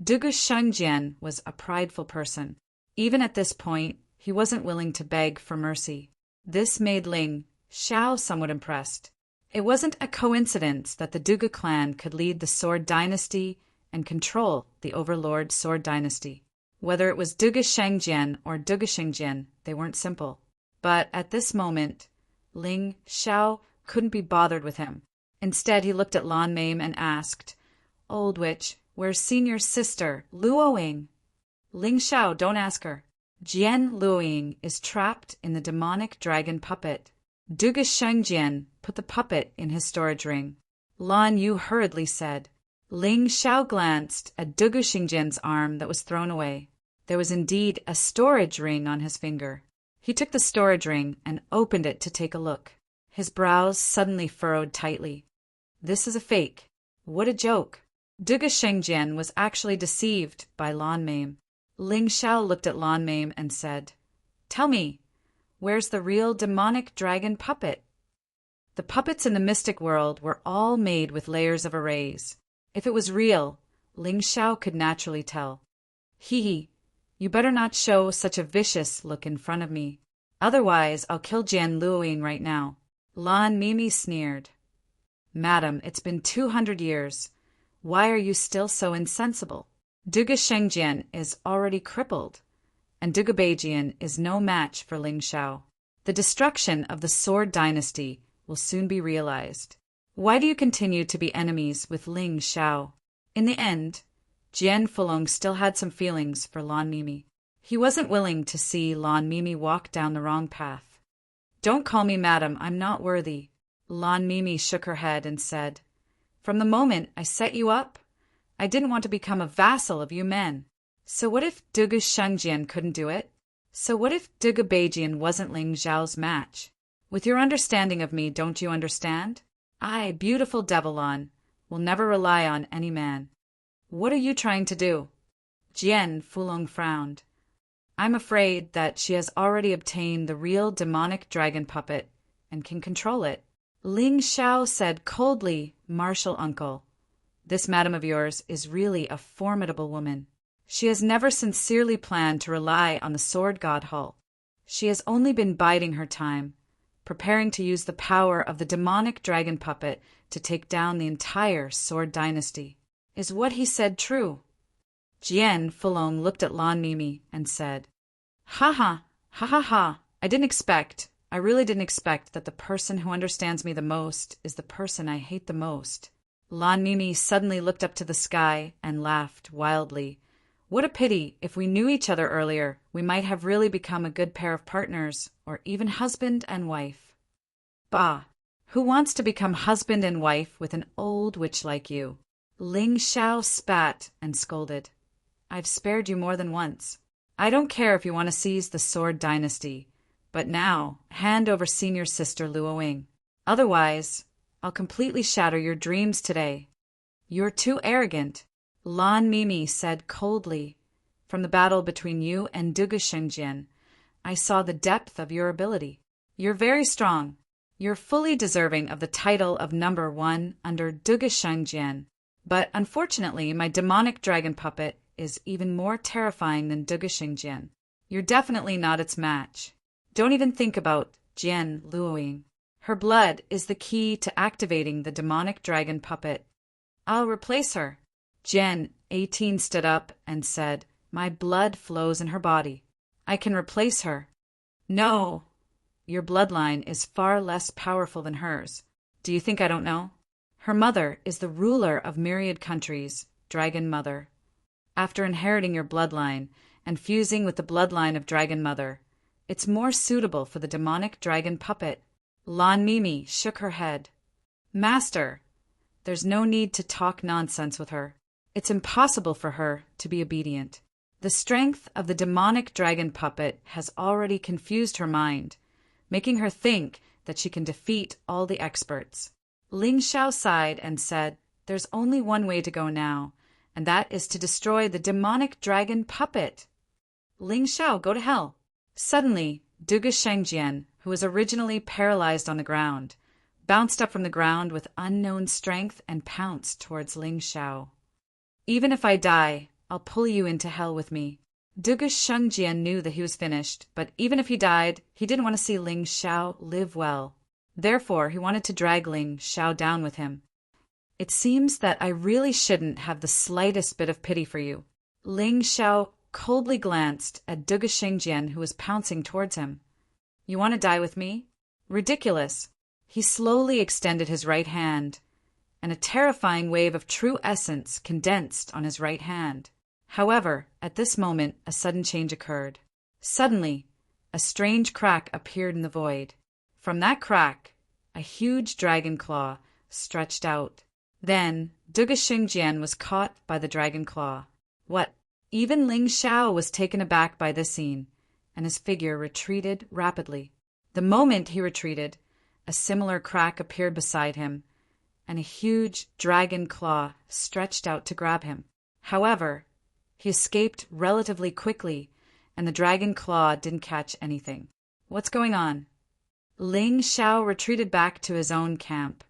Dugu Xingjian was a prideful person. Even at this point, he wasn't willing to beg for mercy. This made Ling Zhao somewhat impressed. It wasn't a coincidence that the Dugu clan could lead the Sword Dynasty and control the Overlord Sword Dynasty. Whether it was Dugu Xingjian or Dugu Xingjian, they weren't simple. But at this moment, Ling Zhao couldn't be bothered with him. Instead, he looked at Lan Mame and asked, Old witch, where's senior sister, Luo Ying? Ling Zhao, don't ask her. Jian Luoying is trapped in the demonic dragon puppet. Dugu Xingjian put the puppet in his storage ring. Lan Yu hurriedly said. Ling Zhao glanced at Dugu Xingjian's arm that was thrown away. There was indeed a storage ring on his finger. He took the storage ring and opened it to take a look. His brows suddenly furrowed tightly. This is a fake. What a joke. Dugu Xingjian was actually deceived by Lan Mame. Ling Zhao looked at Lan Mame and said, Tell me, where's the real demonic dragon puppet? The puppets in the mystic world were all made with layers of arrays. If it was real, Ling Zhao could naturally tell. You better not show such a vicious look in front of me. Otherwise, I'll kill Jian Luoying right now. Lan Mimi sneered. Madam, it's been 200 years. Why are you still so insensible? Dugu Xingjian is already crippled, and Dugu Beijian is no match for Ling Zhao. The destruction of the Sword Dynasty will soon be realized. Why do you continue to be enemies with Ling Zhao? In the end, Jian Fulong still had some feelings for Lan Mimi. He wasn't willing to see Lan Mimi walk down the wrong path. Don't call me madam, I'm not worthy. Lan Mimi shook her head and said, From the moment I set you up, I didn't want to become a vassal of you men. So what if Dugu Xingjian couldn't do it? So what if Dugu Beijian wasn't Ling Zhao's match? With your understanding of me, don't you understand? I, beautiful Devilon, will never rely on any man. What are you trying to do? Jian Fulong frowned. I'm afraid that she has already obtained the real demonic dragon puppet and can control it. Ling Xiao said coldly, Martial uncle, this madam of yours is really a formidable woman. She has never sincerely planned to rely on the sword god Hull. She has only been biding her time, preparing to use the power of the demonic dragon puppet to take down the entire sword dynasty. Is what he said true? Jian Fulong looked at Lan Mimi and said, Ha ha, ha ha ha, I really didn't expect that the person who understands me the most is the person I hate the most. Lan Mimi suddenly looked up to the sky and laughed wildly. What a pity, if we knew each other earlier, we might have really become a good pair of partners, or even husband and wife. Bah! Who wants to become husband and wife with an old witch like you? Ling Xiao spat and scolded. I've spared you more than once. I don't care if you want to seize the sword dynasty, but now hand over senior sister Luoying. Otherwise, I'll completely shatter your dreams today. You're too arrogant, Lan Mimi said coldly. From the battle between you and Dugu Shengjian, I saw the depth of your ability. You're very strong. You're fully deserving of the title of number 1 under Dugu Shengjian. But unfortunately, my demonic dragon puppet is even more terrifying than Dugu Shengjian. You're definitely not its match. Don't even think about Jian Luoying. Her blood is the key to activating the demonic dragon puppet. I'll replace her. Jian 18 stood up and said, My blood flows in her body. I can replace her. No, your bloodline is far less powerful than hers. Do you think I don't know? Her mother is the ruler of myriad countries, Dragon Mother. After inheriting your bloodline and fusing with the bloodline of Dragon Mother, it's more suitable for the demonic dragon puppet. Lan Mimi shook her head. Master, there's no need to talk nonsense with her. It's impossible for her to be obedient. The strength of the demonic dragon puppet has already confused her mind, making her think that she can defeat all the experts. Ling Xiao sighed and said, There's only one way to go now, and that is to destroy the demonic dragon puppet. Ling Xiao, go to hell. Suddenly, Dugu Shengjian, who was originally paralyzed on the ground, bounced up from the ground with unknown strength and pounced towards Ling Xiao. Even if I die, I'll pull you into hell with me. Dugu Shengjian knew that he was finished, but even if he died, he didn't want to see Ling Xiao live well. Therefore, he wanted to drag Ling Xiao down with him. It seems that I really shouldn't have the slightest bit of pity for you. Ling Xiao coldly glanced at Dugu Shengjian, who was pouncing towards him. You want to die with me? Ridiculous. He slowly extended his right hand, and a terrifying wave of true essence condensed on his right hand. However, at this moment, a sudden change occurred. Suddenly, a strange crack appeared in the void. From that crack, a huge dragon claw stretched out. Then, Dugu Shengjian was caught by the dragon claw. What? Even Ling Xiao was taken aback by this scene, and his figure retreated rapidly. The moment he retreated, a similar crack appeared beside him, and a huge dragon claw stretched out to grab him. However, he escaped relatively quickly, and the dragon claw didn't catch anything. What's going on? Ling Xiao retreated back to his own camp,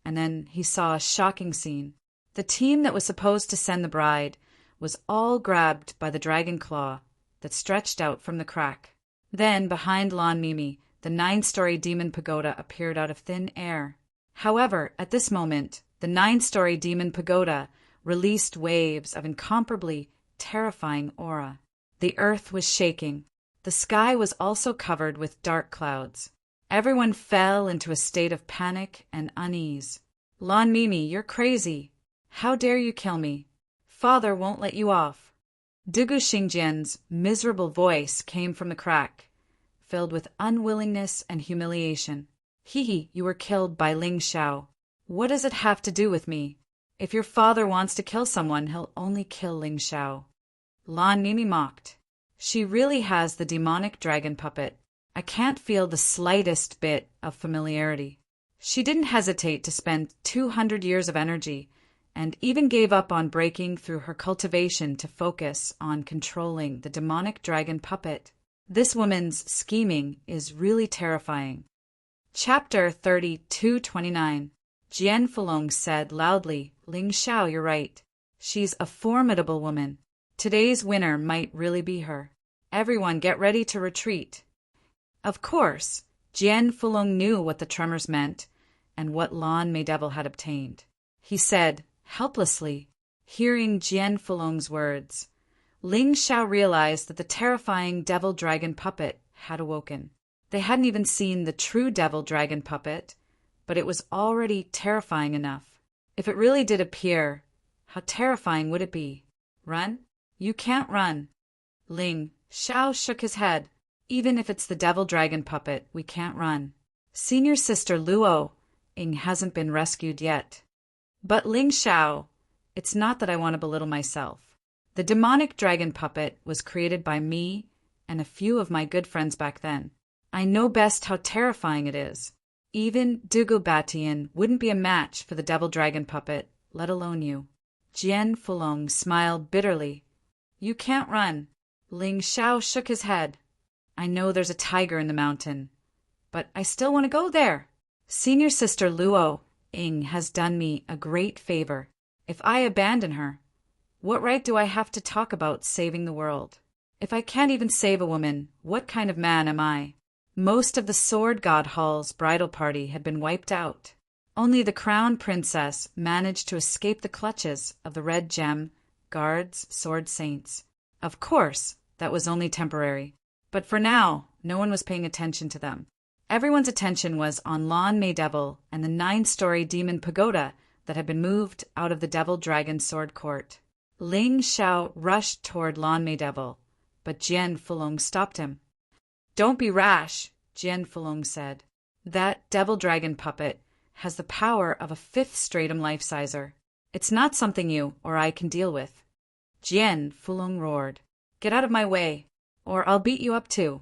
and then he saw a shocking scene. The team that was supposed to send the bride was all grabbed by the dragon claw that stretched out from the crack. Then, behind Lan Mimi, the 9-story demon pagoda appeared out of thin air. However, at this moment, the 9-story demon pagoda released waves of incomparably terrifying aura. The earth was shaking. The sky was also covered with dark clouds. Everyone fell into a state of panic and unease. Lan Mimi, you're crazy. How dare you kill me? Father won't let you off. Dugu Shengjian's miserable voice came from the crack, filled with unwillingness and humiliation. You were killed by Ling Xiao. What does it have to do with me? If your father wants to kill someone, he'll only kill Ling Xiao. Lan Mimi mocked. She really has the demonic dragon puppet. I can't feel the slightest bit of familiarity. She didn't hesitate to spend 200 years of energy and even gave up on breaking through her cultivation to focus on controlling the demonic dragon puppet. This woman's scheming is really terrifying. Chapter 32:29. Jian Fulong said loudly, "Ling Xiao, you're right. She's a formidable woman. Today's winner might really be her. Everyone get ready to retreat." Of course, Jian Fulong knew what the tremors meant and what Lan Maydevil had obtained. He said, helplessly, hearing Jian Fulong's words, Ling Xiao realized that the terrifying devil-dragon puppet had awoken. They hadn't even seen the true devil-dragon puppet, but it was already terrifying enough. If it really did appear, how terrifying would it be? Run? You can't run. Ling Xiao shook his head. Even if it's the devil-dragon puppet, we can't run. Senior sister Luo Ying hasn't been rescued yet. But Ling Xiao, it's not that I want to belittle myself. The demonic dragon puppet was created by me and a few of my good friends back then. I know best how terrifying it is. Even Dugobatian wouldn't be a match for the devil-dragon puppet, let alone you. Jian Fulong smiled bitterly. You can't run. Ling Xiao shook his head. I know there's a tiger in the mountain, but I still want to go there. Senior sister Luo Ying has done me a great favor. If I abandon her, what right do I have to talk about saving the world? If I can't even save a woman, what kind of man am I? Most of the Sword God Hall's bridal party had been wiped out. Only the crown princess managed to escape the clutches of the Red Gem Guards Sword Saints. Of course, that was only temporary. But for now, no one was paying attention to them. Everyone's attention was on Lan Maydevil and the 9-story demon pagoda that had been moved out of the devil-dragon sword court. Ling Xiao rushed toward Lan Maydevil, but Jian Fulong stopped him. Don't be rash, Jian Fulong said. That devil-dragon puppet has the power of a 5th stratum life-sizer. It's not something you or I can deal with. Jian Fulong roared. Get out of my way, or I'll beat you up too.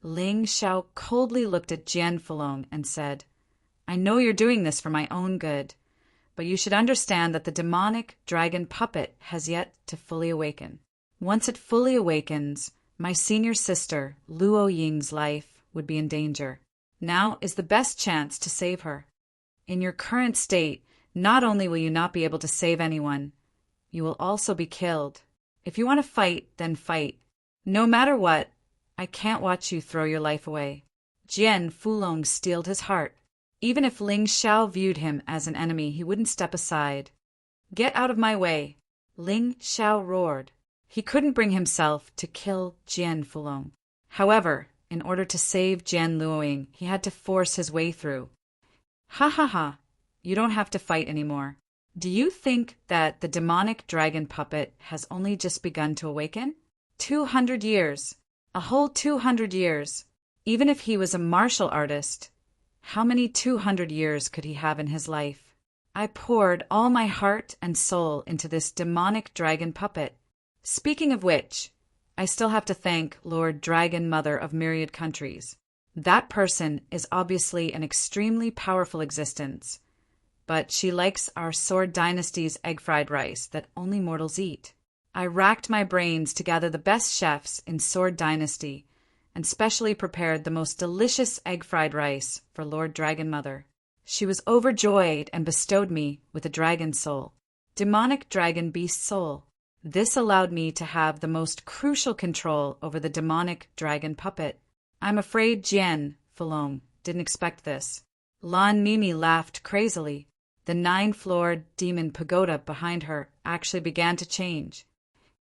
Ling Xiao coldly looked at Jian Fulong and said, I know you're doing this for my own good, but you should understand that the demonic dragon puppet has yet to fully awaken. Once it fully awakens, my senior sister, Luo Ying's life would be in danger. Now is the best chance to save her. In your current state, not only will you not be able to save anyone, you will also be killed. If you want to fight, then fight. No matter what, I can't watch you throw your life away. Jian Fulong steeled his heart. Even if Ling Xiao viewed him as an enemy, he wouldn't step aside. Get out of my way, Ling Xiao roared. He couldn't bring himself to kill Jian Fulong. However, in order to save Jian Luoying, he had to force his way through. Ha ha ha, you don't have to fight anymore. Do you think that the demonic dragon puppet has only just begun to awaken? 200 years. A whole 200 years. Even if he was a martial artist, how many 200 years could he have in his life? I poured all my heart and soul into this demonic dragon puppet. Speaking of which, I still have to thank Lord Dragon Mother of Myriad Countries. That person is obviously an extremely powerful existence, but she likes our Sword Dynasty's egg-fried rice that only mortals eat. I racked my brains to gather the best chefs in Sword Dynasty and specially prepared the most delicious egg-fried rice for Lord Dragon Mother. She was overjoyed and bestowed me with a dragon soul, demonic dragon beast soul. This allowed me to have the most crucial control over the demonic dragon puppet. I'm afraid Jian Fulong didn't expect this. Lan Mimi laughed crazily. The 9-floored demon pagoda behind her actually began to change.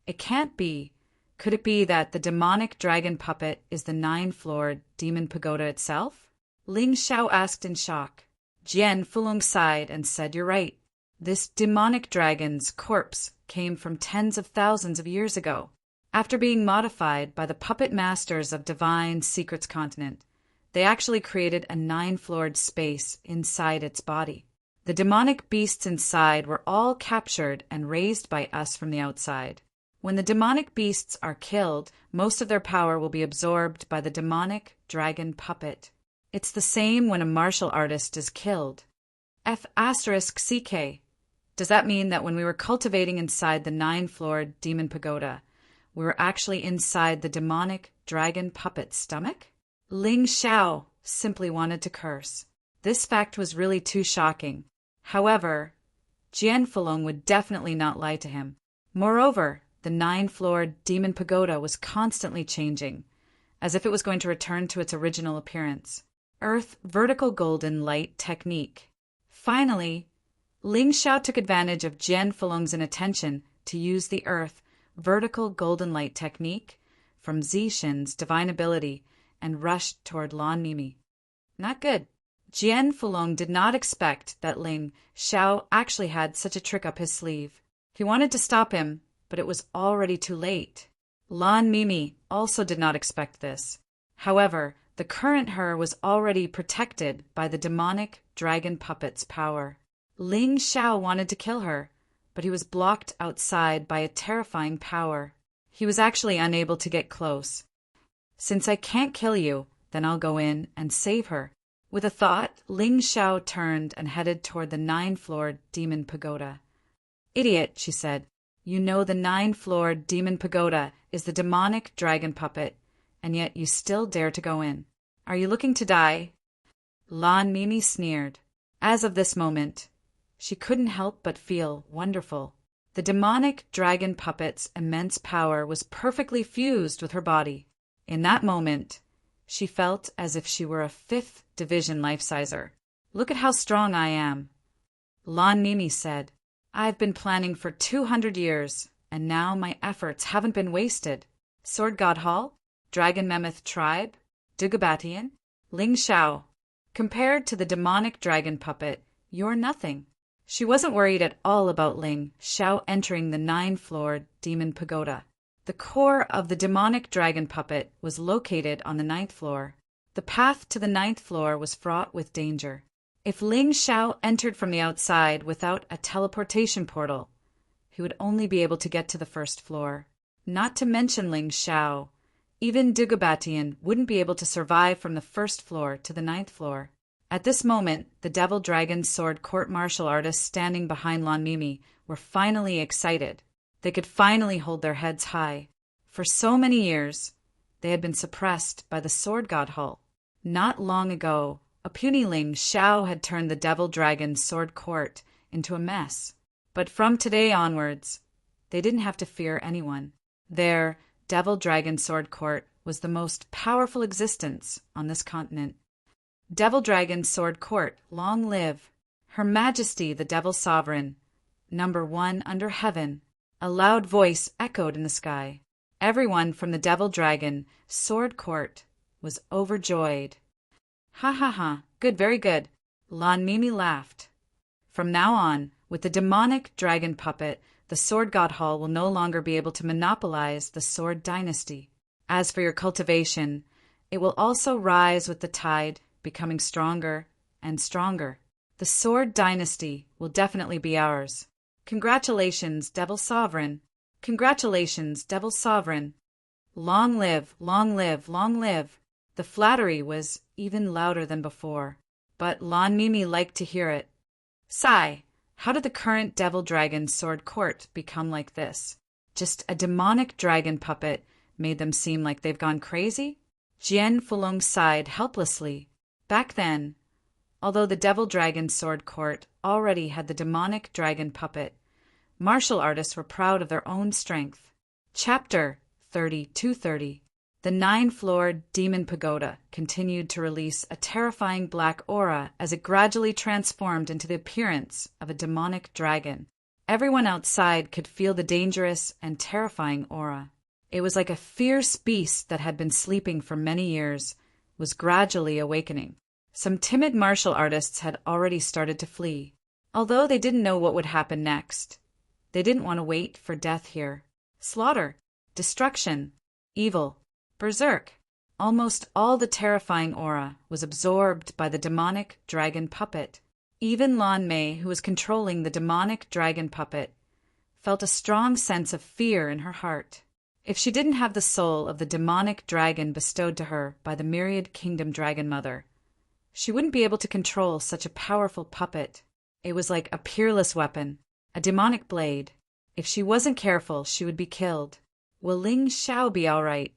It can't be. Could it be that the demonic dragon puppet is the 9-floored demon pagoda itself? Ling Xiao asked in shock. Jian Fulong sighed and said, You're right. This demonic dragon's corpse came from tens of thousands of years ago. After being modified by the puppet masters of Divine Secrets Continent, they actually created a 9-floored space inside its body. The demonic beasts inside were all captured and raised by us from the outside. When the demonic beasts are killed, most of their power will be absorbed by the demonic dragon puppet. It's the same when a martial artist is killed. F***CK. Does that mean that when we were cultivating inside the 9-floored demon pagoda, we were actually inside the demonic dragon puppet's stomach? Ling Xiao simply wanted to curse. This fact was really too shocking. However, Jian Fulong would definitely not lie to him. Moreover, the 9-floored demon pagoda was constantly changing, as if it was going to return to its original appearance. Earth vertical golden light technique. Finally, Ling Xiao took advantage of Jian Fulong's inattention to use the Earth vertical golden light technique from Zixin's divine ability and rushed toward Lan Mimi. Not good. Jian Fulong did not expect that Ling Xiao actually had such a trick up his sleeve. He wanted to stop him, but it was already too late. Lan Mimi also did not expect this. However, the current her was already protected by the demonic dragon puppet's power. Ling Xiao wanted to kill her, but he was blocked outside by a terrifying power. He was actually unable to get close. Since I can't kill you, then I'll go in and save her. With a thought, Ling Xiao turned and headed toward the 9-floored demon pagoda. Idiot, she said. You know the 9-floored demon pagoda is the demonic dragon puppet, and yet you still dare to go in. Are you looking to die? Lan Mimi sneered. As of this moment, she couldn't help but feel wonderful. The demonic dragon puppet's immense power was perfectly fused with her body. In that moment, she felt as if she were a 5th division life-sizer. Look at how strong I am. Lan Mimi said, I've been planning for 200 years, and now my efforts haven't been wasted. Sword God Hall, Dragon Mammoth Tribe, Dugabatian, Ling Xiao. Compared to the demonic dragon puppet, you're nothing. She wasn't worried at all about Ling Xiao entering the 9-floored demon pagoda. The core of the demonic dragon puppet was located on the 9th floor. The path to the 9th floor was fraught with danger. If Ling Xiao entered from the outside without a teleportation portal, he would only be able to get to the 1st floor. Not to mention Ling Xiao, even Dugabatian wouldn't be able to survive from the 1st floor to the 9th floor. At this moment, the Devil Dragon Sword court martial artists standing behind Lan Mimi were finally excited. They could finally hold their heads high. For so many years, they had been suppressed by the Sword God Hall. Not long ago, a puny Ling Xiao had turned the Devil Dragon Sword Court into a mess. But from today onwards, they didn't have to fear anyone. Their Devil Dragon Sword Court was the most powerful existence on this continent. Devil Dragon Sword Court, long live! Her Majesty the Devil Sovereign, #1 under heaven. A loud voice echoed in the sky. Everyone from the Devil Dragon Sword Court was overjoyed. Ha ha ha, good, very good. Lan Mimi laughed. From now on, with the demonic dragon puppet, the Sword God Hall will no longer be able to monopolize the Sword Dynasty. As for your cultivation, it will also rise with the tide, becoming stronger and stronger. The Sword Dynasty will definitely be ours. Congratulations, Devil Sovereign. Congratulations, Devil Sovereign. Long live, long live, long live. The flattery was even louder than before, but Lan Mimi liked to hear it. Sigh, how did the current Devil Dragon Sword Court become like this? Just a demonic dragon puppet made them seem like they've gone crazy? Jian Fulong sighed helplessly. Back then, although the Devil Dragon Sword Court already had the demonic dragon puppet, martial artists were proud of their own strength. Chapter 30-230. The 9-floored demon pagoda continued to release a terrifying black aura as it gradually transformed into the appearance of a demonic dragon. Everyone outside could feel the dangerous and terrifying aura. It was like a fierce beast that had been sleeping for many years was gradually awakening. Some timid martial artists had already started to flee. Although they didn't know what would happen next, they didn't want to wait for death here. Slaughter, destruction, evil, berserk. Almost all the terrifying aura was absorbed by the demonic dragon puppet. Even Lan Mei, who was controlling the demonic dragon puppet, felt a strong sense of fear in her heart. If she didn't have the soul of the demonic dragon bestowed to her by the myriad kingdom dragon mother, She wouldn't be able to control such a powerful puppet. It was like a peerless weapon, a demonic blade. If she wasn't careful, she would be killed. Will Ling Xiao be all right?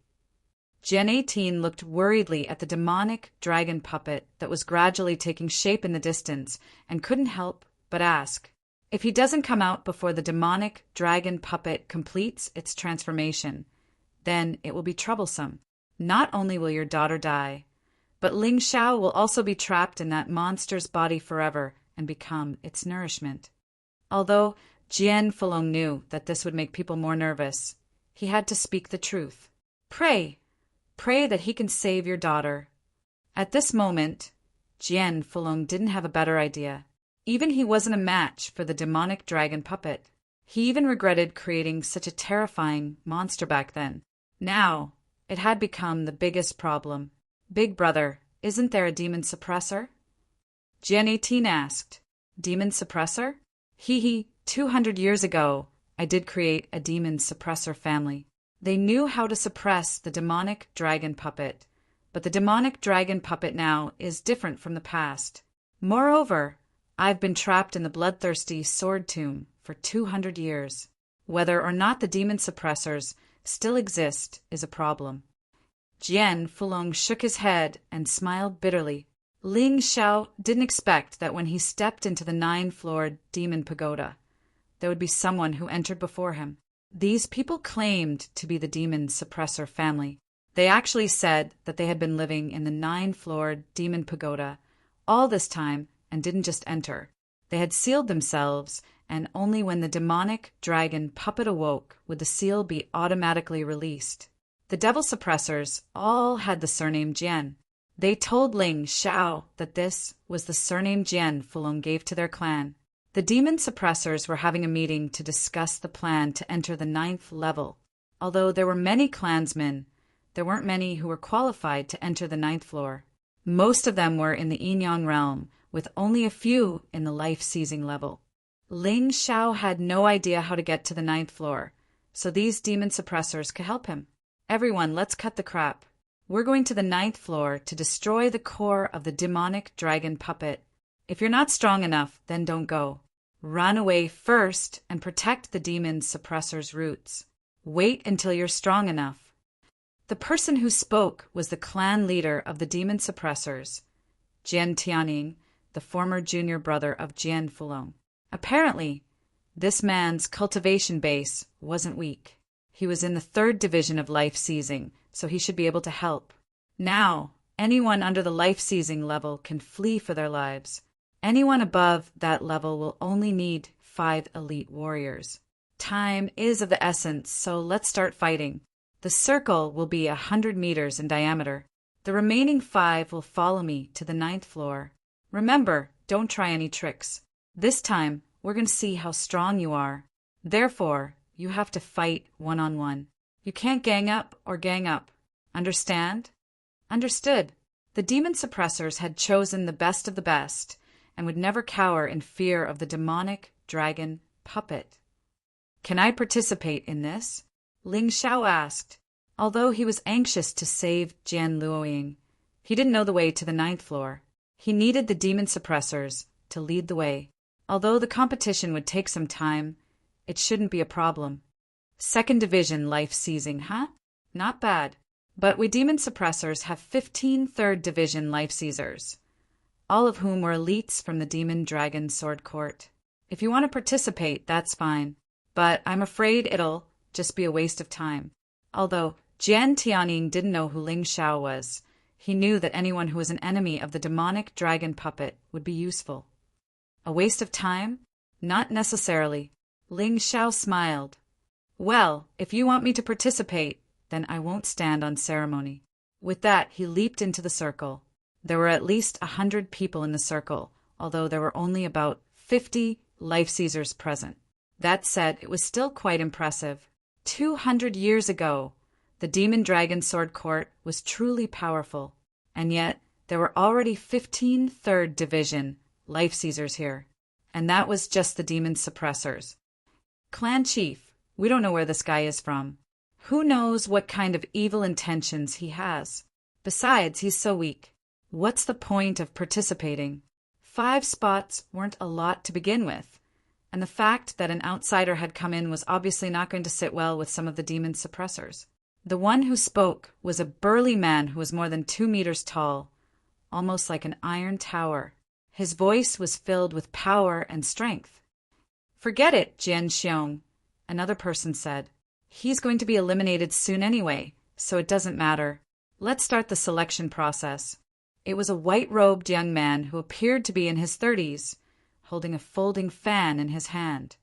Gen 18 looked worriedly at the demonic dragon puppet that was gradually taking shape in the distance and couldn't help but ask, if he doesn't come out before the demonic dragon puppet completes its transformation, then it will be troublesome. Not only will your daughter die, but Ling Xiao will also be trapped in that monster's body forever and become its nourishment. Although Jian Fulong knew that this would make people more nervous, he had to speak the truth. Pray that he can save your daughter. At this moment, Jian Fulong didn't have a better idea. Even he wasn't a match for the demonic dragon puppet. He even regretted creating such a terrifying monster back then. Now, it had become the biggest problem. Big brother, isn't there a demon suppressor? Gen 18 asked. Demon suppressor? 200 years ago, I did create a demon suppressor family. They knew how to suppress the demonic dragon puppet, but the demonic dragon puppet now is different from the past. Moreover, I've been trapped in the bloodthirsty sword tomb for 200 years. Whether or not the demon suppressors still exist is a problem. Jian Fulong shook his head and smiled bitterly. Ling Xiao didn't expect that when he stepped into the 9-floored demon pagoda, there would be someone who entered before him. These people claimed to be the demon suppressor family. They actually said that they had been living in the 9-floored demon pagoda all this time and didn't just enter. They had sealed themselves, and only when the demonic dragon puppet awoke would the seal be automatically released. The devil suppressors all had the surname Jian. They told Ling Xiao that this was the surname Jian Fulong gave to their clan. The demon suppressors were having a meeting to discuss the plan to enter the 9th level. Although there were many clansmen, there weren't many who were qualified to enter the 9th floor. Most of them were in the Yin-Yang realm, with only a few in the life-seizing level. Ling Xiao had no idea how to get to the 9th floor, so these demon suppressors could help him. Everyone, let's cut the crap. We're going to the 9th floor to destroy the core of the demonic dragon puppet. If you're not strong enough, then don't go. Run away first and protect the demon suppressor's roots. Wait until you're strong enough. The person who spoke was the clan leader of the demon suppressors, Jian Tianning, the former junior brother of Jian Fulong. Apparently, this man's cultivation base wasn't weak. He was in the 3rd division of life-seizing, so he should be able to help. Now, anyone under the life-seizing level can flee for their lives. Anyone above that level will only need 5 elite warriors. Time is of the essence, so let's start fighting. The circle will be 100 meters in diameter. The remaining 5 will follow me to the 9th floor. Remember, don't try any tricks. This time, we're going to see how strong you are. Therefore, you have to fight one-on-one. You can't gang up or gang up. Understand? Understood. The demon suppressors had chosen the best of the best and would never cower in fear of the demonic dragon puppet. Can I participate in this? Ling Xiao asked. Although he was anxious to save Jian Luoying, he didn't know the way to the 9th floor. He needed the demon suppressors to lead the way. Although the competition would take some time, it shouldn't be a problem. 2nd division life-seizing, huh? Not bad. But we demon suppressors have 15 3rd division life-seizers, all of whom were elites from the demon dragon sword court. If you want to participate, that's fine. But I'm afraid it'll just be a waste of time. Although Jian Tianning didn't know who Ling Xiao was, he knew that anyone who was an enemy of the demonic dragon puppet would be useful. A waste of time? Not necessarily. Ling Xiao smiled. Well, if you want me to participate, then I won't stand on ceremony. With that, he leaped into the circle. There were at least 100 people in the circle, although there were only about 50 life-seizers present. That said, it was still quite impressive. 200 years ago, the Demon Dragon Sword Court was truly powerful, and yet there were already 15 3rd Division life-seizers here, and that was just the demon suppressors. Clan Chief, we don't know where this guy is from. Who knows what kind of evil intentions he has? Besides, he's so weak. What's the point of participating? 5 spots weren't a lot to begin with, and the fact that an outsider had come in was obviously not going to sit well with some of the demon's suppressors. The one who spoke was a burly man who was more than 2 meters tall, almost like an iron tower. His voice was filled with power and strength. "Forget it, Jian Xiong," another person said. "He's going to be eliminated soon anyway, so it doesn't matter. Let's start the selection process." It was a white-robed young man who appeared to be in his 30s, holding a folding fan in his hand.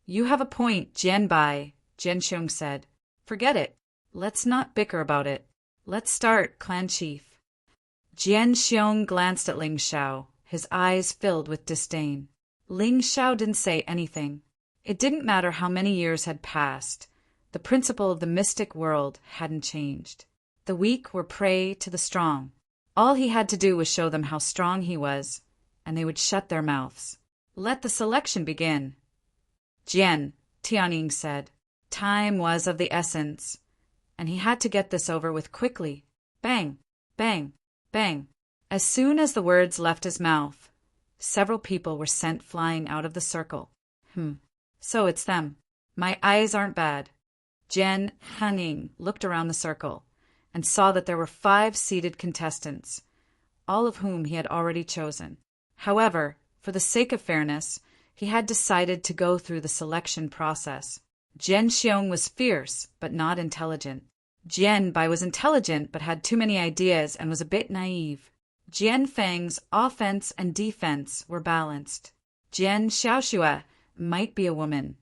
"You have a point, Jian Bai," Jian Xiong said. "Forget it. Let's not bicker about it. Let's start, clan chief." Jian Xiong glanced at Ling Xiao, his eyes filled with disdain. Ling Xiao didn't say anything. It didn't matter how many years had passed. The principle of the mystic world hadn't changed. The weak were prey to the strong. All he had to do was show them how strong he was, and they would shut their mouths. "Let the selection begin." "Jian," Tianying said. Time was of the essence, and he had to get this over with quickly. Bang, bang, bang. As soon as the words left his mouth, several people were sent flying out of the circle. So it's them. My eyes aren't bad. Jian Haning looked around the circle and saw that there were 5 seated contestants, all of whom he had already chosen. However, for the sake of fairness, he had decided to go through the selection process. Jian Xiong was fierce, but not intelligent. Jian Bai was intelligent, but had too many ideas and was a bit naive. Jian Feng's offense and defense were balanced. Jian Xiaoxue might be a woman,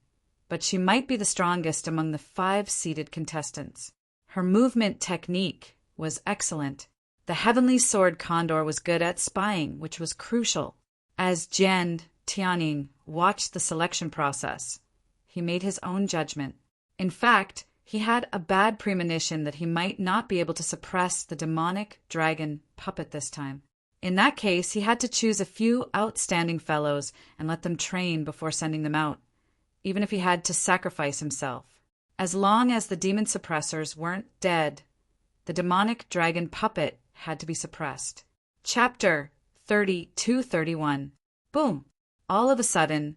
but she might be the strongest among the 5 seated contestants. Her movement technique was excellent. The heavenly sword condor was good at spying, which was crucial. As Jian Tianying watched the selection process, he made his own judgment. In fact, he had a bad premonition that he might not be able to suppress the demonic dragon puppet this time. In that case, he had to choose a few outstanding fellows and let them train before sending them out, even if he had to sacrifice himself. As long as the demon suppressors weren't dead, the demonic dragon puppet had to be suppressed. Chapter 32-31. Boom! All of a sudden,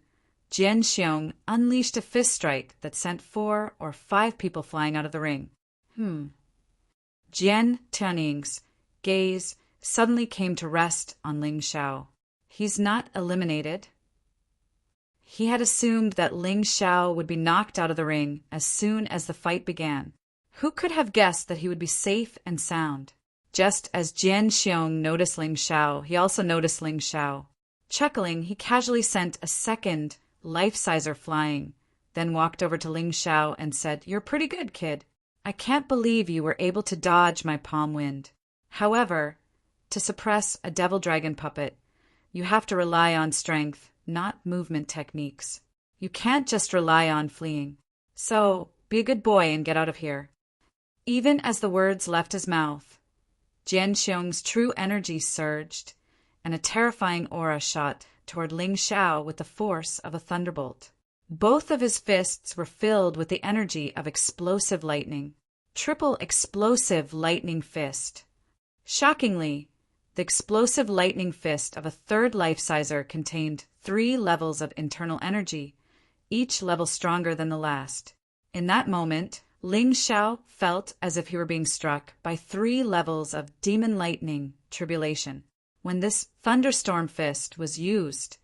Jian Xiong unleashed a fist strike that sent 4 or 5 people flying out of the ring. Jian Tianying's gaze suddenly came to rest on Ling Xiao. He's not eliminated. He had assumed that Ling Xiao would be knocked out of the ring as soon as the fight began. Who could have guessed that he would be safe and sound? Just as Jian Xiong noticed Ling Xiao, he also noticed Ling Xiao. Chuckling, he casually sent a second life-sizer flying, then walked over to Ling Xiao and said, "You're pretty good, kid. I can't believe you were able to dodge my palm wind. However, to suppress a devil dragon puppet, you have to rely on strength, not movement techniques. You can't just rely on fleeing. So, be a good boy and get out of here." Even as the words left his mouth, Jian Xiong's true energy surged, and a terrifying aura shot toward Ling Xiao with the force of a thunderbolt. Both of his fists were filled with the energy of explosive lightning. Triple explosive lightning fist. Shockingly, the explosive lightning fist of a third life-sizer contained 3 levels of internal energy, each level stronger than the last. In that moment, Ling Xiao felt as if he were being struck by 3 levels of demon lightning tribulation. When this thunderstorm fist was used,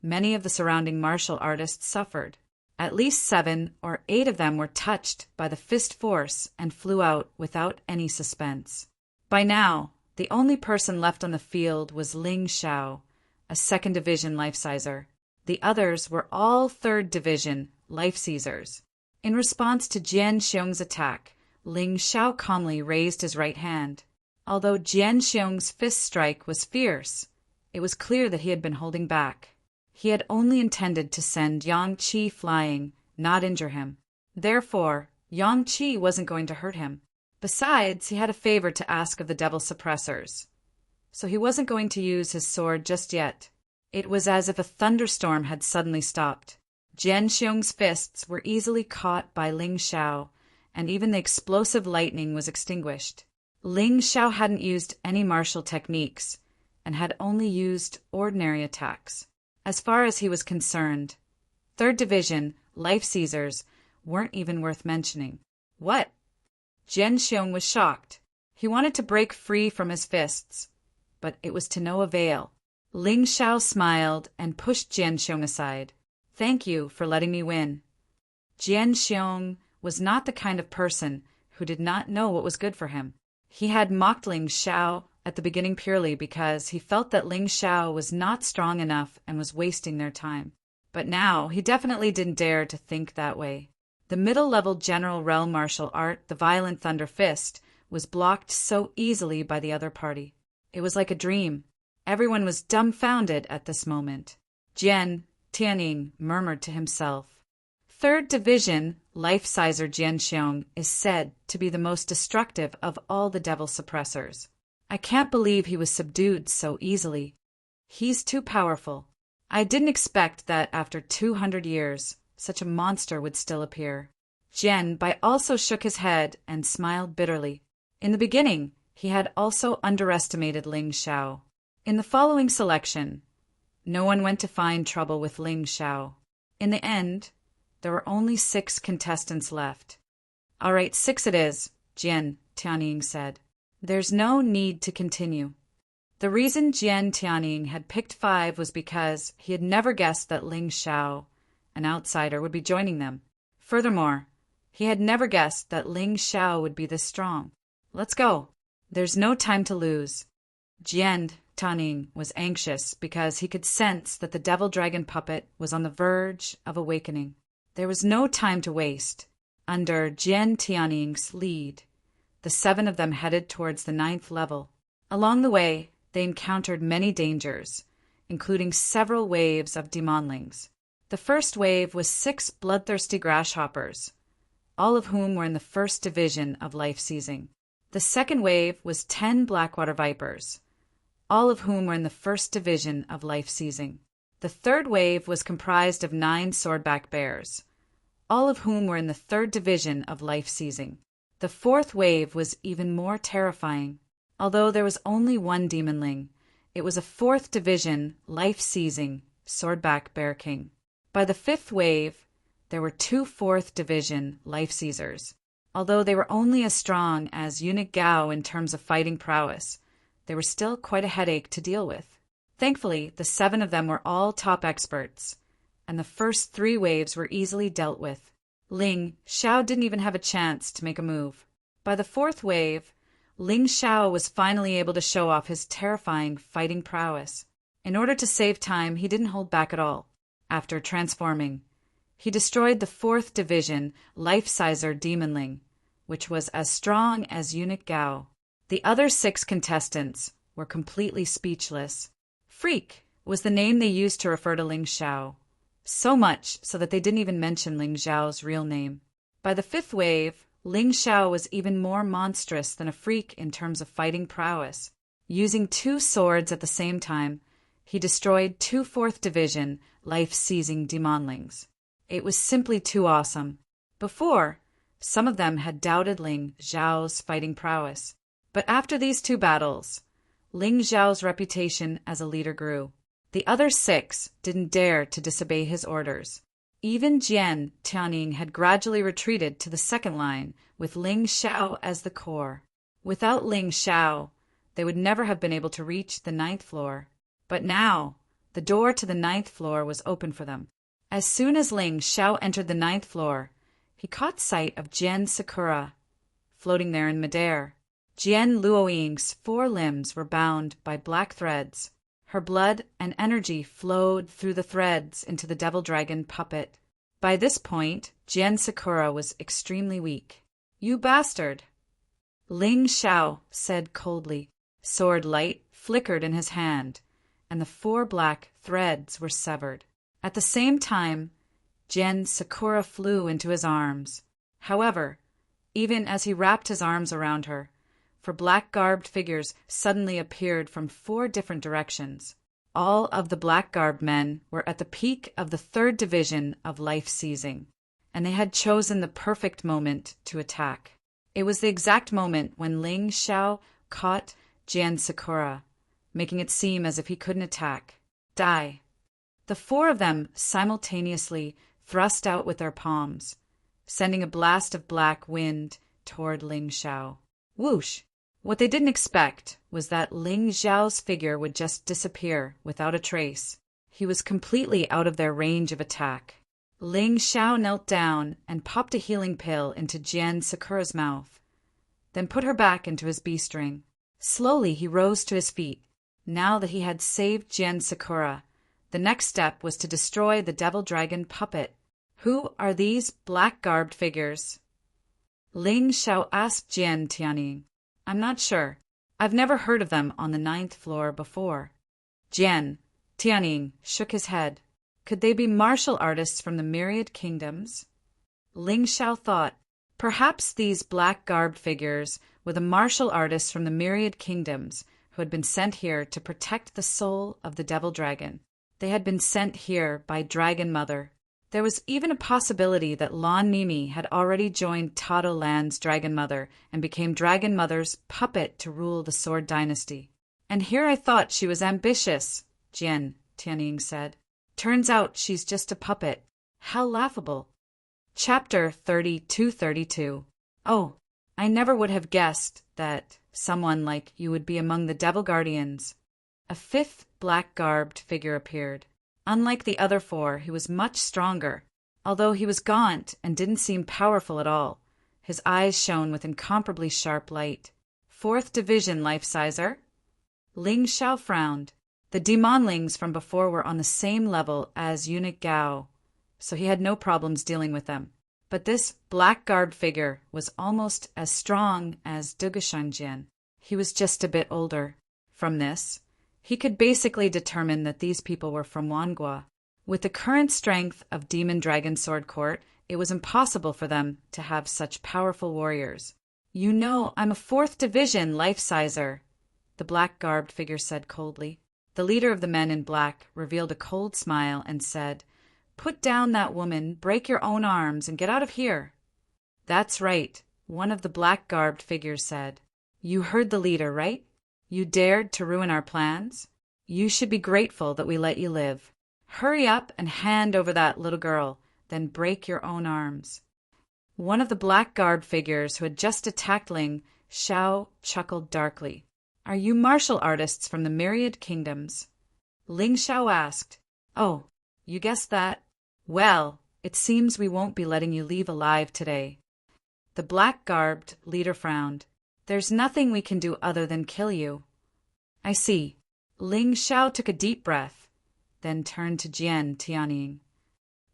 many of the surrounding martial artists suffered. At least 7 or 8 of them were touched by the fist force and flew out without any suspense. By now, the only person left on the field was Ling Xiao, a 2nd Division life-sizer. The others were all 3rd Division life-seizers. In response to Jian Xiong's attack, Ling Xiao calmly raised his right hand. Although Jian Xiong's fist strike was fierce, it was clear that he had been holding back. He had only intended to send Yang Qi flying, not injure him. Therefore, Yang Qi wasn't going to hurt him. Besides, he had a favor to ask of the devil suppressors, so he wasn't going to use his sword just yet. It was as if a thunderstorm had suddenly stopped. Jian Xiong's fists were easily caught by Ling Xiao, and even the explosive lightning was extinguished. Ling Xiao hadn't used any martial techniques and had only used ordinary attacks. As far as he was concerned, 3rd Division Life Seizers weren't even worth mentioning. What? Jian Xiong was shocked. He wanted to break free from his fists, but it was to no avail. Ling Xiao smiled and pushed Jian Xiong aside. Thank you for letting me win. Jian Xiong was not the kind of person who did not know what was good for him. He had mocked Ling Xiao at the beginning purely because he felt that Ling Xiao was not strong enough and was wasting their time. But now he definitely didn't dare to think that way. The middle-level general realm martial art, the Violent Thunder Fist, was blocked so easily by the other party. It was like a dream. Everyone was dumbfounded at this moment. Jian Tianying murmured to himself. 3rd Division Life Sizer Jian Xiong is said to be the most destructive of all the devil suppressors. I can't believe he was subdued so easily. He's too powerful. I didn't expect that after 200 years, such a monster would still appear. Jian Bai also shook his head and smiled bitterly. In the beginning, he had also underestimated Ling Xiao. In the following selection, no one went to find trouble with Ling Xiao. In the end, there were only 6 contestants left. All right, 6 it is, Jian Tianying said. There's no need to continue. The reason Jian Tianying had picked 5 was because he had never guessed that Ling Xiao, an outsider, would be joining them. Furthermore, he had never guessed that Ling Xiao would be this strong. Let's go. There's no time to lose. Jian Tianying was anxious because he could sense that the devil dragon puppet was on the verge of awakening. There was no time to waste. Under Jian Tianying's lead, the 7 of them headed towards the 9th level. Along the way, they encountered many dangers, including several waves of demonlings. The first wave was 6 bloodthirsty grasshoppers, all of whom were in the 1st Division of life seizing. The second wave was 10 blackwater vipers, all of whom were in the 1st Division of life seizing. The third wave was comprised of 9 swordback bears, all of whom were in the 3rd Division of life seizing. The fourth wave was even more terrifying. Although there was only 1 demonling, it was a 4th Division life seizing swordback bear king. By the 5th wave, there were 2 4th Division life seizers. Although they were only as strong as Eunuch Gao in terms of fighting prowess, they were still quite a headache to deal with. Thankfully, the 7 of them were all top experts, and the first 3 waves were easily dealt with. Ling Xiao didn't even have a chance to make a move. By the 4th wave, Ling Xiao was finally able to show off his terrifying fighting prowess. In order to save time, he didn't hold back at all. After transforming, he destroyed the 4th Division Life Sizer Demonling, which was as strong as Eunuch Gao. The other 6 contestants were completely speechless. Freak was the name they used to refer to Ling Xiao, so much so that they didn't even mention Ling Xiao's real name. By the 5th wave, Ling Xiao was even more monstrous than a freak in terms of fighting prowess. Using 2 swords at the same time, he destroyed 2 4th Division life-seizing demonlings. It was simply too awesome. Before, some of them had doubted Ling Xiao's fighting prowess. But after these 2 battles, Ling Xiao's reputation as a leader grew. The other 6 didn't dare to disobey his orders. Even Jian Tianying had gradually retreated to the 2nd line, with Ling Xiao as the core. Without Ling Xiao, they would never have been able to reach the 9th floor. But now, the door to the 9th floor was open for them. As soon as Ling Xiao entered the 9th floor, he caught sight of Jian Sakura, floating there in midair. Jian Luoying's 4 limbs were bound by black threads. Her blood and energy flowed through the threads into the devil dragon puppet. By this point, Jian Sakura was extremely weak. "You bastard!" Ling Xiao said coldly. Sword light flickered in his hand, and the 4 black threads were severed. At the same time, Jian Sakura flew into his arms. However, even as he wrapped his arms around her, 4 black-garbed figures suddenly appeared from 4 different directions. All of the black-garbed men were at the peak of the 3rd Division of life seizing, and they had chosen the perfect moment to attack. It was the exact moment when Ling Xiao caught Jian Sakura, making it seem as if he couldn't attack. Die. The four of them simultaneously thrust out with their palms, sending a blast of black wind toward Ling Xiao. Whoosh! What they didn't expect was that Ling Xiao's figure would just disappear without a trace. He was completely out of their range of attack. Ling Xiao knelt down and popped a healing pill into Jian Sakura's mouth, then put her back into his B-string. Slowly he rose to his feet. Now that he had saved Jian Sakura, the next step was to destroy the devil dragon puppet. Who are these black-garbed figures? Ling Xiao asked Jian Tianying. I'm not sure. I've never heard of them on the 9th floor before. Jian Tianying shook his head. Could they be martial artists from the myriad kingdoms? Ling Xiao thought, perhaps these black-garbed figures were the martial artists from the myriad kingdoms who had been sent here to protect the soul of the devil dragon. They had been sent here by Dragon Mother. There was even a possibility that Lan Mimi had already joined Tado Lan's Dragon Mother and became Dragon Mother's puppet to rule the Sword Dynasty. And here I thought she was ambitious, Jian Tianying said. Turns out she's just a puppet. How laughable. Chapter 32:32. Oh, I never would have guessed that someone like you would be among the Devil Guardians. A fifth black-garbed figure appeared. Unlike the other four, he was much stronger. Although he was gaunt and didn't seem powerful at all, his eyes shone with incomparably sharp light. 4th Division Life-Sizer? Ling Xiao frowned. The demonlings from before were on the same level as Eunuch Gao, so he had no problems dealing with them. But this black-garbed figure was almost as strong as Dugashanjian. He was just a bit older. From this, he could basically determine that these people were from Wangua. With the current strength of Demon Dragon Sword Court, it was impossible for them to have such powerful warriors. You know, I'm a 4th Division Life-Sizer, the black-garbed figure said coldly. The leader of the men in black revealed a cold smile and said, Put down that woman, break your own arms, and get out of here. That's right, one of the black-garbed figures said. You heard the leader, right? You dared to ruin our plans? You should be grateful that we let you live. Hurry up and hand over that little girl, then break your own arms. One of the black-garbed figures who had just attacked Ling Xiao chuckled darkly. Are you martial artists from the myriad kingdoms? Ling Xiao asked. Oh, you guessed that? Well, it seems we won't be letting you leave alive today. The black-garbed leader frowned. There's nothing we can do other than kill you. I see. Ling Xiao took a deep breath, then turned to Jian Tianying.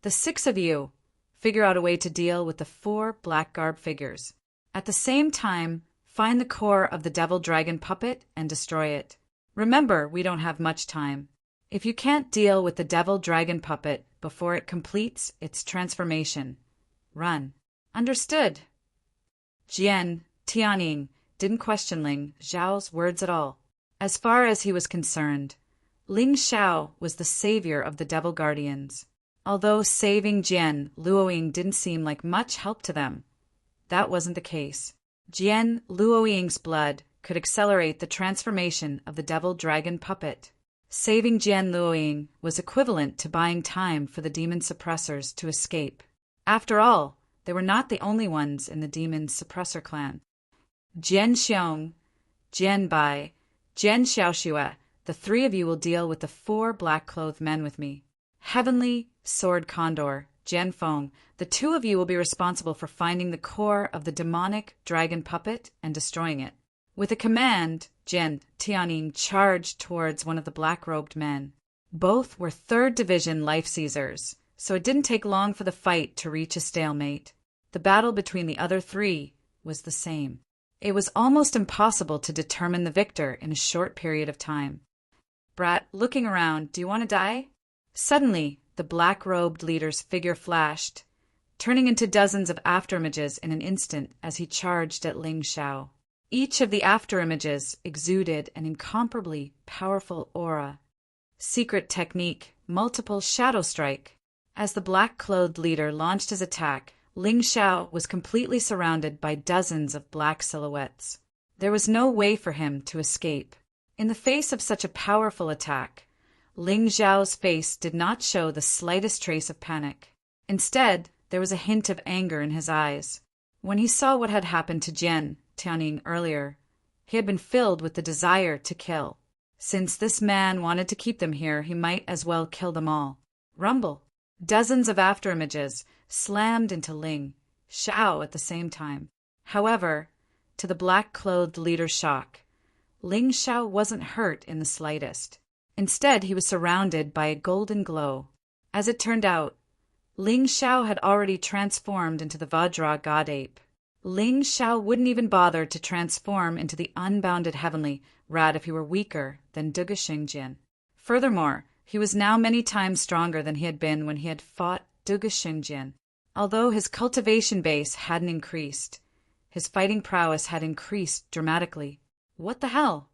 The 6 of you figure out a way to deal with the 4 black-garbed figures. At the same time, find the core of the devil dragon puppet and destroy it. Remember, we don't have much time. If you can't deal with the devil dragon puppet before it completes its transformation, run. Understood. Jian Tianying didn't question Ling Xiao's words at all. As far as he was concerned, Ling Xiao was the savior of the Devil Guardians. Although saving Jian Luoying didn't seem like much help to them, that wasn't the case. Jian Luoying's blood could accelerate the transformation of the Devil Dragon puppet. Saving Jian Luoying was equivalent to buying time for the demon suppressors to escape. After all, they were not the only ones in the demon suppressor clan. Jian Xiong, Jian Bai, Jian Xiaoxue, the 3 of you will deal with the 4 black-clothed men with me. Heavenly Sword Condor, Jian Feng, the 2 of you will be responsible for finding the core of the demonic dragon puppet and destroying it. With a command, Jian Tianying charged towards one of the black-robed men. Both were 3rd Division Life-Seizers, so it didn't take long for the fight to reach a stalemate. The battle between the other 3 was the same. It was almost impossible to determine the victor in a short period of time. Brat, looking around, do you want to die? Suddenly, the black-robed leader's figure flashed, turning into dozens of afterimages in an instant as he charged at Ling Xiao. Each of the afterimages exuded an incomparably powerful aura. Secret technique, multiple shadow strike. As the black-clothed leader launched his attack, Ling Xiao was completely surrounded by dozens of black silhouettes. There was no way for him to escape. In the face of such a powerful attack, Ling Xiao's face did not show the slightest trace of panic. Instead, there was a hint of anger in his eyes. When he saw what had happened to Jian Tianning earlier, he had been filled with the desire to kill. Since this man wanted to keep them here, he might as well kill them all. Rumble! Dozens of afterimages slammed into Ling Xiao at the same time. However, to the black-clothed leader's shock, Ling Xiao wasn't hurt in the slightest. Instead, he was surrounded by a golden glow. As it turned out, Ling Xiao had already transformed into the Vajra god ape. Ling Xiao wouldn't even bother to transform into the unbounded heavenly rat if he were weaker than Duge Xingjin. Furthermore, he was now many times stronger than he had been when he had fought Duge Xingjin. Although his cultivation base hadn't increased, his fighting prowess had increased dramatically. What the hell?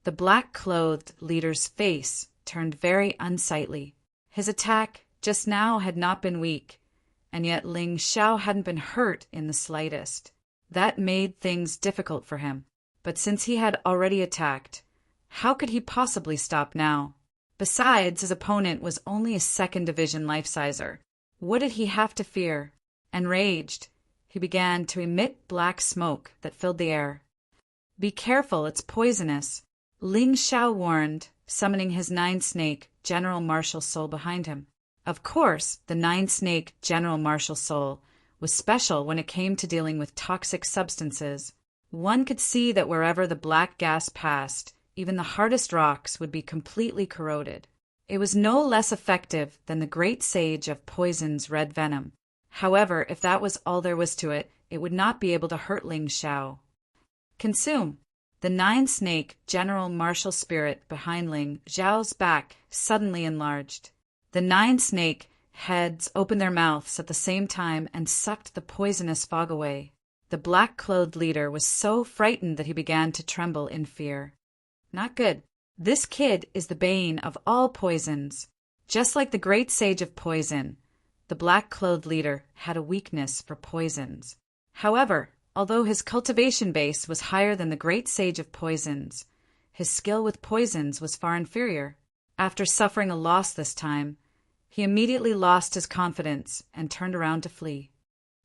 The black-clothed leader's face turned very unsightly. His attack just now had not been weak, and yet Ling Xiao hadn't been hurt in the slightest. That made things difficult for him. But since he had already attacked, how could he possibly stop now? Besides, his opponent was only a second-division life-sizer. What did he have to fear? Enraged, he began to emit black smoke that filled the air. Be careful, it's poisonous, Ling Xiao warned, summoning his nine-snake general martial soul behind him. Of course, the nine-snake general martial soul was special when it came to dealing with toxic substances. One could see that wherever the black gas passed, even the hardest rocks would be completely corroded. It was no less effective than the great sage of poison's red venom. However, if that was all there was to it, it would not be able to hurt Ling Xiao. Consume! The nine-snake general martial spirit behind Ling Xiao's back suddenly enlarged. The nine-snake heads opened their mouths at the same time and sucked the poisonous fog away. The black-clothed leader was so frightened that he began to tremble in fear. Not good. This kid is the bane of all poisons. Just like the great sage of poison, the black-clothed leader had a weakness for poisons. However, although his cultivation base was higher than the great sage of poisons, his skill with poisons was far inferior. After suffering a loss this time, he immediately lost his confidence and turned around to flee.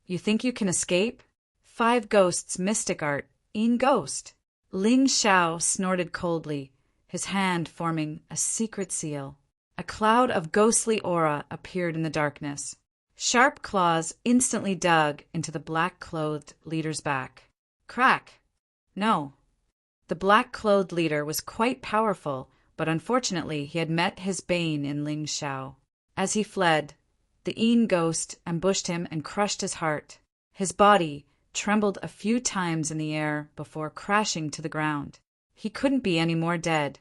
You think you can escape? 5 ghosts mystic art, in ghost. Ling Xiao snorted coldly, his hand forming a secret seal. A cloud of ghostly aura appeared in the darkness. Sharp claws instantly dug into the black-clothed leader's back. Crack! No. The black-clothed leader was quite powerful, but unfortunately he had met his bane in Ling Xiao. As he fled, the Een ghost ambushed him and crushed his heart. His body trembled a few times in the air before crashing to the ground. He couldn't be any more dead.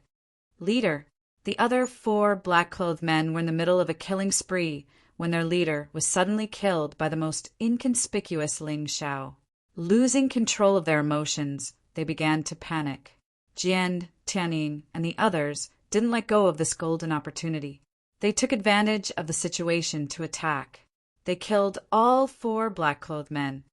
Leader! The other 4 black-clothed men were in the middle of a killing spree when their leader was suddenly killed by the most inconspicuous Ling Xiao. Losing control of their emotions, they began to panic. Jian Tianning and the others didn't let go of this golden opportunity. They took advantage of the situation to attack. They killed all 4 black-clothed men.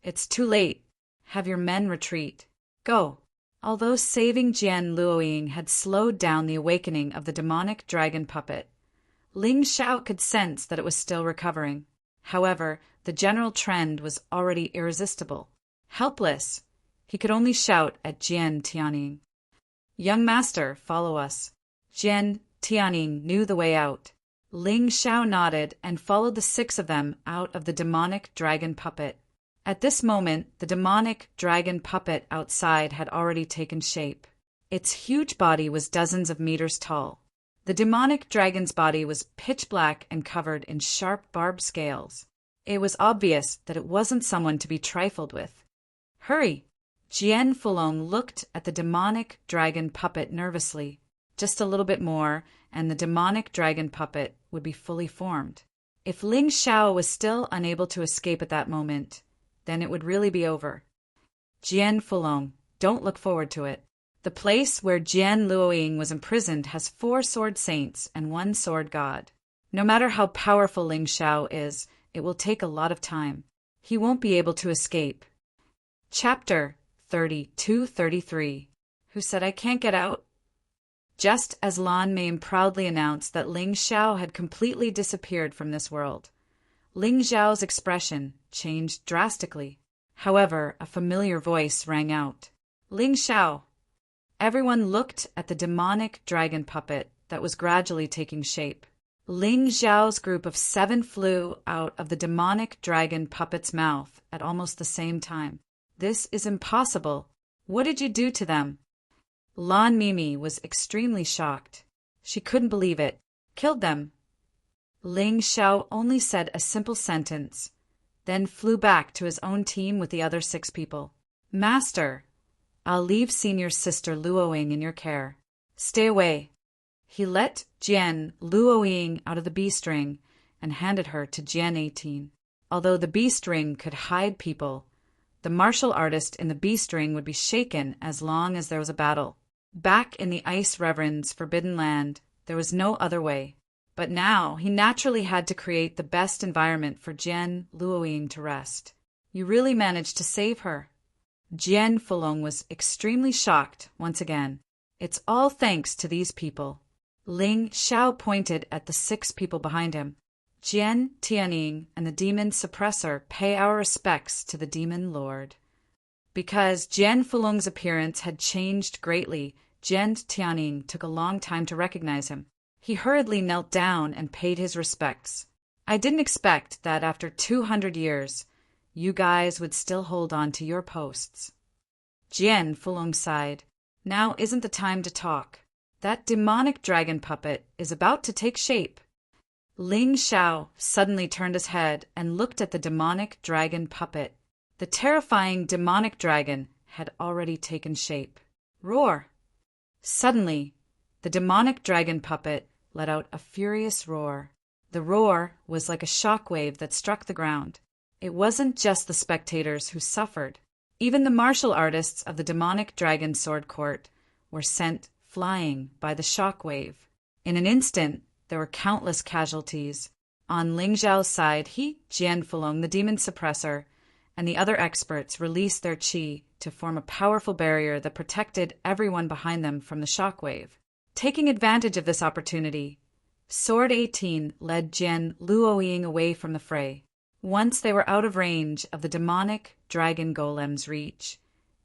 It's too late. Have your men retreat. Go. Although saving Jian Luoying had slowed down the awakening of the demonic dragon puppet, Ling Xiao could sense that it was still recovering. However, the general trend was already irresistible. Helpless, he could only shout at Jian Tianning. Young master, follow us. Jian Tianning knew the way out. Ling Xiao nodded and followed the 6 of them out of the demonic dragon puppet. At this moment, the demonic dragon puppet outside had already taken shape. Its huge body was dozens of meters tall. The demonic dragon's body was pitch black and covered in sharp barbed scales. It was obvious that it wasn't someone to be trifled with. Hurry! Jian Fulong looked at the demonic dragon puppet nervously. Just a little bit more, and the demonic dragon puppet would be fully formed. If Ling Xiao was still unable to escape at that moment, then it would really be over. Jian Fulong, don't look forward to it. The place where Jian Luoying was imprisoned has 4 sword saints and 1 sword god. No matter how powerful Ling Xiao is, it will take a lot of time. He won't be able to escape. Chapter 32-33. Who said I can't get out? Just as Lan Mame proudly announced that Ling Xiao had completely disappeared from this world, Ling Xiao's expression changed drastically. However, a familiar voice rang out. Ling Xiao! Everyone looked at the demonic dragon puppet that was gradually taking shape. Ling Xiao's group of 7 flew out of the demonic dragon puppet's mouth at almost the same time. This is impossible. What did you do to them? Lan Mimi was extremely shocked. She couldn't believe it. Killed them. Ling Xiao only said a simple sentence, then flew back to his own team with the other 6 people. Master, I'll leave senior sister Luoying in your care. Stay away. He let Jian Luoying out of the beast ring and handed her to Jian 18. Although the beast ring could hide people, the martial artist in the beast ring would be shaken as long as there was a battle. Back in the Ice Reverend's forbidden land, there was no other way. But now he naturally had to create the best environment for Jian Luoying to rest. You really managed to save her. Jian Fulong was extremely shocked once again. It's all thanks to these people. Ling Xiao pointed at the 6 people behind him. Jian Tianning and the demon suppressor pay our respects to the demon lord. Because Jian Fulong's appearance had changed greatly, Jian Tianning took a long time to recognize him. He hurriedly knelt down and paid his respects. I didn't expect that after 200 years, you guys would still hold on to your posts. Jian Fulong sighed. Now isn't the time to talk. That demonic dragon puppet is about to take shape. Ling Xiao suddenly turned his head and looked at the demonic dragon puppet. The terrifying demonic dragon had already taken shape. Roar! Suddenly, the demonic dragon puppet let out a furious roar. The roar was like a shockwave that struck the ground. It wasn't just the spectators who suffered. Even the martial artists of the demonic dragon sword court were sent flying by the shockwave. In an instant, there were countless casualties. On Ling Xiao's side, he, Jian Fulong, the demon suppressor, and the other experts released their qi to form a powerful barrier that protected everyone behind them from the shockwave. Taking advantage of this opportunity, Sword 18 led Jian Luoying away from the fray. Once they were out of range of the demonic dragon golem's reach,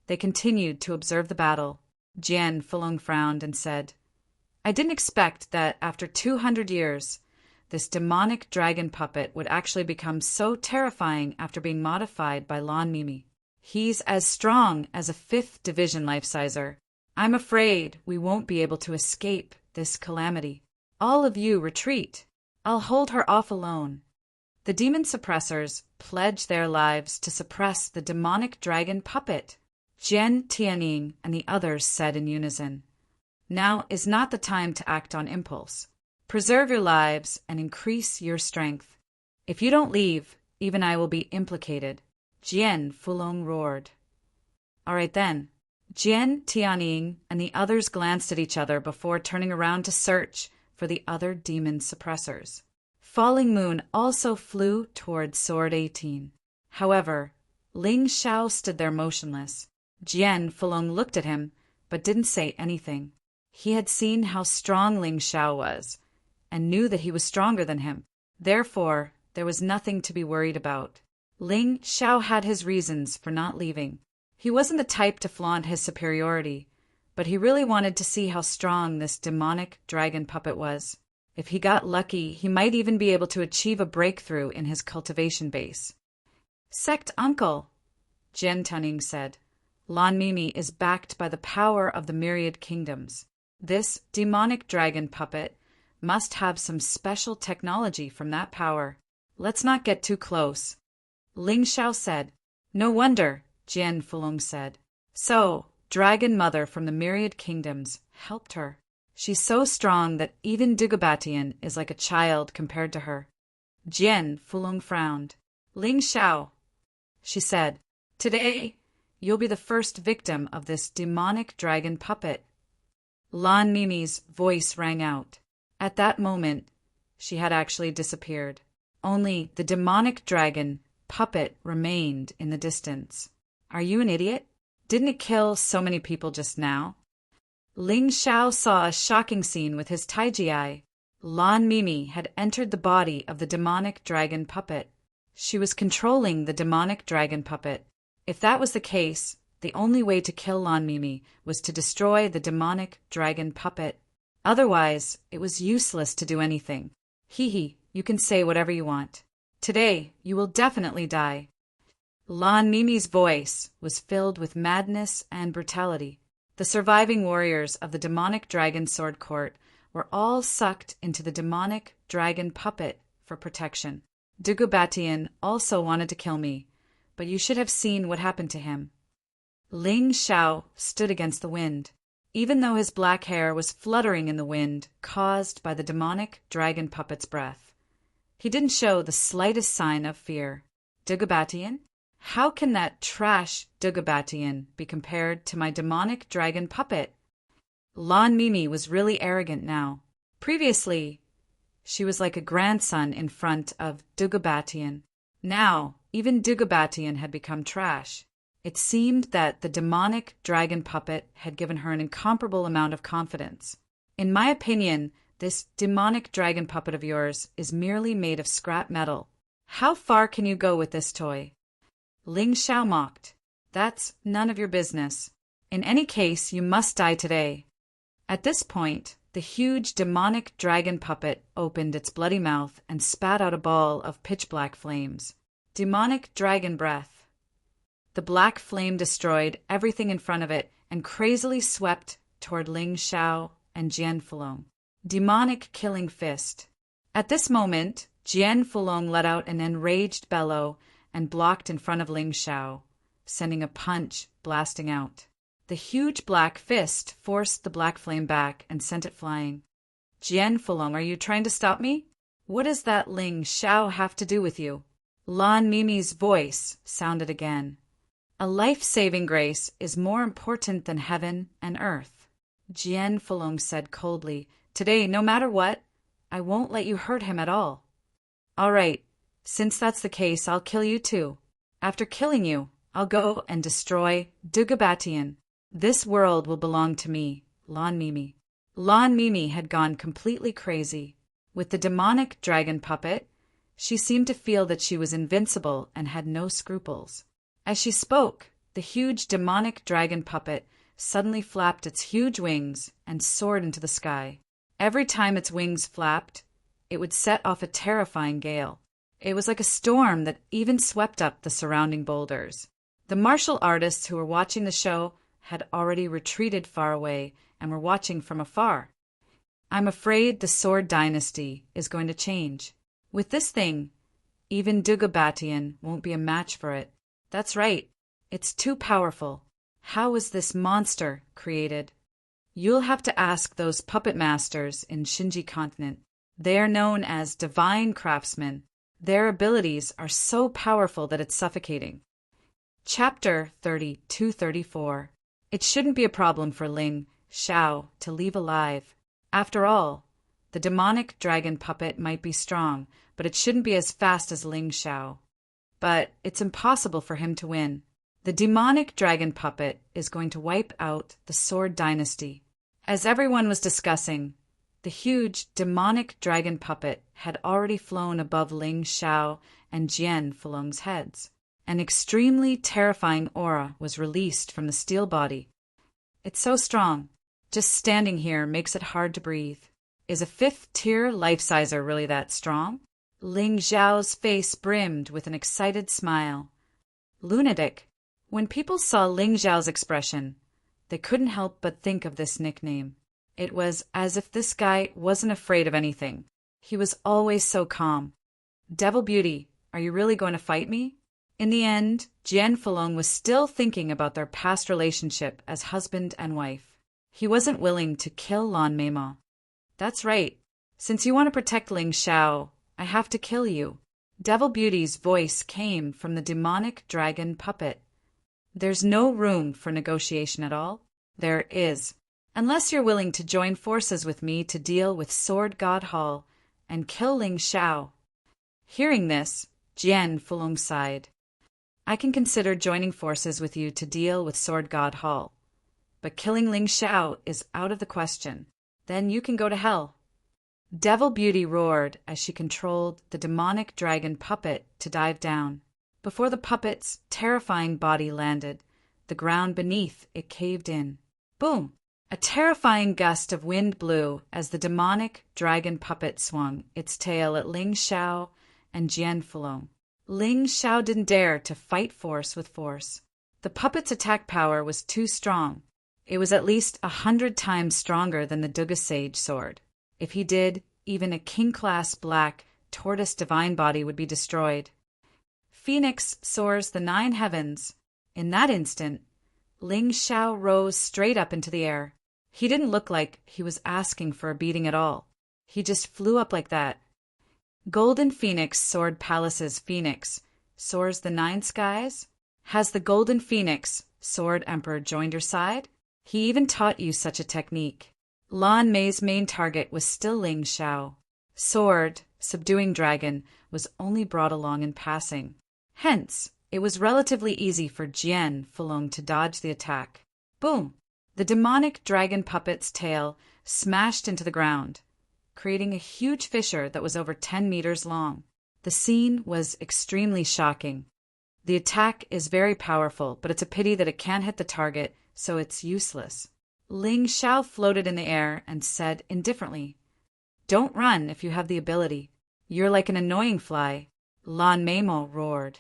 they continued to observe the battle. Jian Fulong frowned and said, I didn't expect that after 200 years, this demonic dragon puppet would actually become so terrifying after being modified by Lan Mimi. He's as strong as a 5th division life-sizer. I'm afraid we won't be able to escape this calamity. All of you retreat. I'll hold her off alone. The demon suppressors pledged their lives to suppress the demonic dragon puppet. Jian Tianning and the others said in unison, Now is not the time to act on impulse. Preserve your lives and increase your strength. If you don't leave, even I will be implicated. Jian Fulong roared. All right then. Jian Tianning and the others glanced at each other before turning around to search for the other demon suppressors. Falling Moon also flew towards Sword 18. However, Ling Xiao stood there motionless. Jian Fulong looked at him, but didn't say anything. He had seen how strong Ling Xiao was, and knew that he was stronger than him. Therefore, there was nothing to be worried about. Ling Xiao had his reasons for not leaving. He wasn't the type to flaunt his superiority, but he really wanted to see how strong this demonic dragon puppet was. If he got lucky, he might even be able to achieve a breakthrough in his cultivation base. Sect Uncle, Jian Tuning said, Lan Mimi is backed by the power of the myriad kingdoms. This demonic dragon puppet must have some special technology from that power. Let's not get too close. Ling Xiao said. No wonder, Jian Fulong said. So, Dragon Mother from the myriad kingdoms helped her. She's so strong that even Dagobatian is like a child compared to her. Jian Fulong frowned. Ling Xiao, she said, today you'll be the first victim of this demonic dragon puppet. Lan Mimi's voice rang out. At that moment, she had actually disappeared. Only the demonic dragon puppet remained in the distance. Are you an idiot? Didn't it kill so many people just now? Ling Xiao saw a shocking scene with his Taiji eye. Lan Mimi had entered the body of the demonic dragon puppet. She was controlling the demonic dragon puppet. If that was the case, the only way to kill Lan Mimi was to destroy the demonic dragon puppet. Otherwise, it was useless to do anything. Hee, you can say whatever you want. Today, you will definitely die. Lan Mimi's voice was filled with madness and brutality. The surviving warriors of the demonic dragon sword court were all sucked into the demonic dragon puppet for protection. Dugubatian also wanted to kill me, but you should have seen what happened to him. Ling Xiao stood against the wind. Even though his black hair was fluttering in the wind caused by the demonic dragon puppet's breath, he didn't show the slightest sign of fear. Dugubatian? How can that trash Dugubatian be compared to my demonic dragon puppet? Lan Mimi was really arrogant now. Previously, she was like a grandson in front of Dugubatian. Now, even Dugubatian had become trash. It seemed that the demonic dragon puppet had given her an incomparable amount of confidence. In my opinion, this demonic dragon puppet of yours is merely made of scrap metal. How far can you go with this toy? Ling Xiao mocked. That's none of your business. In any case, you must die today. At this point, the huge demonic dragon puppet opened its bloody mouth and spat out a ball of pitch-black flames. Demonic dragon breath. The black flame destroyed everything in front of it and crazily swept toward Ling Xiao and Jian Fulong. Demonic killing fist. At this moment, Jian Fulong let out an enraged bellow and blocked in front of Ling Xiao, sending a punch blasting out. The huge black fist forced the black flame back and sent it flying. Jian Fulong, are you trying to stop me? What does that Ling Xiao have to do with you? Lan Mimi's voice sounded again. A life-saving grace is more important than heaven and earth. Jian Fulong said coldly, Today, no matter what, I won't let you hurt him at all. All right, since that's the case, I'll kill you too. After killing you, I'll go and destroy Dugubatian. This world will belong to me, Lan Mimi. Lan Mimi had gone completely crazy. With the demonic dragon puppet, she seemed to feel that she was invincible and had no scruples. As she spoke, the huge demonic dragon puppet suddenly flapped its huge wings and soared into the sky. Every time its wings flapped, it would set off a terrifying gale. It was like a storm that even swept up the surrounding boulders. The martial artists who were watching the show had already retreated far away and were watching from afar. I'm afraid the Sword Dynasty is going to change. With this thing, even Dugubatian won't be a match for it. That's right. It's too powerful. How was this monster created? You'll have to ask those puppet masters in Shinji Continent. They are known as divine craftsmen. Their abilities are so powerful that it's suffocating. Chapter 32-34. It shouldn't be a problem for Ling Xiao to leave alive. After all, the demonic dragon puppet might be strong, but it shouldn't be as fast as Ling Xiao. But it's impossible for him to win. The demonic dragon puppet is going to wipe out the Sword Dynasty. As everyone was discussing, the huge demonic dragon puppet had already flown above Ling Xiao and Jian Fulong's heads. An extremely terrifying aura was released from the steel body. It's so strong. Just standing here makes it hard to breathe. Is a fifth-tier life-sizer really that strong? Ling Xiao's face brimmed with an excited smile. Lunatic. When people saw Ling Xiao's expression, they couldn't help but think of this nickname. It was as if this guy wasn't afraid of anything. He was always so calm. Devil Beauty, are you really going to fight me? In the end, Jian Fulong was still thinking about their past relationship as husband and wife. He wasn't willing to kill Lan Mimi. That's right. Since you want to protect Ling Xiao, I have to kill you. Devil Beauty's voice came from the demonic dragon puppet. There's no room for negotiation at all. There is. Unless you're willing to join forces with me to deal with Sword God Hall and kill Ling Xiao. Hearing this, Jian Fulong sighed. I can consider joining forces with you to deal with Sword God Hall. But killing Ling Xiao is out of the question. Then you can go to hell. Devil Beauty roared as she controlled the demonic dragon puppet to dive down. Before the puppet's terrifying body landed, the ground beneath it caved in. Boom! A terrifying gust of wind blew as the demonic dragon puppet swung its tail at Ling Xiao and Jian Fulong. Ling Xiao didn't dare to fight force with force. The puppet's attack power was too strong. It was at least 100 times stronger than the Duga Sage sword. If he did, even a king-class black tortoise divine body would be destroyed. Phoenix soars the 9 heavens. In that instant, Ling Xiao rose straight up into the air. He didn't look like he was asking for a beating at all. He just flew up like that. Golden Phoenix Sword Palace's Phoenix soars the 9 skies? Has the Golden Phoenix Sword Emperor joined your side? He even taught you such a technique. Lan Mei's main target was still Ling Xiao. Sword, subduing dragon, was only brought along in passing. Hence, it was relatively easy for Jian Fulong to dodge the attack. Boom! The demonic dragon puppet's tail smashed into the ground, creating a huge fissure that was over 10 meters long. The scene was extremely shocking. The attack is very powerful, but it's a pity that it can't hit the target, so it's useless. Ling Xiao floated in the air and said indifferently, "Don't run if you have the ability. You're like an annoying fly." Lan Meimo roared.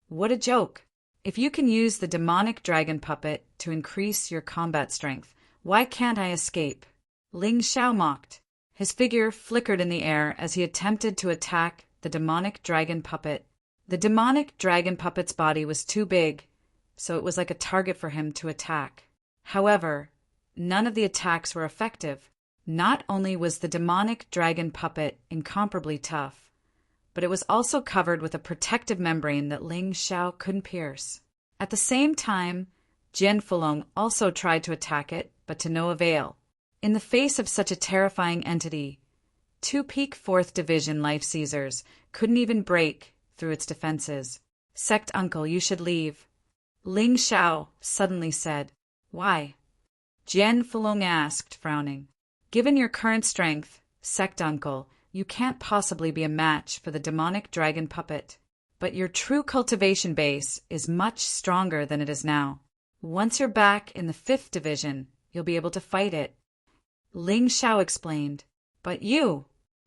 What a joke! If you can use the demonic dragon puppet to increase your combat strength, why can't I escape? Ling Xiao mocked. His figure flickered in the air as he attempted to attack the demonic dragon puppet. The demonic dragon puppet's body was too big, so it was like a target for him to attack. However, none of the attacks were effective. Not only was the demonic dragon puppet incomparably tough, but it was also covered with a protective membrane that Ling Xiao couldn't pierce. At the same time, Jian Fulong also tried to attack it, but to no avail. In the face of such a terrifying entity, 2 Peak 4th Division Life Seizers couldn't even break through its defenses. "Sect Uncle, you should leave," Ling Xiao suddenly said. "Why?" Jian Fulong asked, frowning. "Given your current strength, Sect Uncle, you can't possibly be a match for the demonic dragon puppet. But your true cultivation base is much stronger than it is now. Once you're back in the 5th Division, you'll be able to fight it." Ling Xiao explained. "But you..."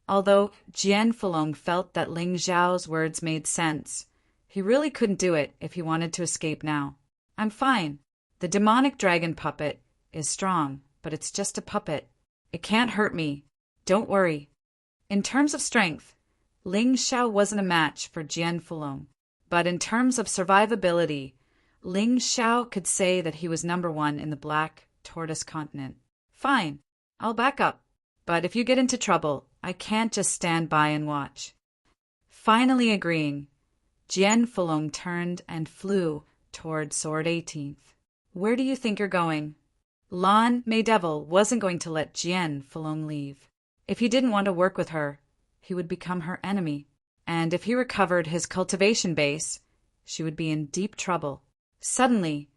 Although Jian Fulong felt that Ling Xiao's words made sense, he really couldn't do it if he wanted to escape now. "I'm fine. The demonic dragon puppet is strong, but it's just a puppet. It can't hurt me. Don't worry." In terms of strength, Ling Xiao wasn't a match for Jian Fulong. But in terms of survivability, Ling Xiao could say that he was #1 in the Black Tortoise continent. "Fine, I'll back up. But if you get into trouble, I can't just stand by and watch." Finally agreeing, Jian Fulong turned and flew toward Sword 18th. "Where do you think you're going?" Lan Mei Devil wasn't going to let Jian Fulong leave. If he didn't want to work with her, he would become her enemy. And if he recovered his cultivation base, she would be in deep trouble. Suddenly,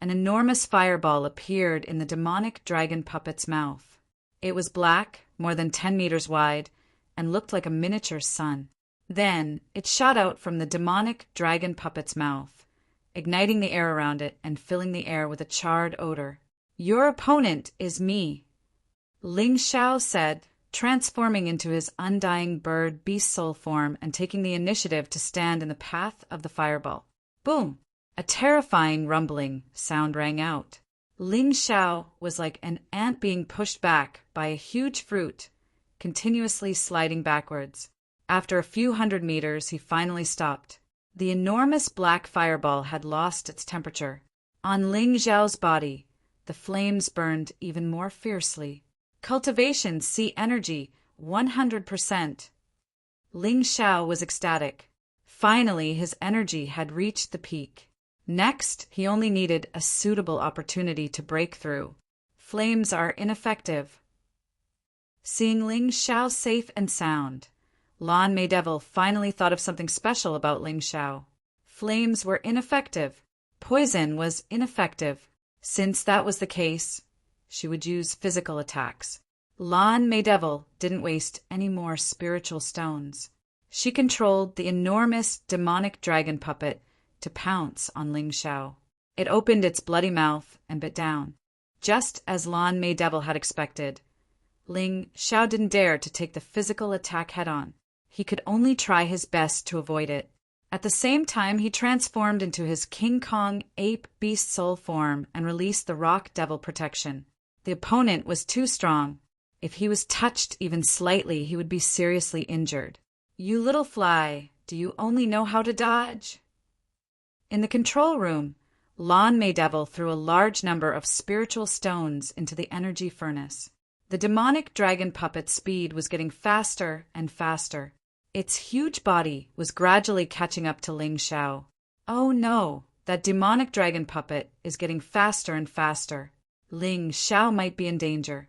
an enormous fireball appeared in the demonic dragon puppet's mouth. It was black, more than 10 meters wide, and looked like a miniature sun. Then it shot out from the demonic dragon puppet's mouth, igniting the air around it and filling the air with a charred odor. "Your opponent is me," Ling Xiao said, transforming into his undying bird beast soul form and taking the initiative to stand in the path of the fireball. Boom! A terrifying rumbling sound rang out. Ling Xiao was like an ant being pushed back by a huge fruit, continuously sliding backwards. After a few hundred meters, he finally stopped. The enormous black fireball had lost its temperature. On Ling Xiao's body, the flames burned even more fiercely. Cultivation C energy, 100%. Ling Xiao was ecstatic. Finally, his energy had reached the peak. Next, he only needed a suitable opportunity to break through. Flames are ineffective. Seeing Ling Xiao safe and sound, Lan Mei Devil finally thought of something special about Ling Xiao. Flames were ineffective. Poison was ineffective. Since that was the case, she would use physical attacks. Lan Mei Devil didn't waste any more spiritual stones. She controlled the enormous demonic dragon puppet to pounce on Ling Xiao. It opened its bloody mouth and bit down. Just as Lan Mei Devil had expected, Ling Xiao didn't dare to take the physical attack head-on. He could only try his best to avoid it. At the same time, he transformed into his King Kong ape beast soul form and released the rock devil protection. The opponent was too strong. If he was touched even slightly, he would be seriously injured. "You little fly, do you only know how to dodge?" In the control room, Lan Mei Devil threw a large number of spiritual stones into the energy furnace. The demonic dragon puppet's speed was getting faster and faster. Its huge body was gradually catching up to Ling Xiao. Oh no, that demonic dragon puppet is getting faster and faster. Ling Xiao might be in danger.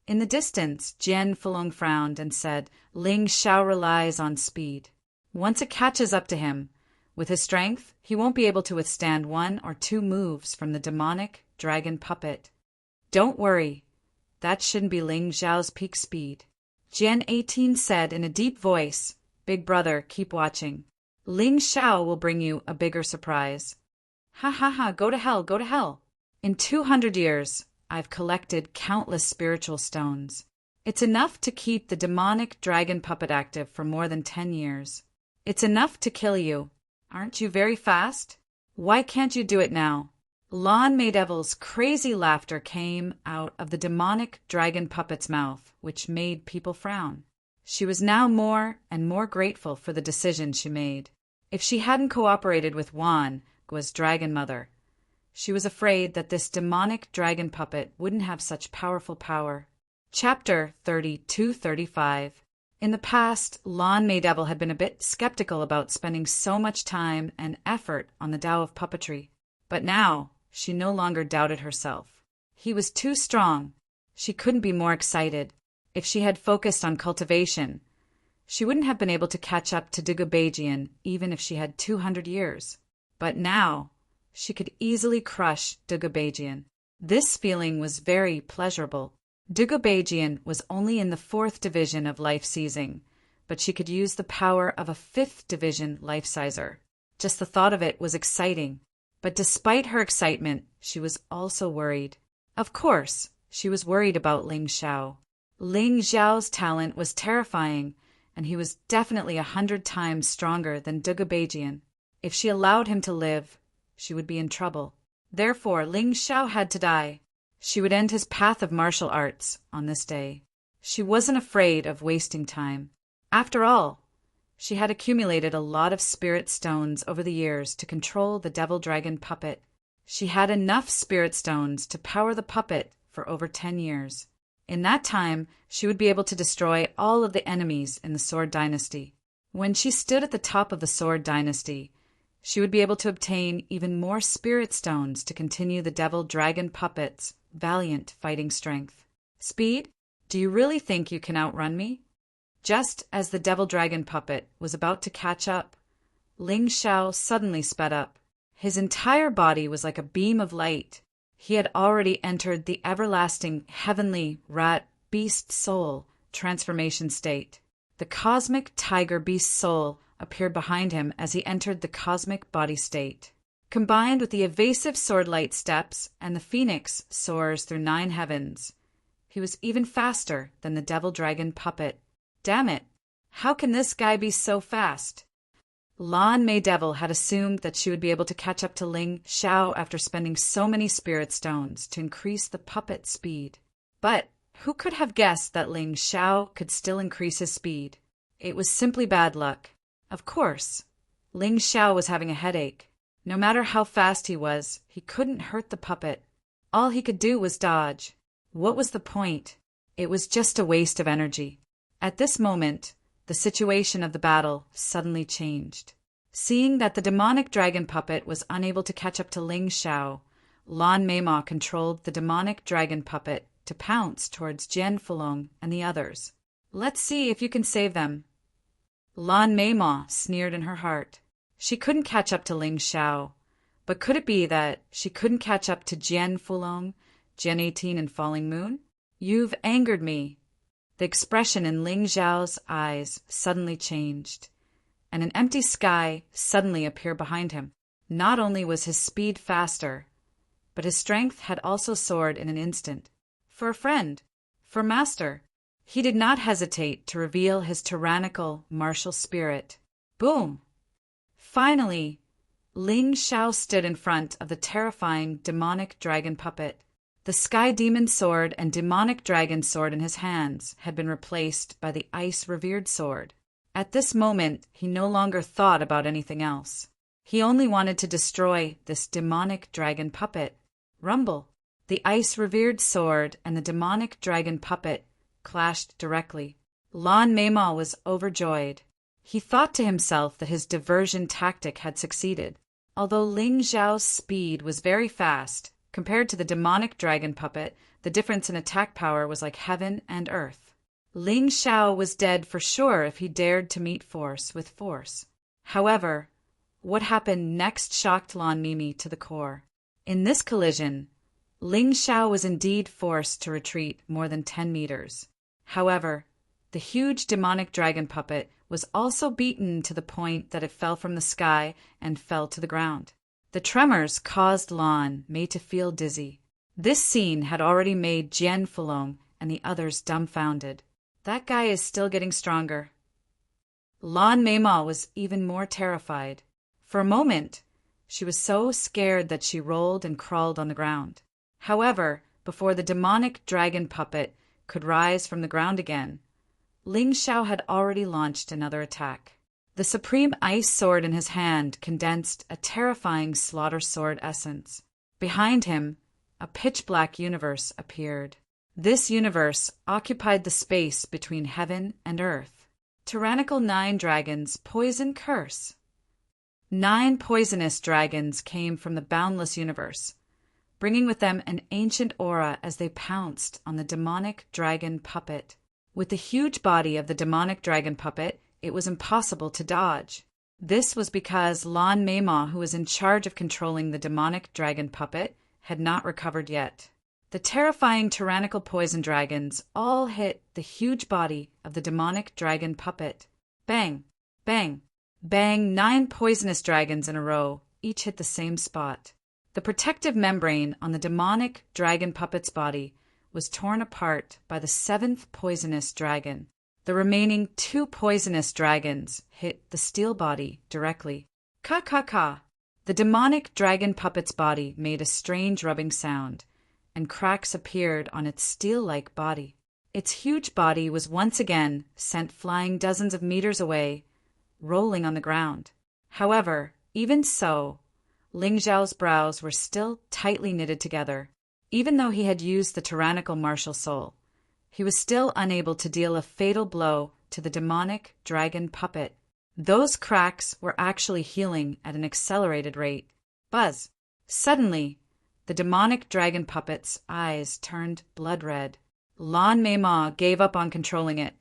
In the distance, Jian Fulong frowned and said, "Ling Xiao relies on speed. Once it catches up to him, with his strength, he won't be able to withstand 1 or 2 moves from the demonic dragon puppet." "Don't worry. That shouldn't be Ling Xiao's peak speed." Jian 18 said in a deep voice, "Big brother, keep watching. Ling Xiao will bring you a bigger surprise." "Ha ha ha, go to hell, go to hell. In 200 years, I've collected countless spiritual stones. It's enough to keep the demonic dragon puppet active for more than 10 years. It's enough to kill you. Aren't you very fast? Why can't you do it now?" Lan Mei Devil's crazy laughter came out of the demonic dragon puppet's mouth, which made people frown. She was now more and more grateful for the decision she made. If she hadn't cooperated with Wan, Gua's dragon mother, she was afraid that this demonic dragon puppet wouldn't have such powerful power. Chapter 32-35. In the past, Lan Mei Devil had been a bit skeptical about spending so much time and effort on the Tao of puppetry. But now, she no longer doubted herself. He was too strong. She couldn't be more excited. If she had focused on cultivation, she wouldn't have been able to catch up to Dugubejian even if she had 200 years. But now, she could easily crush Dugubejian. This feeling was very pleasurable. Dugubejian was only in the 4th division of life seizing, but she could use the power of a 5th division life sizer. Just the thought of it was exciting. But despite her excitement, she was also worried. Of course, she was worried about Ling Xiao. Ling Xiao's talent was terrifying, and he was definitely 100 times stronger than Dugubejian. If she allowed him to live, she would be in trouble. Therefore, Ling Xiao had to die. She would end his path of martial arts on this day. She wasn't afraid of wasting time. After all, she had accumulated a lot of spirit stones over the years to control the devil dragon puppet. She had enough spirit stones to power the puppet for over 10 years. In that time, she would be able to destroy all of the enemies in the Sword Dynasty. When she stood at the top of the Sword Dynasty, she would be able to obtain even more spirit stones to continue the devil dragon puppet's valiant fighting strength. "Speed? Do you really think you can outrun me?" Just as the devil dragon puppet was about to catch up, Ling Xiao suddenly sped up. His entire body was like a beam of light. He had already entered the everlasting heavenly rat beast soul transformation state. The cosmic tiger beast soul appeared behind him as he entered the cosmic body state. Combined with the evasive swordlight steps and the phoenix soars through 9 heavens, he was even faster than the devil dragon puppet. Damn it! How can this guy be so fast? Lan Mei Devil had assumed that she would be able to catch up to Ling Xiao after spending so many spirit stones to increase the puppet's speed. But who could have guessed that Ling Xiao could still increase his speed? It was simply bad luck. Of course, Ling Xiao was having a headache. No matter how fast he was, he couldn't hurt the puppet. All he could do was dodge. What was the point? It was just a waste of energy. At this moment, the situation of the battle suddenly changed. Seeing that the demonic dragon puppet was unable to catch up to Ling Xiao, Lan Meima controlled the demonic dragon puppet to pounce towards Jian Fulong and the others. "Let's see if you can save them." Lan Meima sneered in her heart. She couldn't catch up to Ling Xiao, but could it be that she couldn't catch up to Jian Fulong, Jian 18 and Falling Moon? You've angered me. The expression in Ling Xiao's eyes suddenly changed, and an empty sky suddenly appeared behind him. Not only was his speed faster, but his strength had also soared in an instant. For a friend, for master, he did not hesitate to reveal his tyrannical, martial spirit. Boom! Finally, Ling Xiao stood in front of the terrifying demonic dragon puppet. The sky demon sword and demonic dragon sword in his hands had been replaced by the ice-revered sword. At this moment, he no longer thought about anything else. He only wanted to destroy this demonic dragon puppet. Rumble! The ice-revered sword and the demonic dragon puppet clashed directly. Lan Meima was overjoyed. He thought to himself that his diversion tactic had succeeded. Although Ling Xiao's speed was very fast, compared to the demonic dragon puppet, the difference in attack power was like heaven and earth. Ling Xiao was dead for sure if he dared to meet force with force. However, what happened next shocked Lan Meima to the core. In this collision, Ling Xiao was indeed forced to retreat more than 10 meters. However, the huge demonic dragon puppet was also beaten to the point that it fell from the sky and fell to the ground. The tremors caused Lan Mei to feel dizzy. This scene had already made Jian Fulong and the others dumbfounded. That guy is still getting stronger. Lan Meima was even more terrified. For a moment, she was so scared that she rolled and crawled on the ground. However, before the demonic dragon puppet could rise from the ground again, Ling Xiao had already launched another attack. The supreme ice sword in his hand condensed a terrifying slaughter sword essence. Behind him, a pitch-black universe appeared. This universe occupied the space between heaven and earth. Tyrannical 9 dragons, poison curse. 9 poisonous dragons came from the boundless universe, bringing with them an ancient aura as they pounced on the demonic dragon puppet. With the huge body of the demonic dragon puppet, it was impossible to dodge. This was because Lan Meima, who was in charge of controlling the demonic dragon puppet, had not recovered yet. The terrifying tyrannical poison dragons all hit the huge body of the demonic dragon puppet. Bang! Bang! Bang! 9 poisonous dragons in a row, each hit the same spot. The protective membrane on the demonic dragon puppet's body was torn apart by the 7th poisonous dragon. The remaining 2 poisonous dragons hit the steel body directly. Ka-ka-ka! The demonic dragon puppet's body made a strange rubbing sound, and cracks appeared on its steel-like body. Its huge body was once again sent flying dozens of meters away, rolling on the ground. However, even so, Ling Xiao's brows were still tightly knitted together. Even though he had used the tyrannical martial soul, he was still unable to deal a fatal blow to the demonic dragon puppet. Those cracks were actually healing at an accelerated rate. Buzz! Suddenly, the demonic dragon puppet's eyes turned blood red. Lan Meima gave up on controlling it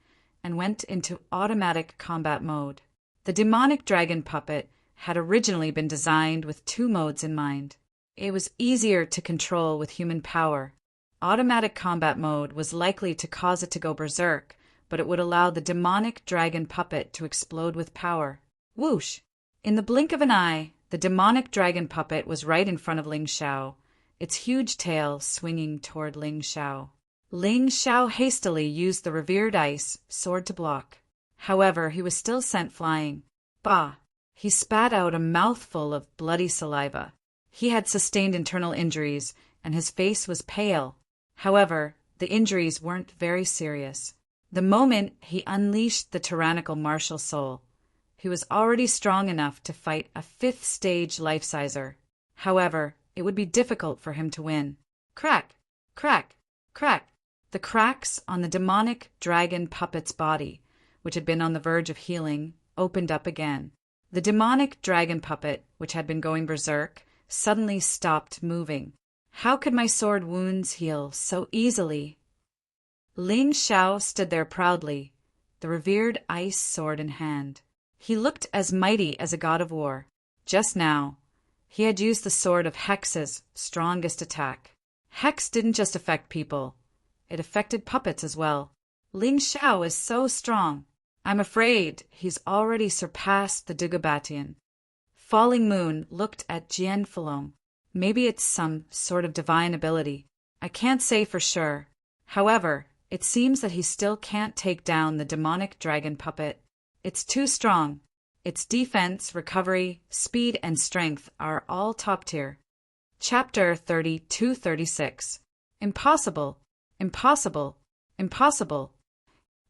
and went into automatic combat mode. The demonic dragon puppet had originally been designed with 2 modes in mind. It was easier to control with human power. Automatic combat mode was likely to cause it to go berserk, but it would allow the demonic dragon puppet to explode with power. Whoosh! In the blink of an eye, the demonic dragon puppet was right in front of Ling Xiao, its huge tail swinging toward Ling Xiao. Ling Xiao hastily used the revered ice sword to block. However, he was still sent flying. Bah! He spat out a mouthful of bloody saliva. He had sustained internal injuries, and his face was pale. However, the injuries weren't very serious. The moment he unleashed the tyrannical martial soul, he was already strong enough to fight a 5th stage life-sizer. However, it would be difficult for him to win. Crack! Crack! Crack! The cracks on the demonic dragon puppet's body, which had been on the verge of healing, opened up again. The demonic dragon puppet, which had been going berserk, suddenly stopped moving. How could my sword wounds heal so easily? Ling Xiao stood there proudly, the revered ice sword in hand. He looked as mighty as a god of war. Just now, he had used the sword of Hex's strongest attack. Hex didn't just affect people, it affected puppets as well. Ling Xiao is so strong. I'm afraid he's already surpassed the Dugabatian. Falling Moon looked at Jian Fulong. Maybe it's some sort of divine ability. I can't say for sure. However, it seems that he still can't take down the demonic dragon puppet. It's too strong. Its defense, recovery, speed, and strength are all top tier. Chapter 32-36. Impossible, impossible, impossible.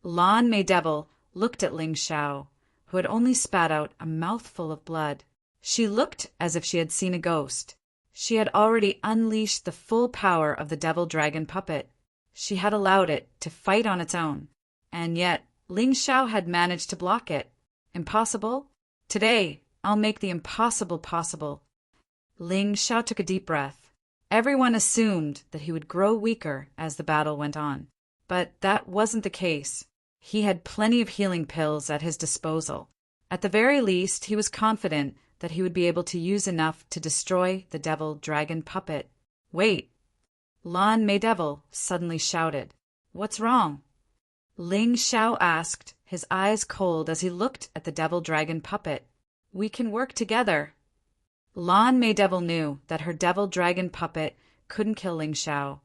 Lan Mei Devil looked at Ling Xiao, who had only spat out a mouthful of blood. She looked as if she had seen a ghost. She had already unleashed the full power of the devil dragon puppet. She had allowed it to fight on its own. And yet, Ling Xiao had managed to block it. Impossible? Today, I'll make the impossible possible. Ling Xiao took a deep breath. Everyone assumed that he would grow weaker as the battle went on. But that wasn't the case. He had plenty of healing pills at his disposal. At the very least, he was confident that he would be able to use enough to destroy the devil dragon puppet. Wait! Lan Mei Devil suddenly shouted. What's wrong? Ling Xiao asked, his eyes cold as he looked at the devil dragon puppet. We can work together. Lan Mei Devil knew that her devil dragon puppet couldn't kill Ling Xiao,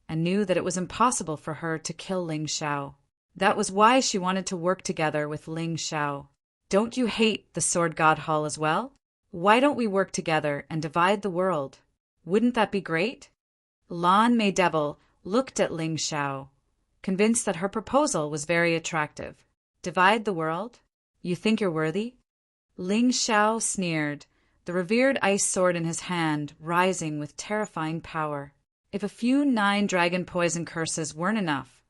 and knew that it was impossible for her to kill Ling Xiao. That was why she wanted to work together with Ling Xiao. Don't you hate the Sword God Hall as well? Why don't we work together and divide the world? Wouldn't that be great? Lan Mei Devil looked at Ling Xiao, convinced that her proposal was very attractive. Divide the world? You think you're worthy? Ling Xiao sneered, the revered ice sword in his hand rising with terrifying power. If a few 9 dragon poison curses weren't enough,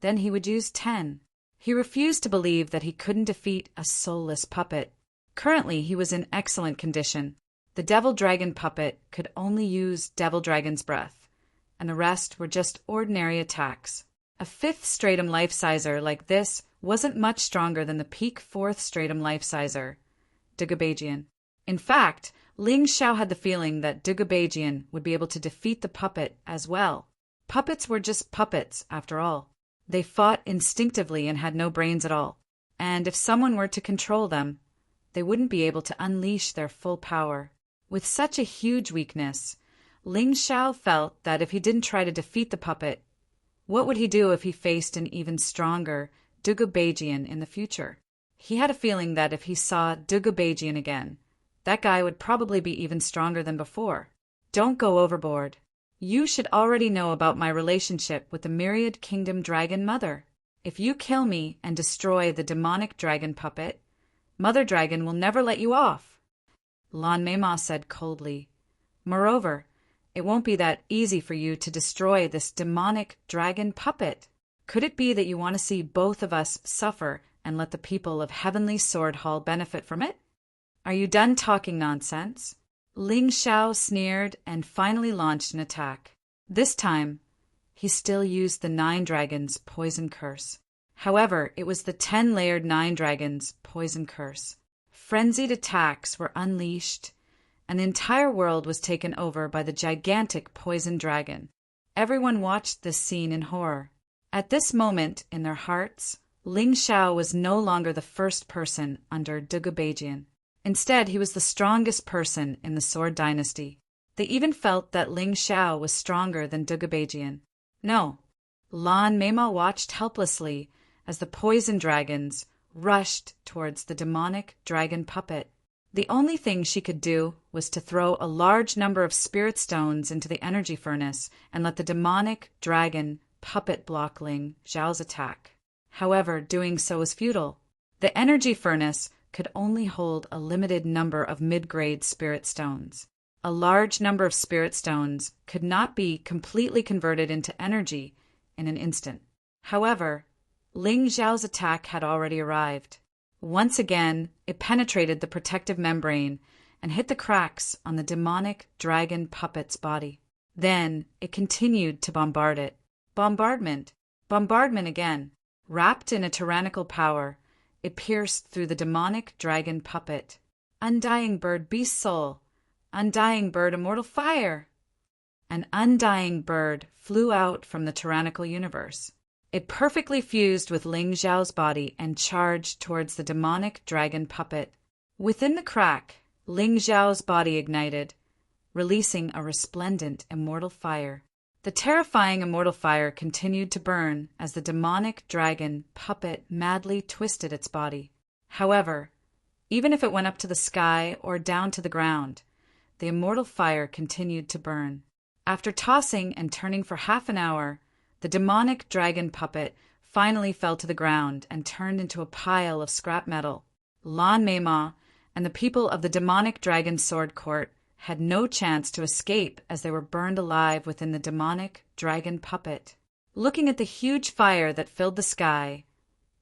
then he would use 10. He refused to believe that he couldn't defeat a soulless puppet. Currently, he was in excellent condition. The devil dragon puppet could only use devil dragon's breath, and the rest were just ordinary attacks. A 5th stratum life-sizer like this wasn't much stronger than the peak 4th stratum life-sizer, Dugabajian. In fact, Ling Xiao had the feeling that Dugabajian would be able to defeat the puppet as well. Puppets were just puppets, after all. They fought instinctively and had no brains at all. And if someone were to control them, they wouldn't be able to unleash their full power. With such a huge weakness, Ling Xiao felt that if he didn't try to defeat the puppet, what would he do if he faced an even stronger Dugabajian in the future? He had a feeling that if he saw Dugabajian again, that guy would probably be even stronger than before. Don't go overboard. You should already know about my relationship with the Myriad Kingdom Dragon Mother. If you kill me and destroy the demonic dragon puppet, Mother Dragon will never let you off. Lan Mei Ma said coldly. Moreover, it won't be that easy for you to destroy this demonic dragon puppet. Could it be that you want to see both of us suffer and let the people of Heavenly Sword Hall benefit from it? Are you done talking nonsense? Ling Xiao sneered and finally launched an attack. This time, he still used the 9 dragons' poison curse. However, it was the 10-layered 9 dragons' poison curse. Frenzied attacks were unleashed, and the entire world was taken over by the gigantic poison dragon. Everyone watched this scene in horror. At this moment, in their hearts, Ling Xiao was no longer the first person under Dugabajian. Instead, he was the strongest person in the Sword Dynasty. They even felt that Ling Xiao was stronger than Dugabajian. No, Lan Mei Ma watched helplessly as the poison dragons rushed towards the demonic dragon puppet. The only thing she could do was to throw a large number of spirit stones into the energy furnace and let the demonic dragon puppet block Ling Xiao's attack. However, doing so was futile. The energy furnace could only hold a limited number of mid-grade spirit stones. A large number of spirit stones could not be completely converted into energy in an instant. However, Ling Xiao's attack had already arrived. Once again, it penetrated the protective membrane and hit the cracks on the demonic dragon puppet's body. Then it continued to bombard it. Bombardment. Bombardment again. Wrapped in a tyrannical power, it pierced through the demonic dragon puppet. Undying bird, beast soul! Undying bird, immortal fire! An undying bird flew out from the tyrannical universe. It perfectly fused with Ling Xiao's body and charged towards the demonic dragon puppet. Within the crack, Ling Xiao's body ignited, releasing a resplendent immortal fire. The terrifying immortal fire continued to burn as the demonic dragon puppet madly twisted its body. However, even if it went up to the sky or down to the ground, the immortal fire continued to burn. After tossing and turning for half an hour, the demonic dragon puppet finally fell to the ground and turned into a pile of scrap metal. Lan Meima and the people of the demonic dragon sword court had no chance to escape as they were burned alive within the demonic dragon puppet. Looking at the huge fire that filled the sky,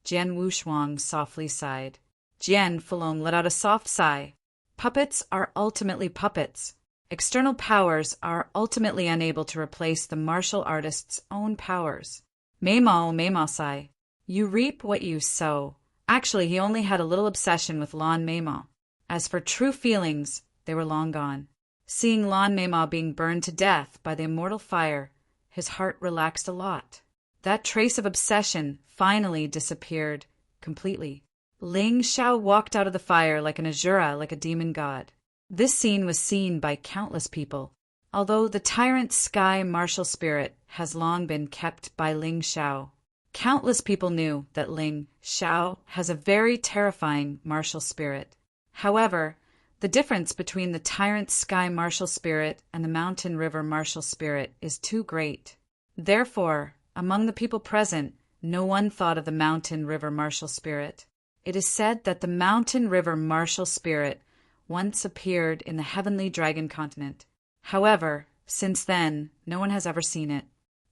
Jian Wushuang softly sighed. Jian Fulong let out a soft sigh. Puppets are ultimately puppets. External powers are ultimately unable to replace the martial artist's own powers. Meima sigh. You reap what you sow. Actually, he only had a little obsession with Lan Meima. As for true feelings, they were long gone. Seeing Lan Meima being burned to death by the immortal fire, his heart relaxed a lot. That trace of obsession finally disappeared completely. Ling Xiao walked out of the fire like an Asura, like a demon god. This scene was seen by countless people. Although the tyrant sky martial spirit has long been kept by Ling Xiao, countless people knew that Ling Xiao has a very terrifying martial spirit. However, the difference between the tyrant sky martial spirit and the mountain river martial spirit is too great. Therefore, among the people present, no one thought of the mountain river martial spirit. It is said that the mountain river martial spirit once appeared in the heavenly dragon continent. However, since then, no one has ever seen it.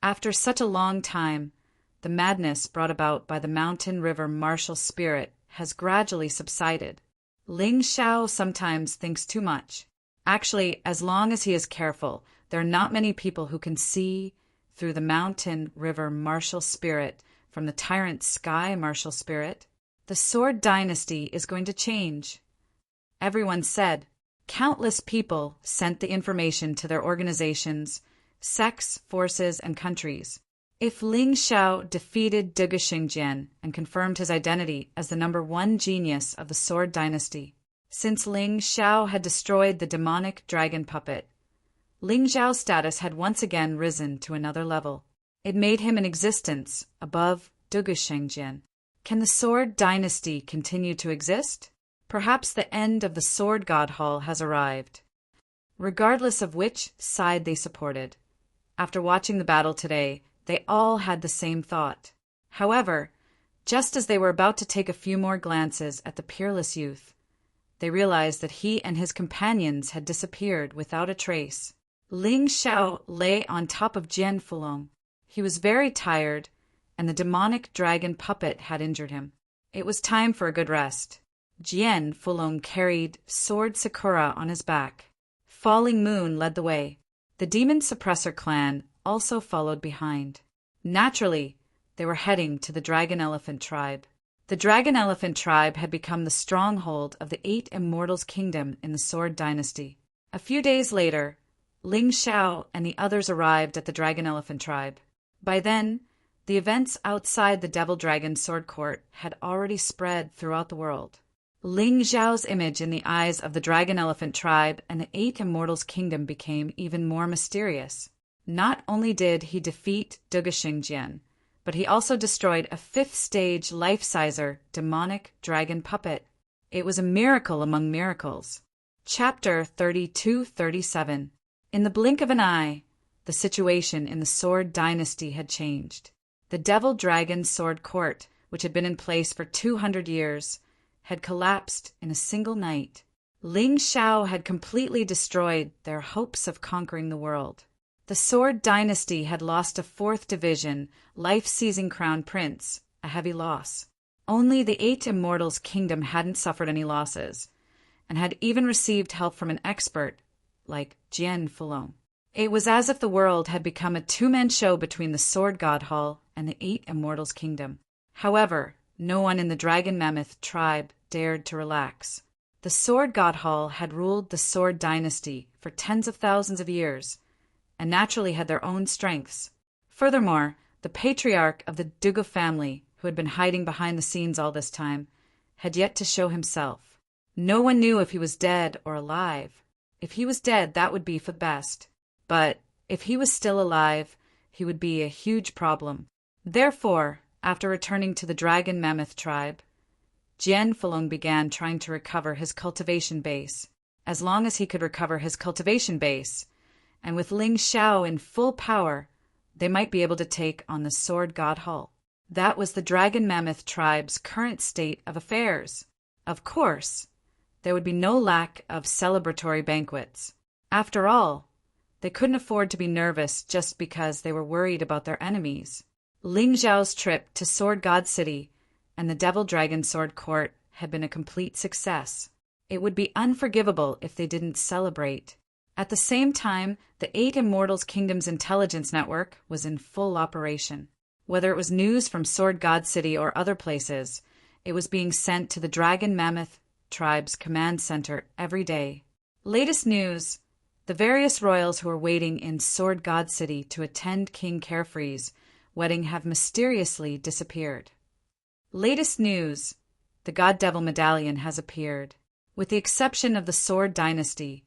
After such a long time, the madness brought about by the mountain river martial spirit has gradually subsided. Ling Xiao sometimes thinks too much. Actually, as long as he is careful, there are not many people who can see through the mountain river martial spirit from the tyrant sky martial spirit. The Sword Dynasty is going to change. Everyone said. Countless people sent the information to their organizations, sects, forces, and countries. If Ling Xiao defeated Duge Xingjian and confirmed his identity as the #1 genius of the Sword Dynasty, since Ling Xiao had destroyed the demonic dragon puppet, Ling Xiao's status had once again risen to another level. It made him an existence above Duge Xingjian. Can the Sword Dynasty continue to exist? Perhaps the end of the Sword God Hall has arrived. Regardless of which side they supported, after watching the battle today, they all had the same thought. However, just as they were about to take a few more glances at the peerless youth, they realized that he and his companions had disappeared without a trace. Ling Xiao lay on top of Jian Fulong. He was very tired, and the demonic dragon puppet had injured him. It was time for a good rest. Jian Fulong carried Sword Sakura on his back. Falling Moon led the way. The Demon Suppressor clan also followed behind. Naturally, they were heading to the Dragon Elephant tribe. The Dragon Elephant tribe had become the stronghold of the 8 Immortals' kingdom in the Sword Dynasty. A few days later, Ling Xiao and the others arrived at the Dragon Elephant tribe. By then, the events outside the Devil Dragon Sword Court had already spread throughout the world. Ling Xiao's image in the eyes of the Dragon Elephant tribe and the 8 Immortals' kingdom became even more mysterious. Not only did he defeat Duge Xingjian, but he also destroyed a 5th-stage life-sizer demonic dragon puppet. It was a miracle among miracles. Chapter 32-37. In the blink of an eye, the situation in the Sword Dynasty had changed. The Devil Dragon Sword Court, which had been in place for 200 years, had collapsed in a single night. Ling Xiao had completely destroyed their hopes of conquering the world. The Sword Dynasty had lost a 4th division, life-seizing crown prince, a heavy loss. Only the 8 Immortals' kingdom hadn't suffered any losses, and had even received help from an expert like Jian Fulong. It was as if the world had become a 2-man show between the Sword God Hall and the 8 Immortals' kingdom. However, no one in the Dragon Mammoth tribe dared to relax. The Sword God Hall had ruled the Sword Dynasty for tens of thousands of years, and naturally had their own strengths. Furthermore, the patriarch of the Dugu family, who had been hiding behind the scenes all this time, had yet to show himself. No one knew if he was dead or alive. If he was dead, that would be for the best. But if he was still alive, he would be a huge problem. Therefore, after returning to the Dragon Mammoth tribe, Jian Fulong began trying to recover his cultivation base. As long as he could recover his cultivation base, and with Ling Xiao in full power, they might be able to take on the Sword God Hall. That was the Dragon Mammoth tribe's current state of affairs. Of course, there would be no lack of celebratory banquets. After all, they couldn't afford to be nervous just because they were worried about their enemies. Ling Xiao's trip to Sword God City and the Devil Dragon Sword Court had been a complete success. It would be unforgivable if they didn't celebrate. At the same time, the 8 Immortals Kingdom's intelligence network was in full operation. Whether it was news from Sword God City or other places, it was being sent to the Dragon Mammoth tribe's command center every day. Latest news: the various royals who were waiting in Sword God City to attend King Carefree's wedding have mysteriously disappeared. Latest news: the God Devil Medallion has appeared. With the exception of the Sword Dynasty,